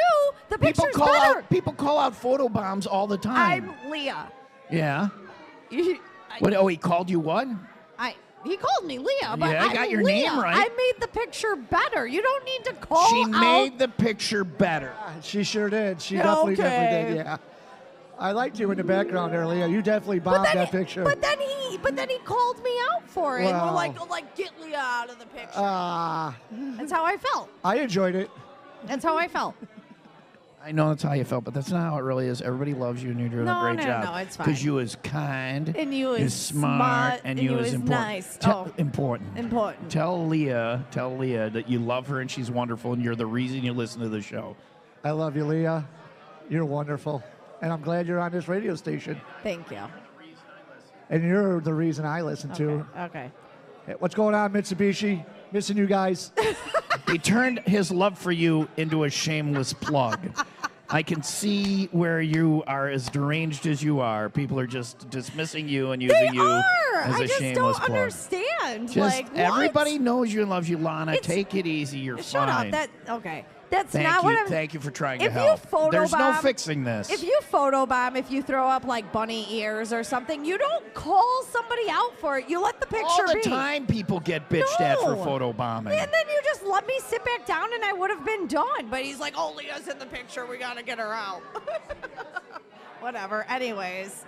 the picture's better. People call out photo bombs all the time. I'm Leah. Yeah. He What? Oh, he called you what? called me Leah, but Yeah, I I'm got your Leah. name right. I made the picture better. You don't need to call She out. made the picture better. She sure did. She Yeah, definitely okay. did. Yeah. I liked you in the background earlier. You definitely bombed that picture. But then he called me out for it. And Wow. we're like, get Leah out of the picture. Ah, That's how I felt. I enjoyed it. That's how I felt. I know that's how you felt, but that's not how it really is. Everybody loves you, and you're doing No, a great no, job. no, it's fine. Because you was kind, And you was smart, and you was important. nice. Important. Important. Tell Leah that you love her and she's wonderful, and you're the reason you listen to the show. I love you, Leah. You're wonderful. And I'm glad you're on this radio station. Thank you. And you're the reason I listen to. Okay. Hey, what's going on, Mitsubishi? Missing you guys. He turned his love for you into a shameless plug. I can see where you are as deranged as you are. People are just dismissing you and using you as I a just shameless don't plug. understand. Just like, what? everybody knows you and loves you, Lana. It's- Take it easy. You're Shut fine. up. Okay. That's Thank not you. what I'm. Thank you for trying to If you help. There's no photobomb- fixing this. If you photobomb, if you throw up like bunny ears or something, you don't call somebody out for it. You let the picture All the be. time people get bitched at for No. photobombing. And then you just let me sit back down and I would have been done. But he's like, oh, Leah's in the picture. We got to get her out. Whatever. Anyways,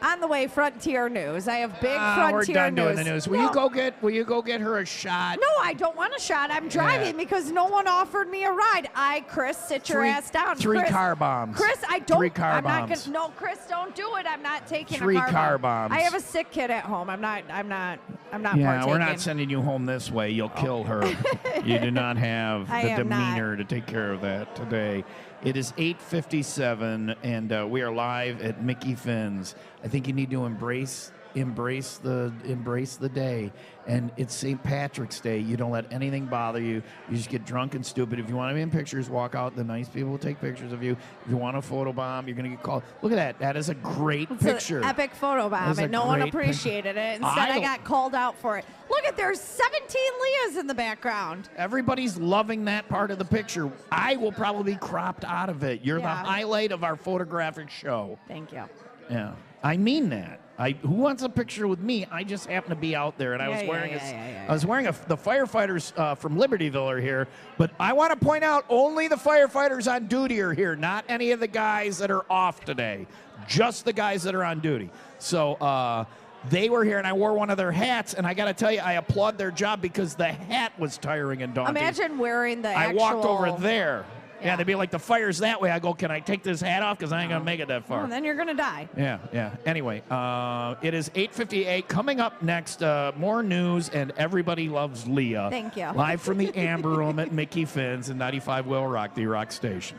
on the way, Frontier News. I have big Frontier We're done News. doing the news. Will you go get her a shot? No, I don't want a shot. I'm driving because no one offered me a ride. Chris, sit your ass down. Three Chris, car bombs. Chris, I don't. 3 car I'm bombs. not gonna. No, Chris, don't do it. I'm not taking 3 a car, car bomb. bombs. I have a sick kid at home. I'm not Yeah, partaking. we're not sending you home this way. You'll kill her. You do not have I the am not. demeanor to take care of that today. It is 8:57, and we are live at Mickey Finn's. I think you need to embrace the day, and it's St. Patrick's Day. You don't let anything bother you. You just get drunk and stupid. If you want to be in pictures, walk out. The nice people will take pictures of you. If you want a photo bomb, you're gonna get called. Look at that. That is a great It's picture. an epic photo bomb, That's a and no one great appreciated it. Instead, I don't- got called out for it. Look at there's 17 Leahs in the background. Everybody's loving that part of the picture. I will probably be cropped out of it. You're the Yeah. highlight of our photographic show. Thank you. Yeah, I mean that. Who wants a picture with me? I just happen to be out there, and I was wearing the firefighters from Libertyville are here. But I want to point out only the firefighters on duty are here, not any of the guys that are off today. Just the guys that are on duty. So they were here, and I wore one of their hats, and I got to tell you, I applaud their job because the hat was tiring and daunting. Imagine wearing the I actual. walked over there. Yeah, Yeah. they'd be like, the fire's that way. I go, can I take this hat off? Because I ain't going to make it that far. Oh, then you're gonna die. Yeah. Anyway, it is 8:58. Coming up next, more news, and everybody loves Leah. Thank you. Live from the Amber Room at Mickey Finn's and 95 WIIL ROCK, the Rock Station.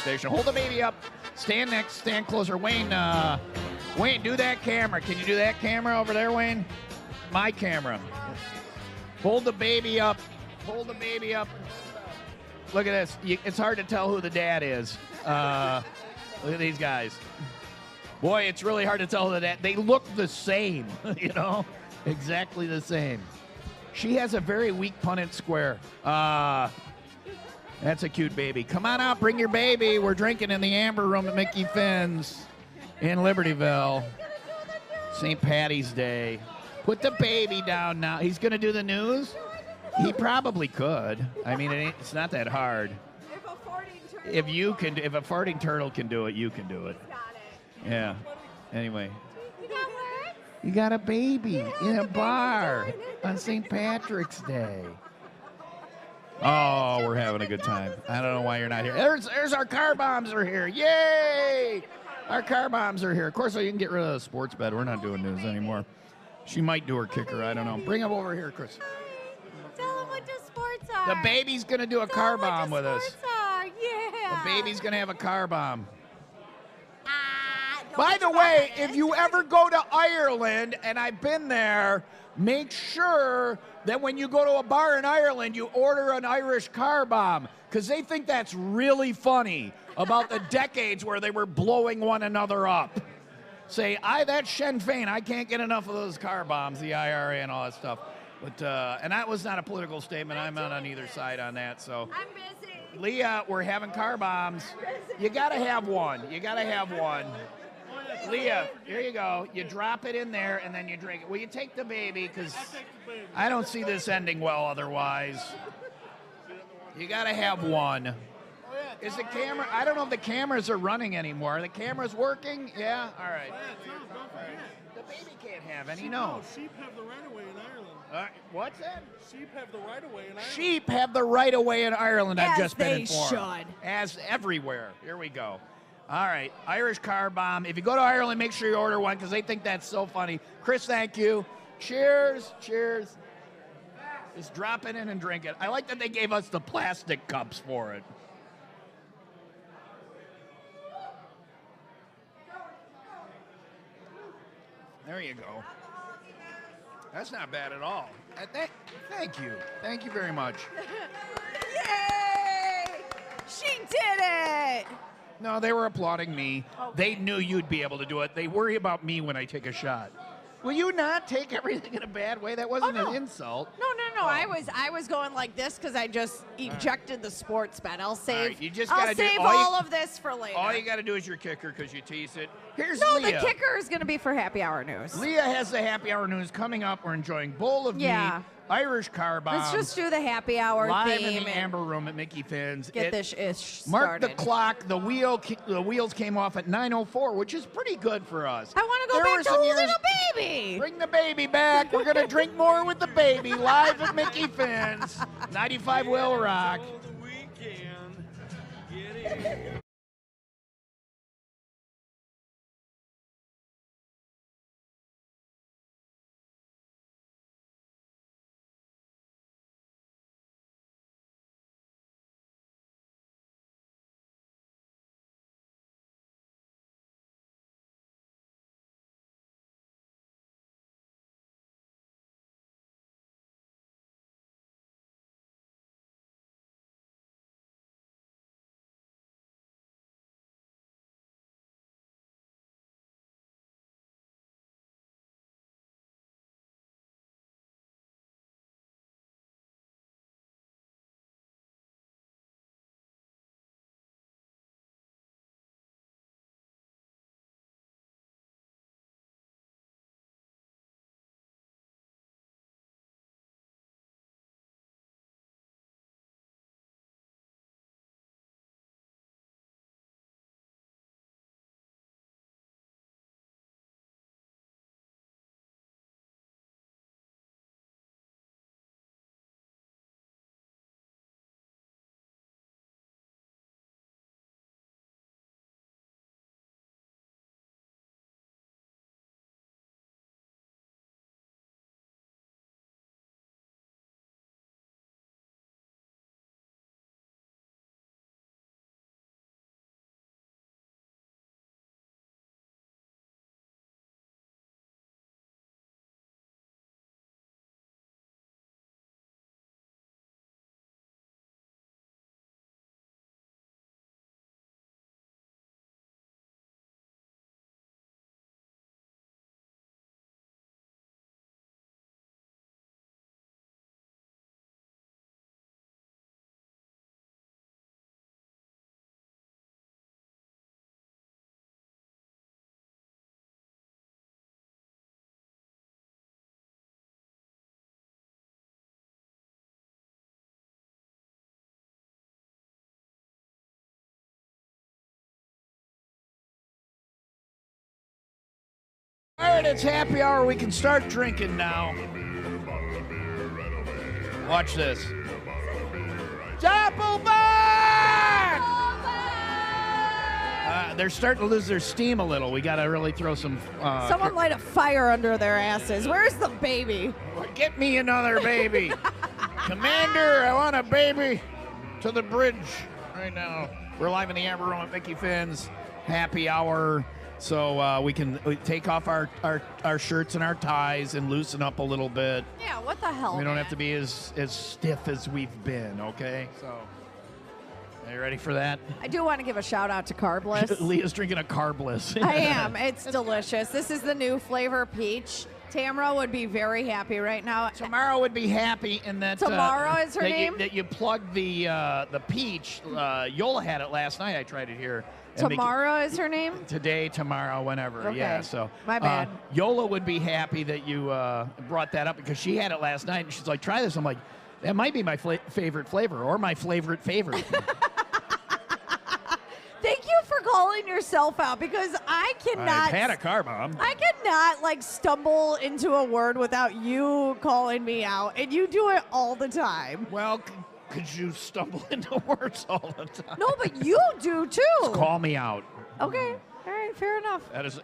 station. Hold the baby up. Stand closer. Wayne, do that camera. Can you do that camera over there, Wayne? My camera. Hold the baby up. Hold the baby up. Look at this. It's hard to tell who the dad is. Look at these guys. Boy, it's really hard to tell who the dad. They look the same, you know? Exactly the same. She has a very weak Punnett square. That's a cute baby. Come on out, bring your baby. We're drinking in the Amber Room at Mickey Finn's in Libertyville. St. Patty's Day. Put the baby down now. He's going to do the news? He probably could. I mean, it's not that hard. If a farting turtle can do it, you can do it. Yeah. Anyway. You got a baby in a bar on St. Patrick's Day. Oh, we're having a good time. I don't know why you're not here. There's our car bombs are here. Yay! Our car bombs are here. Of course, you can get rid of the sports bed. We're not doing news anymore. She might do her kicker. I don't know. Bring him over here, Chris. Tell them what the sports are. The baby's going to do a car bomb with us. Sports are. Yeah. The baby's going to have a car bomb. No, By the it's way, not. if you ever go to Ireland, and I've been there, make sure that when you go to a bar in Ireland, you order an Irish car bomb, because they think that's really funny about the decades where they were blowing one another up. Say, that's Sinn Féin. I can't get enough of those car bombs, the IRA and all that stuff. But and that was not a political statement. I'm not on either side on that. So, I'm busy. Leah, we're having car bombs. You got to have one. You got to have one. Leah, here you go. You drop it in there, and then you drink it. Will you take the baby? Because I don't see this ending well otherwise. You got to have one. Is the camera? I don't know if the cameras are running anymore. Are the cameras working? Yeah? All right. The baby can't have any, no. Sheep have the right of way in Ireland. What's that? Sheep have the right of way in Ireland. Sheep have the right of way in Ireland, I've As just been they informed. should. As everywhere. Here we go. All right, Irish car bomb. If you go to Ireland, make sure you order one because they think that's so funny. Chris, thank you. Cheers, cheers. Just drop it in and drink it. I like that they gave us the plastic cups for it. There you go. That's not bad at all. Thank you. Thank you very much. Yay! She did it! No, they were applauding me. Okay. They knew you'd be able to do it. They worry about me when I take a shot. Will you not take everything in a bad way? That wasn't an insult. No. I was going like this because I just ejected the sports bet. I'll save. right, you just I'll gotta do- save all you- all of this for later. All you got to do is your kicker because you tease it. Here's no, Leah. the kicker is going to be for happy hour news. Leah has the happy hour news coming up. We're enjoying bowl of Yeah. meat, Irish car bombs. Let's just do the happy hour live theme in the and Amber Room at Mickey Finn's. get this ish Mark started. the clock. The wheels came off at 9:04, which is pretty good for us. I want to go There were back to some years- little baby. Bring the baby back. We're gonna drink more with the baby live at Mickey Finn's. 95 WIIL Rock. All the weekend. Get in. right, it's happy hour. We can start drinking now. Watch this. Doppelbock! They're starting to lose their steam a little. We got to really throw some... Someone light a fire under their asses. Where's the baby? Get me another baby. Commander, I want a baby to the bridge right now. We're live in the Amber Room at Mickey Finn's happy hour. So we can take off our shirts and our ties and loosen up a little bit. Yeah, what the hell? We don't have to be as stiff as we've been, okay? So, are you ready for that? I do want to give a shout out to Carbless. Leah's drinking a Carbless. I am. It's delicious. This is the new flavor peach. Tamara would be very happy right now. Tamara would be happy in that. Tamara is her name? That you plugged the peach. Yola had it last night. I tried it here. Tamara is her name? Today, tomorrow, whenever. Okay. Yeah, so. My bad. Yola would be happy that you brought that up because she had it last night and she's like, try this. I'm like, that might be my favorite flavor or my favorite. Thank you for calling yourself out because I cannot. I've had a car bomb. I cannot stumble into a word without you calling me out, and you do it all the time. Well, because you stumble into words all the time. No, but you do too. Just call me out. Okay. All right. Fair enough. That is,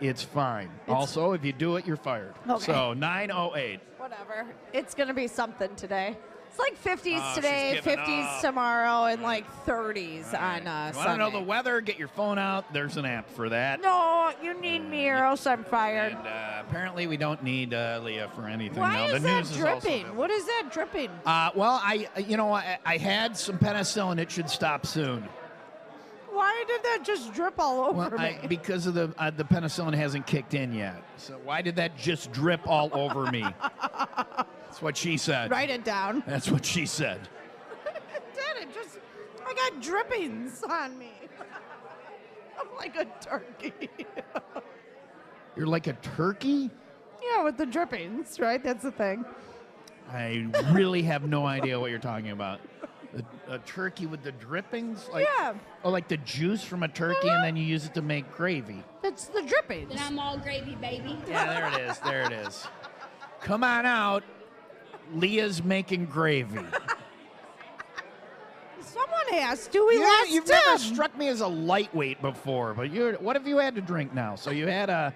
it's fine. Also, if you do it, you're fired. Okay. So 9:08. Whatever. It's gonna be something today. It's like 50s Oh, today, she's giving 50s up. tomorrow, and like 30s on You want to Sunday. know the weather? Get your phone out. There's an app for that. No, you need me or else I'm fired. And apparently, we don't need Leah for anything. Why now. is the that news is also dripping? What is that dripping? well, I had some penicillin. It should stop soon. Why did that just drip all over me? Because of the penicillin hasn't kicked in yet. So why did that just drip all over me? That's what she said. Write it down. That's what she said. Did it just? I got drippings on me. I'm like a turkey. You're like a turkey? Yeah, with the drippings, right? That's the thing. I really have no idea what you're talking about. A turkey with the drippings? Yeah. Oh, like the juice from a turkey and then you use it to make gravy. It's the drippings. Then I'm all gravy, baby. Yeah, there it is. There it is. Come on out. Leah's making gravy. Someone has to. We Yeah, lost you've Tim. never struck me as a lightweight before, but what have you had to drink now? So you had a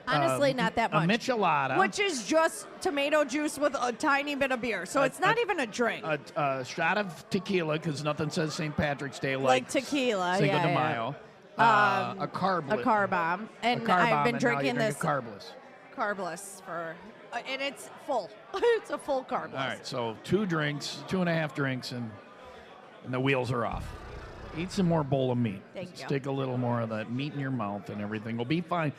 Honestly, not that much. A michelada, Which is just tomato juice with a tiny bit of beer. So it's not even a drink. a shot of tequila because nothing says St. Patrick's Day like tequila. Cinco yeah, de yeah. Mayo. A carb. A car bomb. And a car I've bomb, been and now drinking you're this carbless. carbless for, and it's full. It's a full carbless. All right, so 2.5 drinks, and the wheels are off. Eat some more bowl of meat. Thank you. Stick a little more of that meat in your mouth, and everything will be fine.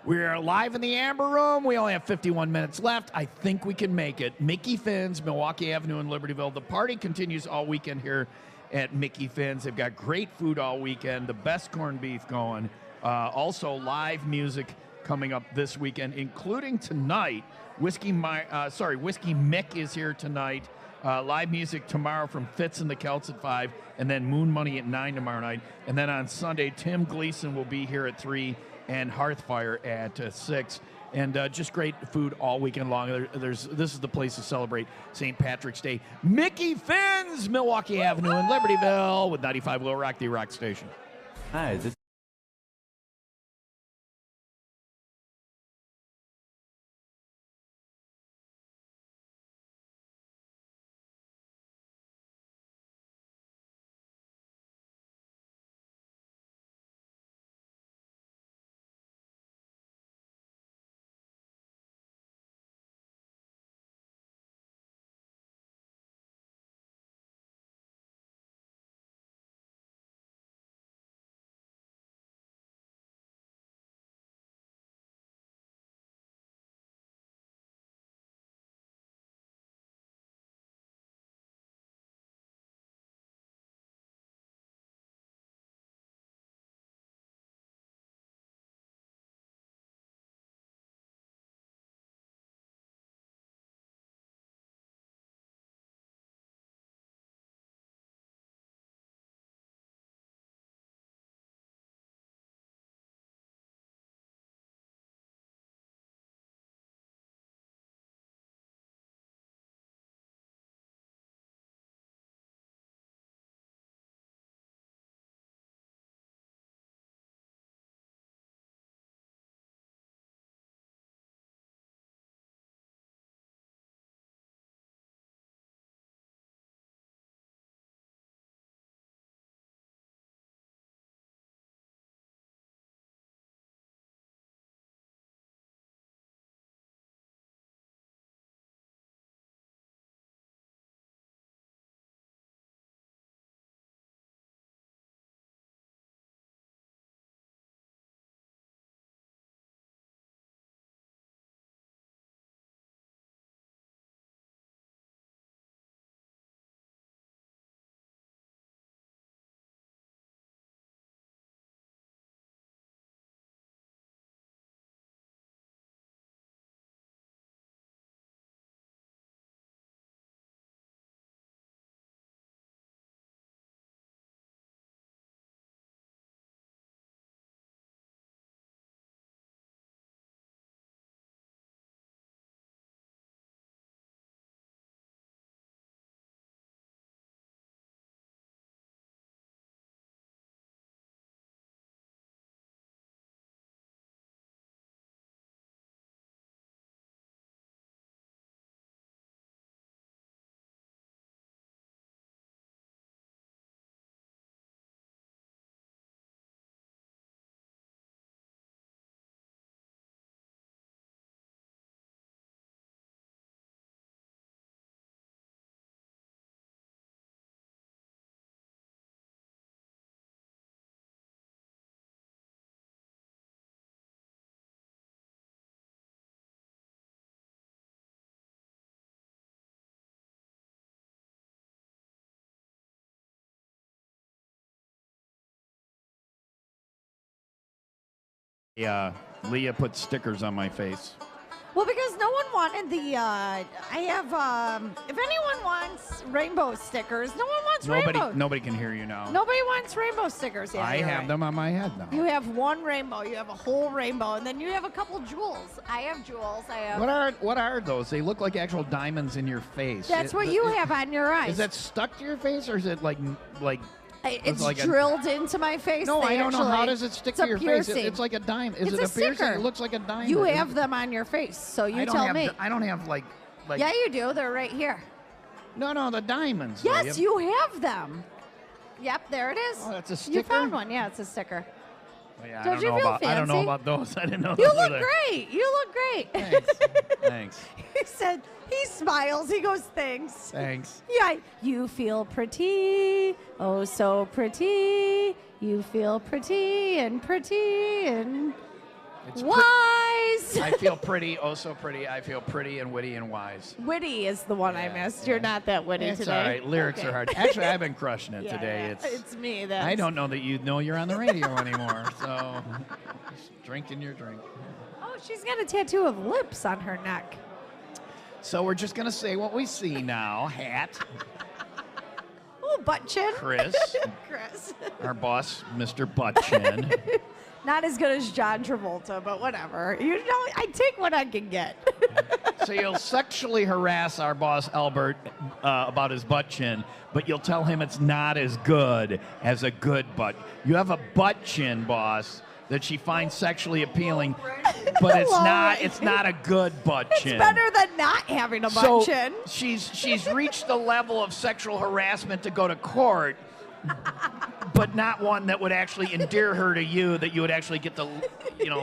We're live in the Amber Room. We only have 51 minutes left. I think we can make it. Mickey Finn's, Milwaukee Avenue in Libertyville. The party continues all weekend here at Mickey Finn's. They've got great food all weekend, the best corned beef going. Also, live music coming up this weekend, including tonight. Whiskey Mick is here tonight. Live music tomorrow from Fitz and the Celts at 5, and then Moon Money at 9 tomorrow night. And then on Sunday, Tim Gleason will be here at 3 and Hearthfire at 6. And just great food all weekend long. This is the place to celebrate St. Patrick's Day. Mickey Finn's, Milwaukee Avenue in Libertyville with 95 WIIL Rock, the rock station. Hi, this Leah put stickers on my face. Well, because no one wanted the, I have, if anyone wants rainbow stickers, no one wants rainbow. Nobody can hear you now. Nobody wants rainbow stickers. Yeah, I you're have right. them on my head now. You have one rainbow. You have a whole rainbow, and then you have a couple jewels. I have jewels. I have. What are those? They look like actual diamonds in your face. That's what you have on your eyes. Is that stuck to your face, or is it like? It's like drilled into my face. No, They I don't know. How actually- does it stick it's to a your piercing. face? It's like a diamond. Is It's it a a piercing? sticker. It looks like a diamond. You have them on your face, so you tell me. I don't have like. Yeah, you do. They're right here. No, the diamonds. Yes, you have them. Yep, there it is. Oh, that's a You sticker? found one. Yeah, it's a sticker. Oh, yeah, Don't you feel I don't know fancy? about those. I didn't know. You those were look there. great. You look great. Thanks. He said, he smiles. He goes, thanks. Thanks. Yeah, you feel pretty. Oh, so pretty. You feel pretty and It's wise. I feel pretty, oh so pretty. I feel pretty and witty and wise. Witty is the one I missed. You're not that witty It's today. all right. Lyrics Okay. are hard. Actually, I've been crushing it Yeah, today. yeah. It's me. That's... I don't know that you know you're on the radio anymore. So, just drinking your drink. Oh, she's got a tattoo of lips on her neck. So we're just gonna say what we see now. Hat, Oh, butt chin. Chris, Chris. our boss, Mr. Buttchin. Not as good as John Travolta, but whatever. You know, I take what I can get. So you'll sexually harass our boss Albert about his butt chin, but you'll tell him it's not as good as a good butt. You have a butt chin, boss, that she finds sexually appealing, but it's not. It's not a good butt chin. It's better than not having a butt So chin. she's reached the level of sexual harassment to go to court, but not one that would actually endear her to you, that you would actually get to,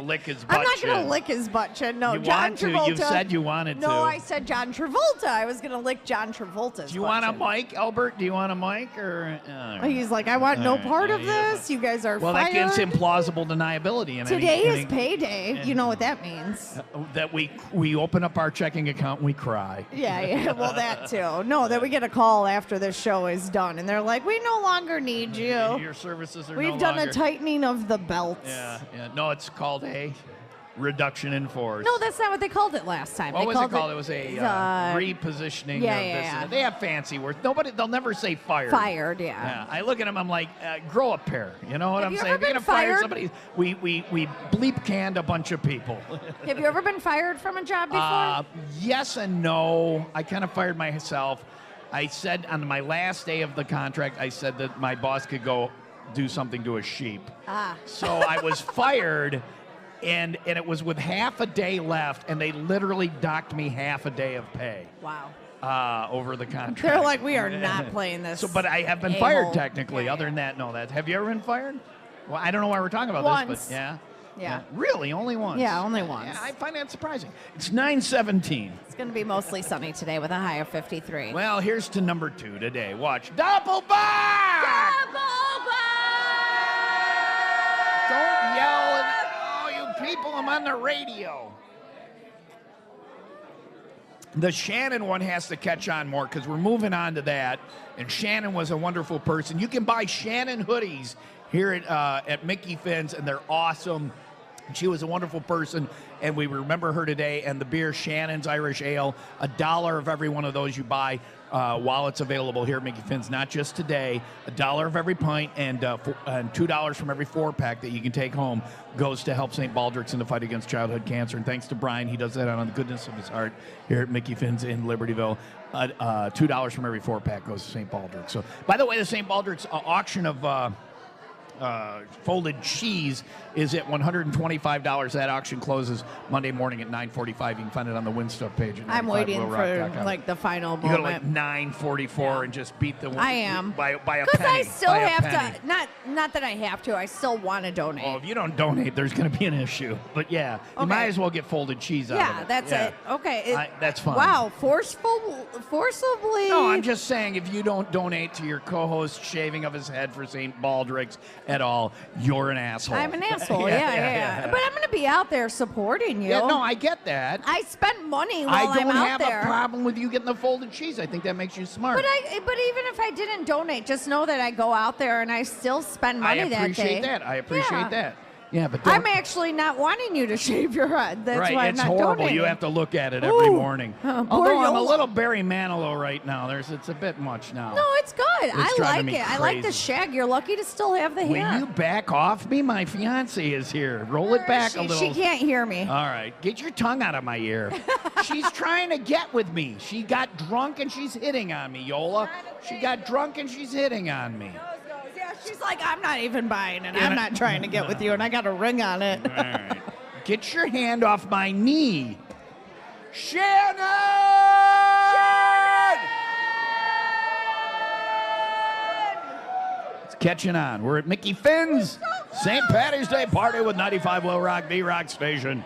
lick his butt I'm not chin. going to lick his butt chin. No, You John want to. Travolta. You said you wanted no, to. I said John Travolta. I was going to lick John Travolta's Do you butt want a chin. mic, Albert? Do you want a mic? Or He's like, I want no All right. part Yeah, of he doesn't. this. You guys are well, fired. that gives him plausible deniability. In Today any, is payday. You know what that means. that we open up our checking account and we cry. Yeah, well, that too. No, that we get a call after the show is done, and they're like, we no longer need you. Your services are We've no done longer. a tightening of the belts. Yeah. No, it's called a reduction in force. No, that's not what they called it last time. What they was called it called? It was a repositioning yeah, of this. yeah. And they have fancy words. They'll never say fired. Fired, yeah. I look at them, I'm like, grow a pair. You know what Have I'm you saying? ever If you're been gonna fire fired? somebody, we bleep canned a bunch of people. Have you ever been fired from a job before? Yes and no. I kind of fired myself. I said on my last day of the contract, I said that my boss could go do something to a sheep. So I was fired, and it was with half a day left, and they literally docked me half a day of pay. Wow. Over the contract. They're like, we are not playing this. So, but I have been a-hole. fired technically. Yeah, Other than that, no. Have you ever been fired? Well, I don't know why we're talking about Once. this, but yeah. Yeah. Really, only once. Yeah, only once. Yeah, I find that surprising. It's 9:17. It's going to be mostly sunny today with a high of 53. Well, here's to number 2 today. Watch Doppelbach! Don't yell at all you people. I'm on the radio. The Shannon one has to catch on more because we're moving on to that. And Shannon was a wonderful person. You can buy Shannon hoodies here at Mickey Finn's, and they're awesome. She was a wonderful person, and we remember her today. And the beer, Shannon's Irish Ale, $1 of every one of those you buy while it's available here at Mickey Finn's. Not just today, $1 of every pint, and $2 from every 4-pack that you can take home goes to help St. Baldricks in the fight against childhood cancer. And thanks to Brian, he does that out of the goodness of his heart here at Mickey Finn's in Libertyville. $2 from every 4-pack goes to St. Baldricks. So, by the way, the St. Baldricks auction of folded cheese is at $125. That auction closes Monday morning at 9:45. You can find it on the Win Stuff page. At I'm waiting for 95willrock.com. like the final You go to like moment. 9:44 and just beat the. I am. by a penny. Because I still by a have penny. to, not that I have to, I still want to donate. Well, if you don't donate, there's going to be an issue. But yeah, you Okay. might as well get folded cheese out of Yeah, it. that's Yeah. it. Okay. That's fine. Wow, forcibly. No, I'm just saying if you don't donate to your co-host shaving of his head for St. Baldricks at all, you're an asshole. I'm an asshole. yeah. But I'm going to be out there supporting you. Yeah, no, I get that. I spend money while I don't I'm out have there. a problem with you getting the folded cheese. I think that makes you smart. But even if I didn't donate, just know that I go out there and I still spend money that day. I appreciate that. Yeah, but don't, I'm actually not wanting you to shave your head. That's right, why I'm it's not horrible. donating. You have to look at it every Ooh. morning. Poor Although I'm a Yola. little Barry Manilow right now. It's a bit much now. No, it's good. I driving like me it. I like the crazy. shag. You're lucky to still have the Will hair. you back off me? My fiance is here. Roll it back a little. She can't hear me. All right, get your tongue out of my ear. She's trying to get with me. She got drunk and she's hitting on me, Yola. She got drunk and she's hitting on me. Yeah, she's like, I'm not even buying it. I'm not trying to get with you, and I got a ring on it. All right. Get your hand off my knee. Shannon! It's catching on. We're at Mickey Finn's St. Patty's Day party with 95 WIIL ROCK, B-Rock Station.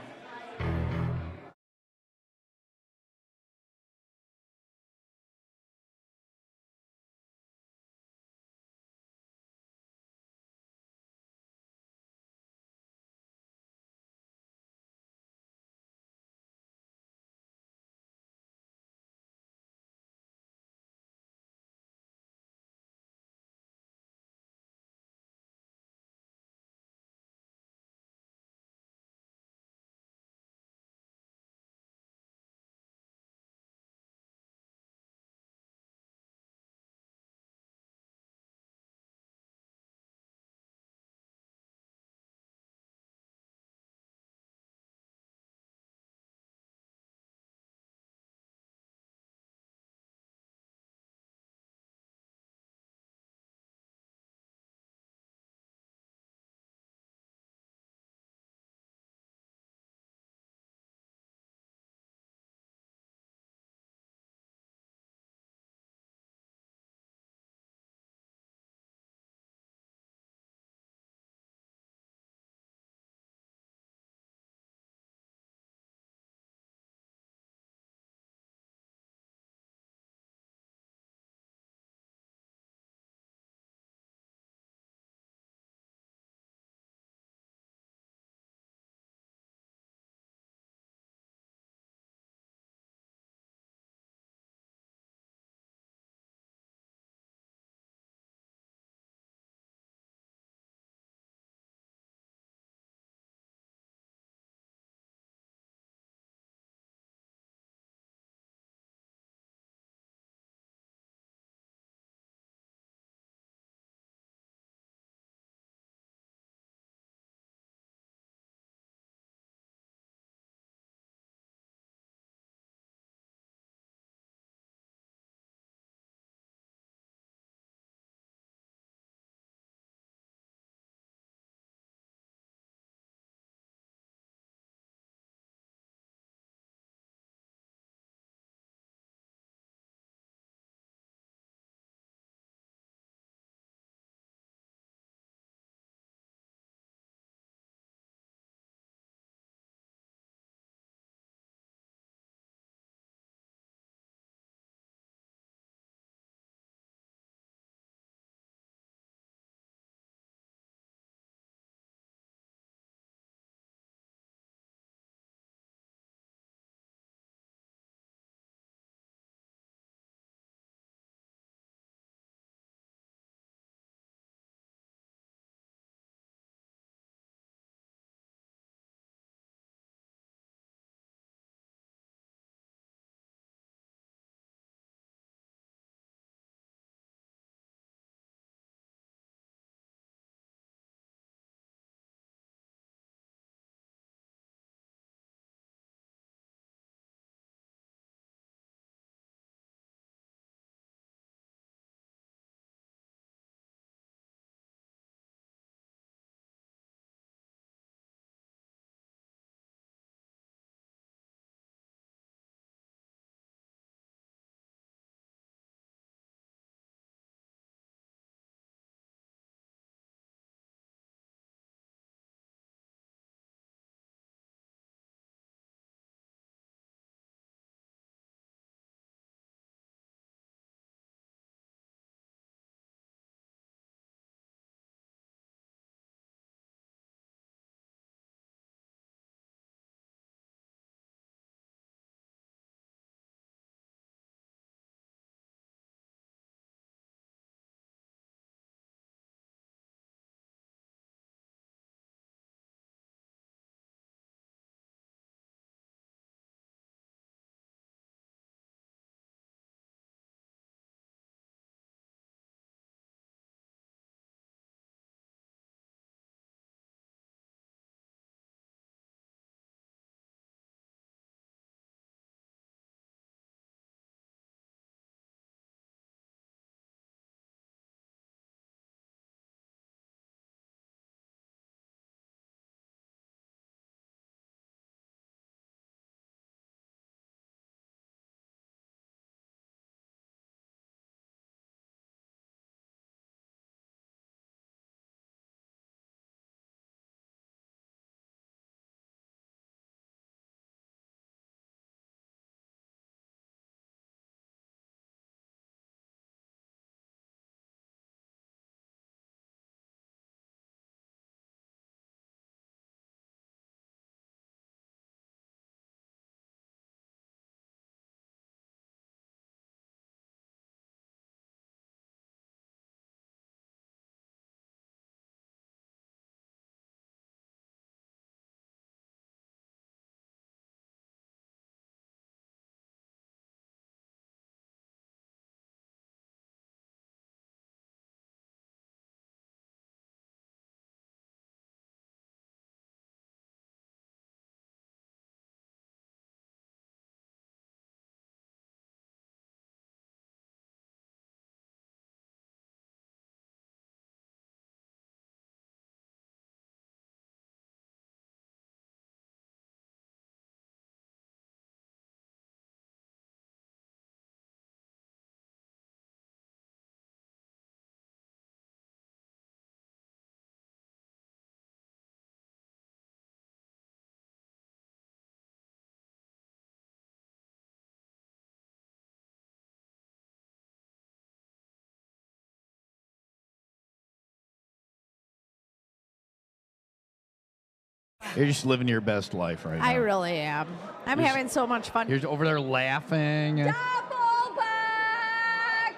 You're just living your best life right now. I really am. I'm having so much fun. You're over there laughing. Double back!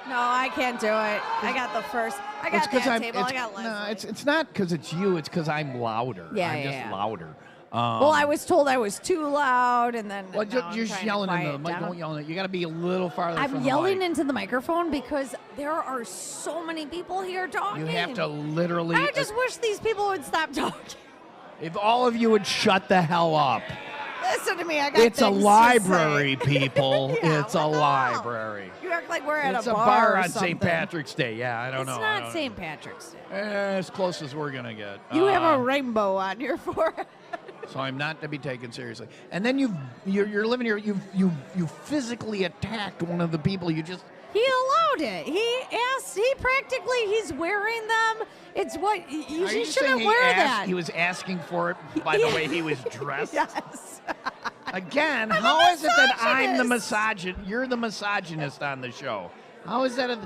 No, I can't do it. I got the first. I got that table. I got Leslie. No, it's not because it's you. It's because I'm louder. Yeah, I'm yeah. just louder. Well, I was told I was too loud, and then Well, now you're I'm just trying to yelling quiet into the mic. down. Don't yell in it. You got to be a little farther from I'm the yelling mic. into the microphone because there are so many people here talking. You have to literally. I just wish these people would stop talking. If all of you would shut the hell up. Listen to me. I got It's a things to library, say. people. Yeah, it's a what the hell? library. You act like we're at It's a a bar, bar or on something. St. Patrick's Day. Yeah, I don't know. It's I not don't St. Patrick's Day. As close as we're gonna get. You have a rainbow on your forehead. So I'm not to be taken seriously. And then you're living here. You physically attacked one of the people you just. He allowed it. He's wearing them. It's what Are you you shouldn't saying wear that. He was asking for it by the way he was dressed. Yes. Again, I'm how a is it that I'm the misogynist. misogynist? You're the misogynist on the show. How is that?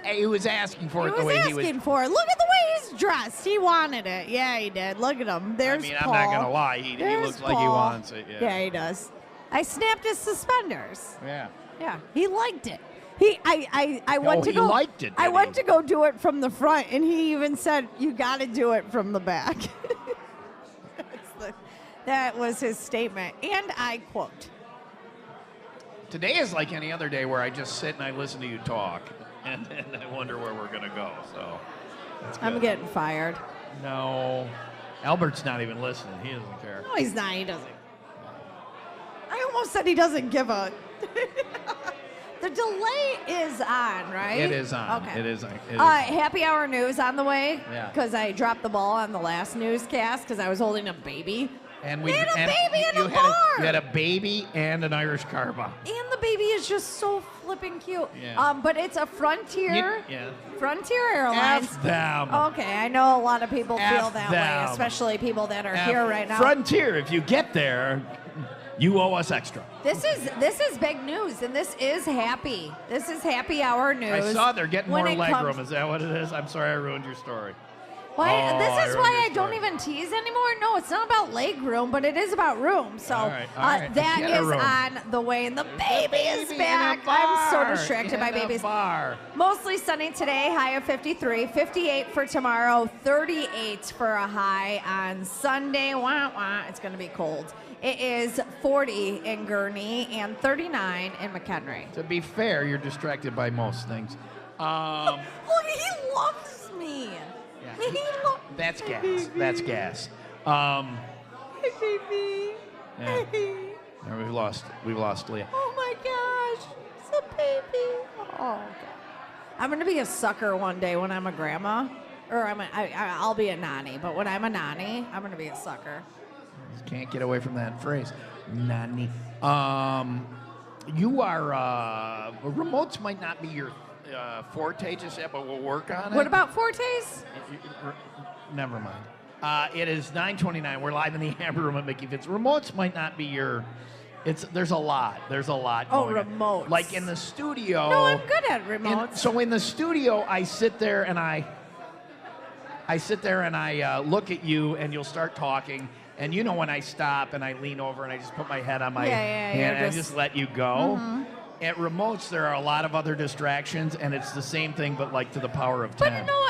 He was asking for it the way he was. For it. Look at the way he's dressed. He wanted it. Yeah, he did. Look at him. There's Paul. I'm not gonna lie. He There's looks like he Paul. wants it. Yeah. Yeah, he does. I snapped his suspenders. Yeah. Yeah, he liked it. I went to he go. liked it, I did went he? to go do it from the front, and he even said, "You got to do it from the back." That was his statement, and I quote. Today is like any other day where I just sit and I listen to you talk, and I wonder where we're gonna go. So that's good. I'm getting fired. No, Albert's not even listening. He doesn't care. No, he's not. He doesn't. I almost said he doesn't give a. The delay is on, right? It is on. Okay. It is on. Happy hour news on the way. Yeah. Because I dropped the ball on the last newscast because I was holding a baby. And They had a baby in a bar. You had a baby and an Irish carva. And the baby is just so flipping cute. Yeah. But it's a Frontier. Yeah. Frontier Airlines. F them. Okay, I know a lot of people F feel that them. way, especially people that are here right now. Frontier, if you get there, you owe us extra. This is big news, and this is happy. This is happy hour news. I saw they're getting when more it leg comes- room. Is that what it is? I'm sorry I ruined your story. Why, Oh, this is I why ruined I your don't story. even tease anymore. No, it's not about leg room, but it is about room. So All right. that Get a is room. on the way, and the baby is Baby in a back. I'm so bar. distracted by In a babies. bar. Mostly sunny today, high of 53, 58 for tomorrow, 38 for a high on Sunday. Wah, wah. It's going to be cold. It is 40 in Gurnee and 39 in McHenry. To be fair, you're distracted by most things. Look, he loves me. Yeah. He loves That's gas. That's gas. Hey, baby. Yeah. Hey. Yeah, we've lost Leah. Oh my gosh, it's a baby. Oh God. I'm gonna be a sucker one day when I'm a grandma, or I'll be a nanny. But when I'm a nanny, I'm gonna be a sucker. Can't get away from that phrase. Nani. You are remotes might not be your forte just yet, but we'll work on it. What about Fortes? Never mind. It is 9:29. We're live in the Amber Room at Mickey Fitz. Remotes might not be your. There's a lot. There's a lot. Oh, going on. remotes. Like in the studio. No, I'm good at remotes. So in the studio, I sit there and I look at you, and you'll start talking. And you know when I stop and I lean over and I just put my head on my hand and I just let you go. Mm-hmm. At remotes, there are a lot of other distractions, and it's the same thing, but like to the power of 10. But no,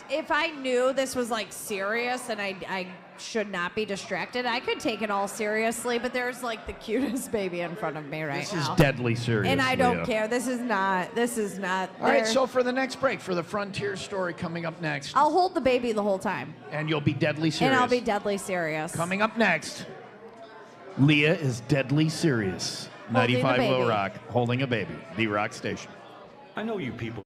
if I knew this was like serious and I should not be distracted, I could take it all seriously. But there's like the cutest baby in front of me right This now. is deadly serious. And I don't Leah. care. This is not. All All right, so for the next break, for the Frontier story coming up next, I'll hold the baby the whole time. and you'll be deadly serious. And I'll be deadly serious. Coming up next, Leah is deadly serious. Holding a 95 WIIL baby. Rock, holding a baby, the Rock Station. I know you people.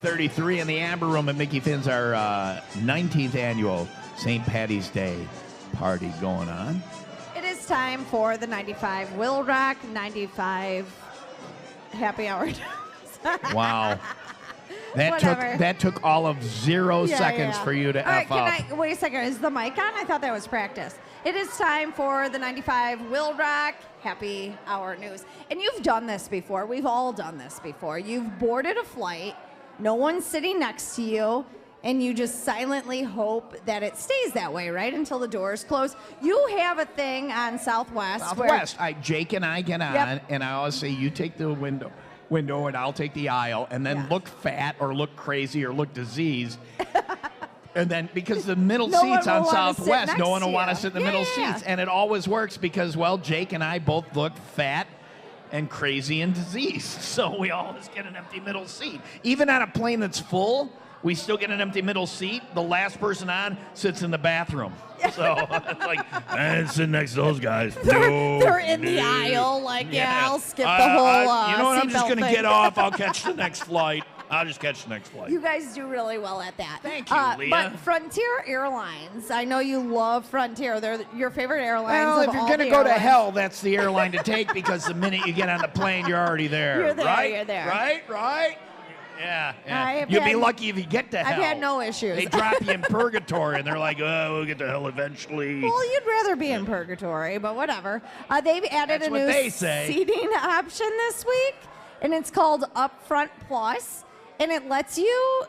33 in the Amber Room at Mickey Finn's, our 19th annual St. Patty's Day party going on. It is time for the 95 WIIL ROCK 95 happy hour. Wow. Whatever. That took all of 0 seconds for you to All right, F up. can I wait a second? Is the mic on? I thought that was practice. It is time for the 95 WIIL ROCK happy hour news. And you've done this before. We've all done this before. You've boarded a flight, no one's sitting next to you, and you just silently hope that it stays that way, right? Until the doors close. You have a thing on Southwest. Jake and I get on, and I always say, you take the window and I'll take the aisle, and then look fat or look crazy or look diseased. And then, because the middle seats on Southwest, no one will want to sit in the middle seats. And it always works because, well, Jake and I both look fat and crazy and diseased. So we always get an empty middle seat. Even on a plane that's full, we still get an empty middle seat. The last person on sits in the bathroom. So it's like, I sit next to those guys. They're in the aisle, like, I'll skip the whole you know what, I'm just going to seatbelt get thing. off. I'll catch the next flight. I'll just catch the next flight. You guys do really well at that. Thank you, Leah. But Frontier Airlines, I know you love Frontier. They're your favorite airlines. Well, of if you're all going to the go to airlines. hell, that's the airline to take, because the minute you get on the plane, you're already there. You're there, right? you're there. Right? Yeah. I've You'll be had- lucky if you get to hell. I've had no issues. They drop you in purgatory, and they're like, oh, we'll get to hell eventually. Well, you'd rather be in purgatory, but whatever. They've added That's a what new they say. seating option this week, and it's called Upfront Plus, and it lets you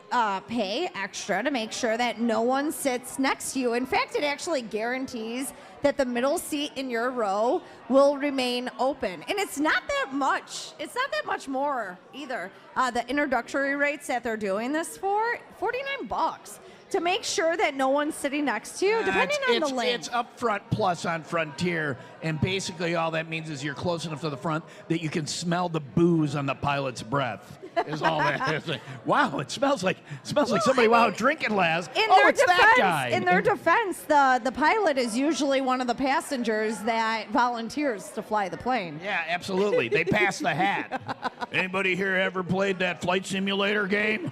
pay extra to make sure that no one sits next to you. In fact, it actually guarantees that the middle seat in your row will remain open. And it's not that much. It's not that much more either. The introductory rates that they're doing this for, $49 to make sure that no one's sitting next to you, depending on the lane. It's Upfront Plus on Frontier, and basically all that means is you're close enough to the front that you can smell the booze on the pilot's breath. Is all that is. Like, wow, it smells like somebody out drinking last. It's that guy. In their defense, the pilot is usually one of the passengers that volunteers to fly the plane. Yeah, absolutely. They pass the hat. Anybody here ever played that flight simulator game?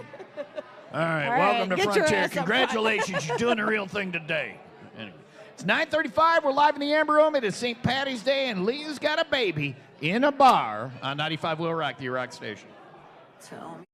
All right, welcome to get your Frontier. ass up front. Congratulations, you're doing the real thing today. Anyway, it's 9:35. We're live in the Amber Room. It is St. Patty's Day, and Leah's got a baby in a bar on 95 WIIL ROCK, the rock station. Tell me.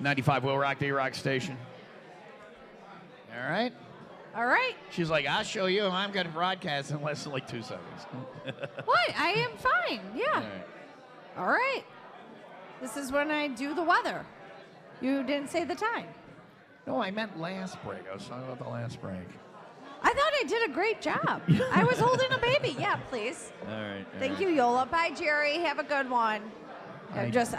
95 WIIL ROCK, the rock station. All right. All right. She's like, I'll show you. I'm going to broadcast in less than like 2 seconds. What? I am fine. Yeah. All right. This is when I do the weather. You didn't say the time. No, I meant last break. I was talking about the last break. I thought I did a great job. I was holding a baby. Yeah, please. All right. Thank you, Yola. Bye, Jerry. Have a good one. I'm just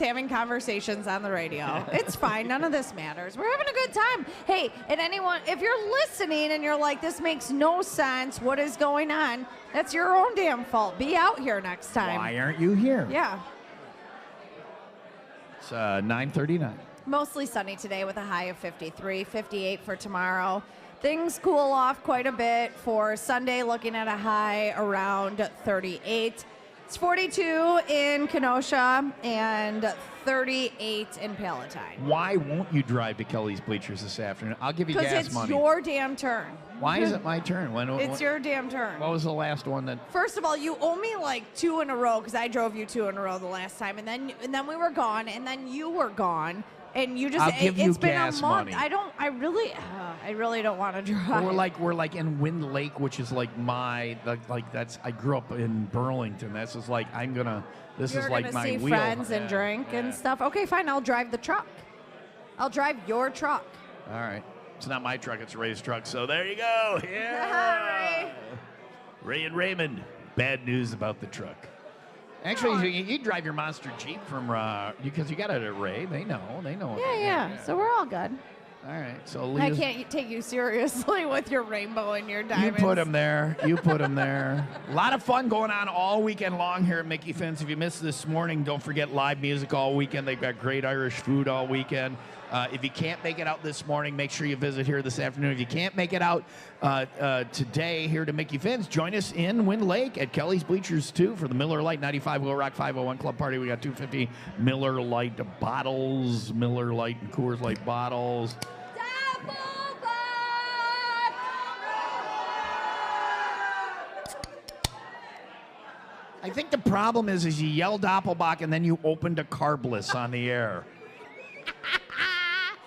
having conversations on the radio. It's fine. None of this matters. We're having a good time. Hey, and anyone, if you're listening and you're like, this makes no sense, what is going on? That's your own damn fault. Be out here next time. Why aren't you here? Yeah. It's 9:39. Mostly sunny today with a high of 53, 58 for tomorrow. Things cool off quite a bit for Sunday, looking at a high around 38. It's 42 in Kenosha and 38 in Palatine. Why won't you drive to Kelly's Bleachers this afternoon? I'll give you gas money. Because it's your damn turn. Why is it my turn? It's your damn turn. What was the last one that? First of all, you owe me like 2 in a row because I drove you 2 in a row the last time, and then we were gone, and then you were gone. And you just, I'll give you it's been gas a month. money. I really don't want to drive. We're like in Wind Lake, which is like that's, I grew up in Burlington. That's just like, this You're is like gonna my see wheel. friends and drink and stuff. Okay, fine. I'll drive the truck. I'll drive your truck. All right. It's not my truck, it's Ray's truck. So there you go. Yeah. Ray and Raymond. Bad news about the truck. Actually, you drive your monster Jeep from because you got it at Ray. They know. Yeah. So we're all good. All right. So I can't take you seriously with your rainbow and your diamonds. You put them there. A lot of fun going on all weekend long here at Mickey Finn's. If you missed this morning, don't forget live music all weekend. They've got great Irish food all weekend. If you can't make it out this morning, make sure you visit here this afternoon. If you can't make it out today here to Mickey Finn's, join us in Wind Lake at Kelly's Bleachers, too, for the Miller Lite 95 WIIL ROCK 501 Club Party. We got 250 Miller Lite bottles, Miller Lite and Coors Light bottles. I think the problem is you yell Doppelbock and then you opened a carbless on the air.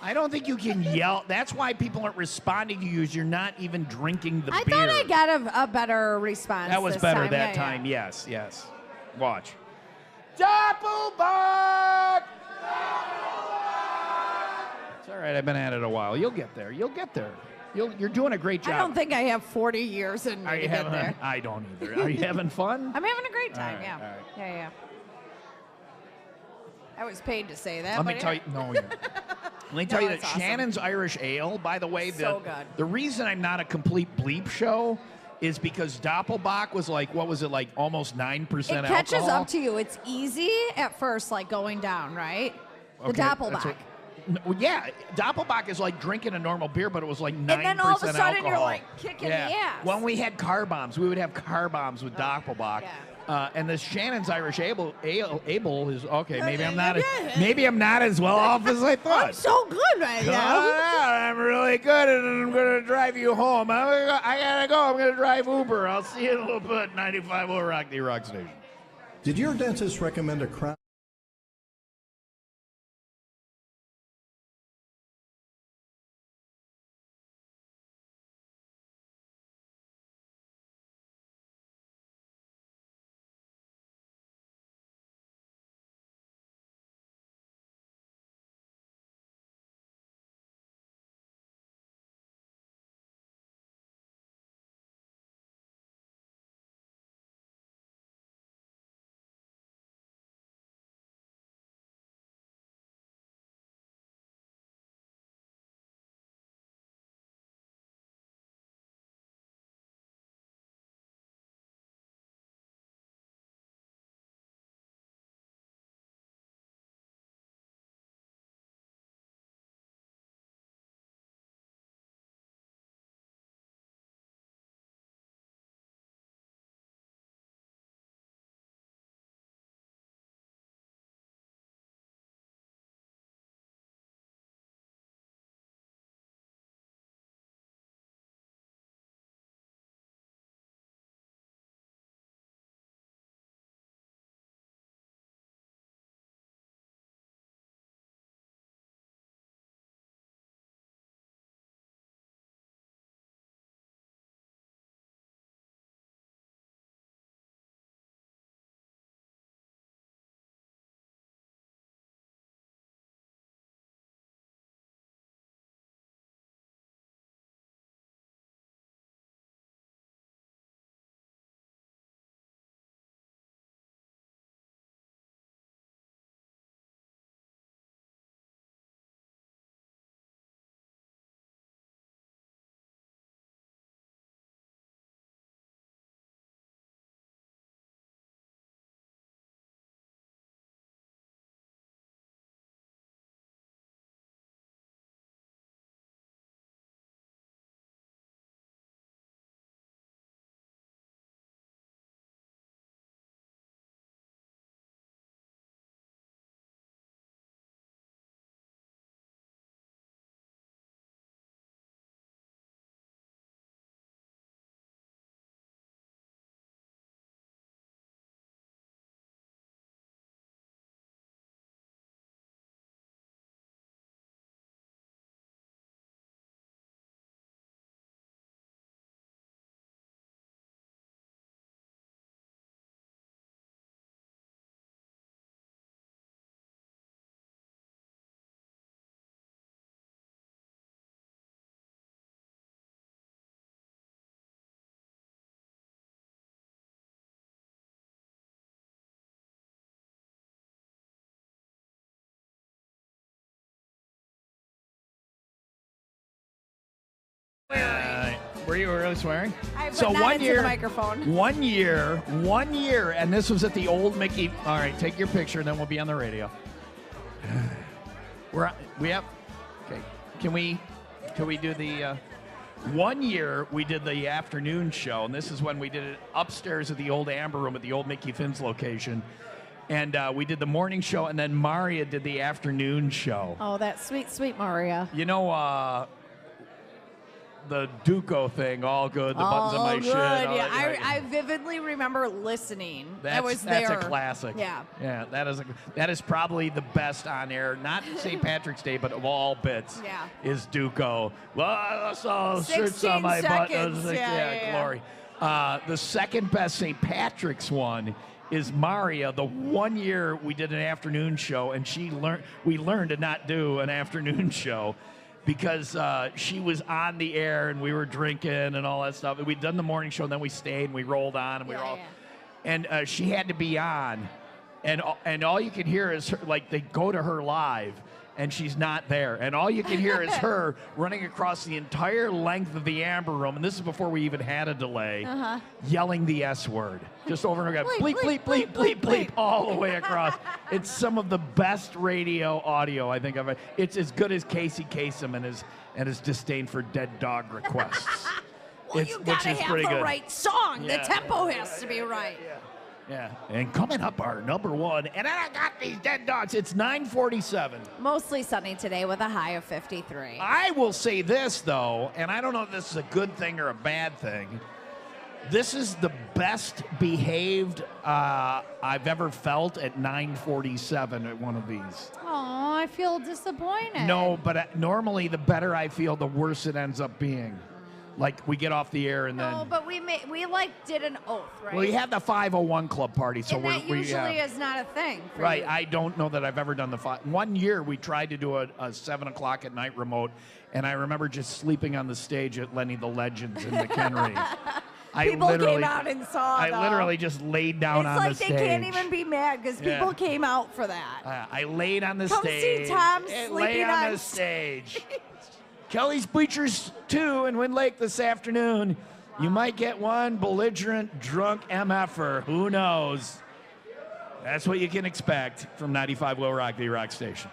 I don't think you can yell. That's why people aren't responding to you. Is you're not even drinking the beer. I thought I got a better response. That was this better time. that Yeah. time. Yes. Watch. Doppelbock! It's all right. I've been at it a while. You'll get there. You're doing a great job. I don't think I have 40 years in me to get there. I don't either. Are you having fun? I'm having a great time. All right, Yeah. all right. Yeah. I was paid to say that. Let me but tell you. No, Let me tell you that it's awesome. Shannon's Irish Ale, by the way, So good. the reason I'm not a complete bleep show is because Doppelbock was like, what was it, like almost 9% It alcohol? catches up to you. It's easy at first, like going down, right? The Okay, Doppelbock. that's what- No, yeah, Doppelbock is like drinking a normal beer, but it was like 9% And then all of a sudden alcohol. you're like kicking the ass. When we had car bombs, we would have car bombs with Doppelbock. yeah. And this Shannon's Irish Ale is okay. Maybe I'm not. Yeah. Maybe I'm not as well off as I thought. I'm so good right now. I'm really good, and I'm going to drive you home. I gotta go. I'm going to drive Uber. I'll see you in a little bit. 95 WIIL ROCK, the rock station. Did your dentist recommend a crown? Were you really swearing? But not into the microphone. 1 year, and this was at the old Mickey. All right, take your picture, and then we'll be on the radio. Okay. Can we do the 1 year? We did the afternoon show, and this is when we did it upstairs at the old Amber Room at the old Mickey Finn's location. And we did the morning show, and then Maria did the afternoon show. Oh, that sweet, sweet Maria. You know, the Duco thing, all good, the buttons on my good. shit. Yeah, I vividly remember listening. I was there. That's a classic. Yeah. Yeah, that is probably the best on air, not St. Patrick's Day, but of all bits. Yeah. Is Duco. Well, I saw 16 shirts on my seconds. buttons. Yeah. Glory. The second best St. Patrick's one is Maria. The 1 year we did an afternoon show, and we learned to not do an afternoon show because she was on the air and we were drinking and all that stuff. We'd done the morning show, and then we stayed and we rolled on and we were all. Yeah. And she had to be on, and all you can hear is her, like they go to her live, and she's not there, and all you can hear is her running across the entire length of the Amber Room, and this is before we even had a delay, yelling the S word just over and over again, bleep, bleep, bleep, bleep, bleep, all the way across. It's some of the best radio audio I think I've ever. It's as good as Casey Kasem and his disdain for dead dog requests. Well, you gotta have the right song. Yeah. The tempo has to be right. Yeah. And coming up, our number one, and I got these dead dogs. It's 9:47. Mostly sunny today with a high of 53. I will say this, though, and I don't know if this is a good thing or a bad thing. This is the best behaved I've ever felt at 9:47 at one of these. Oh, I feel disappointed. No, but normally the better I feel, the worse it ends up being. Like we get off the air and then. No, but we did an oath, right? Well, we had the 501 club party, so and that usually is not a thing. For right, you. I don't know that I've ever done the 1 year we tried to do a 7 o'clock at night remote, and I remember just sleeping on the stage at Lenny the Legends in McHenry. People came out and saw. I literally just laid down on the stage. It's like they can't even be mad because people came out for that. I laid on the Come stage. see Tom sleeping on the stage. Kelly's Bleachers 2 in Wind Lake this afternoon. You might get one belligerent, drunk MFer. Who knows? That's what you can expect from 95 WIIL Rock, the rock station.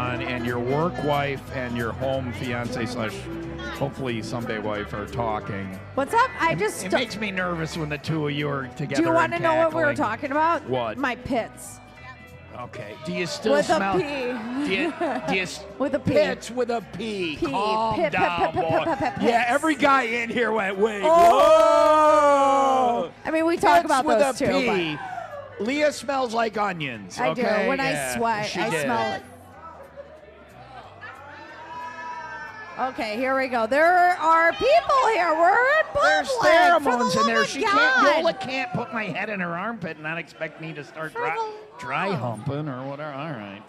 and your work wife and your home fiance slash hopefully someday wife are talking. What's up? It makes me nervous when the two of you are together. Do you want to and know what we were cackling. talking about? What? My pits. Okay. Do you still With smell? a P. Do you With a P. Pits with a P. P. Calm Pit, down, pit, pit, boy. pit, pit, pit, Yeah, pits. every guy in here went, wait. Oh. I mean, we talk Pits about with those a too. P. Leah smells like onions. I okay? do. When Yeah, I sweat, she I did. smell it. Okay, here we go. There are people here. We're in public. There's for the pheromones in love there. of She God. can't. Yola can't put my head in her armpit and not expect me to start For the dry love. humping or whatever. All right,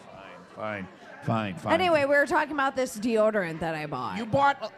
fine. Anyway, we were talking about this deodorant that I bought. You bought.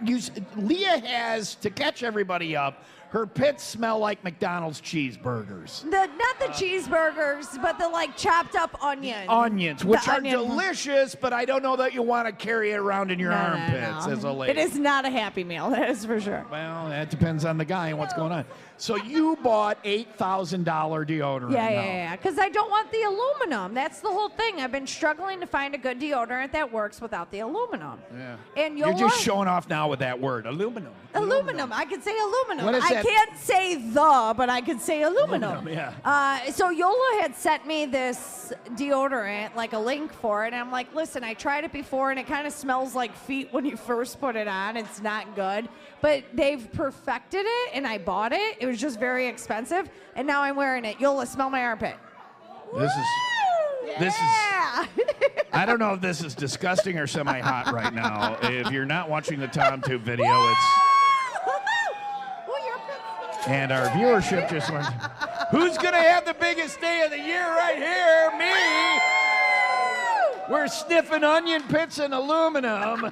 Leah has, to catch everybody up, her pits smell like McDonald's cheeseburgers. Not the cheeseburgers, but the like chopped up onions. Onions, which The are onion- delicious, but I don't know that you want to carry it around in your armpits as a lady. It is not a Happy Meal, that is for sure. Well, that depends on the guy and what's going on. So you bought $8,000 deodorant. Yeah. Because I don't want the aluminum. That's the whole thing. I've been struggling to find a good deodorant that works without the aluminum. Yeah. And You're Yola, just showing off now with that word, aluminum. aluminum. I could say aluminum. What is I that? can't say the, but I could say aluminum. Yeah. So Yola had sent me this deodorant, like a link for it, and I'm like, listen, I tried it before, and it kind of smells like feet when you first put it on. It's not good, but they've perfected it, and I bought it. It was just very expensive, and now I'm wearing it. Yola, smell my armpit. This is. I don't know if this is disgusting or semi-hot right now. If you're not watching the Tom Tube video, it's. And our viewership just went. Who's gonna have the biggest day of the year right here? Me. We're sniffing onion pits and aluminum.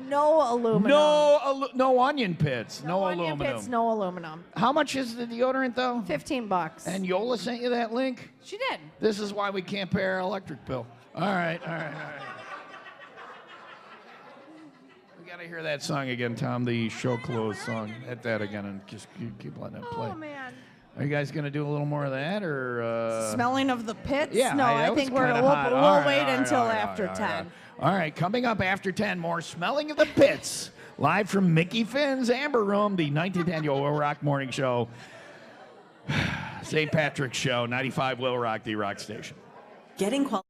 No aluminum. No onion pits. No onion aluminum. pits, no aluminum. How much is the deodorant though? $15. And Yola sent you that link? She did. This is why we can't pay our electric bill. All right. We got to hear that song again, Tom, the show close song. Hit that again and just keep letting it play. Oh, man. Are you guys going to do a little more of that or? Smelling of the pits? Yeah, No, I that was think kinda hot. we'll All right, wait all right, until all right, after all right, 10. All right, coming up after 10, more Smelling of the Pits. Live from Mickey Finn's Amber Room, the 19th annual WIIL Rock Morning Show. St. Patrick's Show, 95 WIIL Rock, the rock station. Getting quality.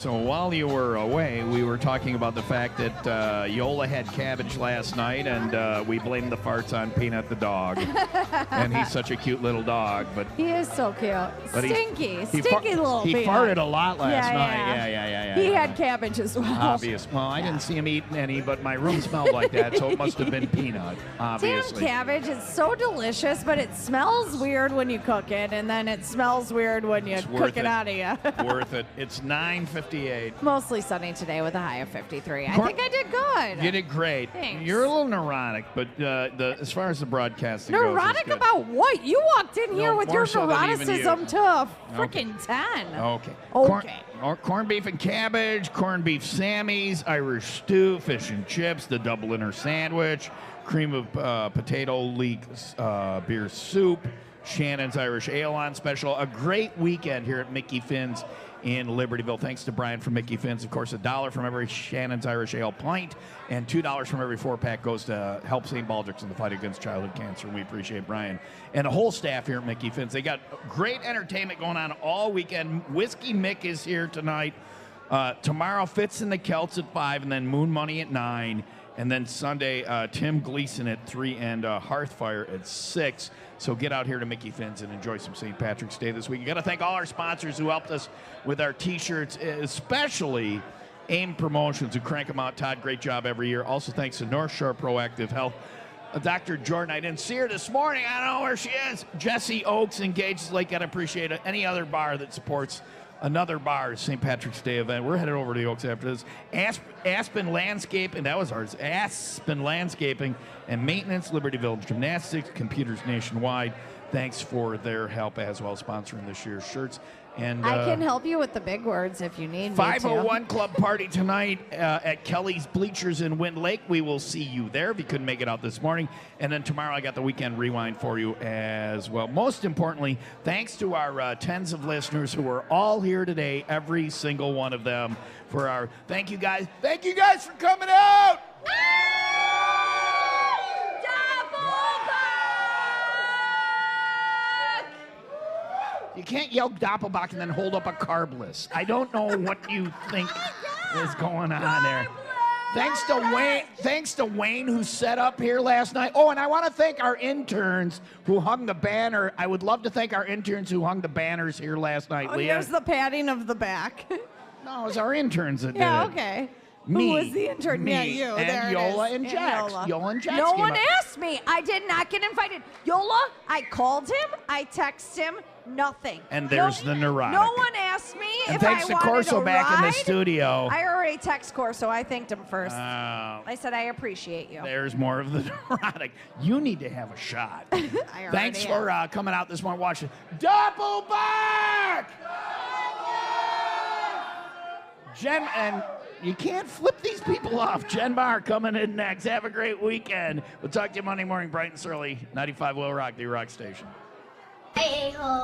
So while you were away, we were talking about the fact that Yola had cabbage last night, and we blamed the farts on Peanut the dog. And he's such a cute little dog, but He is so cute. But Stinky he little He Peanut. farted a lot last Yeah, night. yeah. Yeah. He had cabbage as well. Obvious. Well, I didn't see him eating any, but my room smelled like that, so it must have been Peanut. Damn Obviously. cabbage is so delicious, but it smells weird when you cook it, and then it smells weird when you cook it out of you. Worth it. It's 9:58. Mostly sunny today with a high of 53. I think I did good. You did great. Thanks. You're a little neurotic, but as far as the broadcasting goes, Neurotic it's good. about what? You walked in here No, with more your so than even you. neuroticism to a freaking 10. Okay. Okay. Corned beef and cabbage, corned beef Sammy's, Irish stew, fish and chips, the double inner sandwich, cream of potato leek beer soup, Shannon's Irish Ale on special. A great weekend here at Mickey Finn's in Libertyville. Thanks to Brian from Mickey Finn's. Of course, $1 from every Shannon's Irish Ale pint and $2 from every 4-pack goes to help St. Baldricks in the fight against childhood cancer. We appreciate Brian and the whole staff here at Mickey Finn's. They got great entertainment going on all weekend. Whiskey Mick is here tonight. Tomorrow, Fitz and the Celts at 5, and then Moon Money at 9. And then Sunday, Tim Gleason at 3 and Hearthfire at 6. So get out here to Mickey Finn's and enjoy some St. Patrick's Day this week. You got to thank all our sponsors who helped us with our T-shirts, especially AIM Promotions, who crank them out. Todd, great job every year. Also thanks to North Shore Proactive Health. Dr. Jordan, I didn't see her this morning. I don't know where she is. Jesse Oaks engaged Lake. I'd appreciate it. Any other bar that supports another bar St. Patrick's Day event. We're headed over to the Oaks after this. Aspen Landscaping, that was ours. Aspen Landscaping and Maintenance, Libertyville Gymnastics, Computers Nationwide. Thanks for their help as well, sponsoring this year's shirts. And I can help you with the big words if you need me 501 to. Club Party tonight at Kelly's Bleachers in Wind Lake. We will see you there if you couldn't make it out this morning. And then tomorrow I got the weekend rewind for you as well. Most importantly, thanks to our tens of listeners who are all here today, every single one of them, for our thank you guys. Thank you guys for coming out. You can't yell Doppelbach and then hold up a carb list. I don't know what you think is going on there. Thanks to Wayne who set up here last night. Oh, and I want to thank our interns who hung the banner. I would love to thank our interns who hung the banners here last night. Oh, Leah. here's the padding of the back. No, it was our interns that did Yeah, it. okay. Me. Who was the intern? Me. Yeah, you. And There it Yola is. and Jax. Yola. Yola and Jax No came one up. asked me. I did not get invited. Yola, I called him. I texted him. Nothing. And there's the neurotic. No one asked me And if thanks I to wanted Corso a back in the ride. studio. I already text Corso. I thanked him first. Oh. I said, I appreciate you. There's more of the neurotic. You need to have a shot. I already Thanks have. for coming out this morning watching Doppelbach! Jen, and you can't flip these people off. Jen Barr coming in next. Have a great weekend. We'll talk to you Monday morning, bright and early. 95 WIIL Rock, the rock station. Hey ho,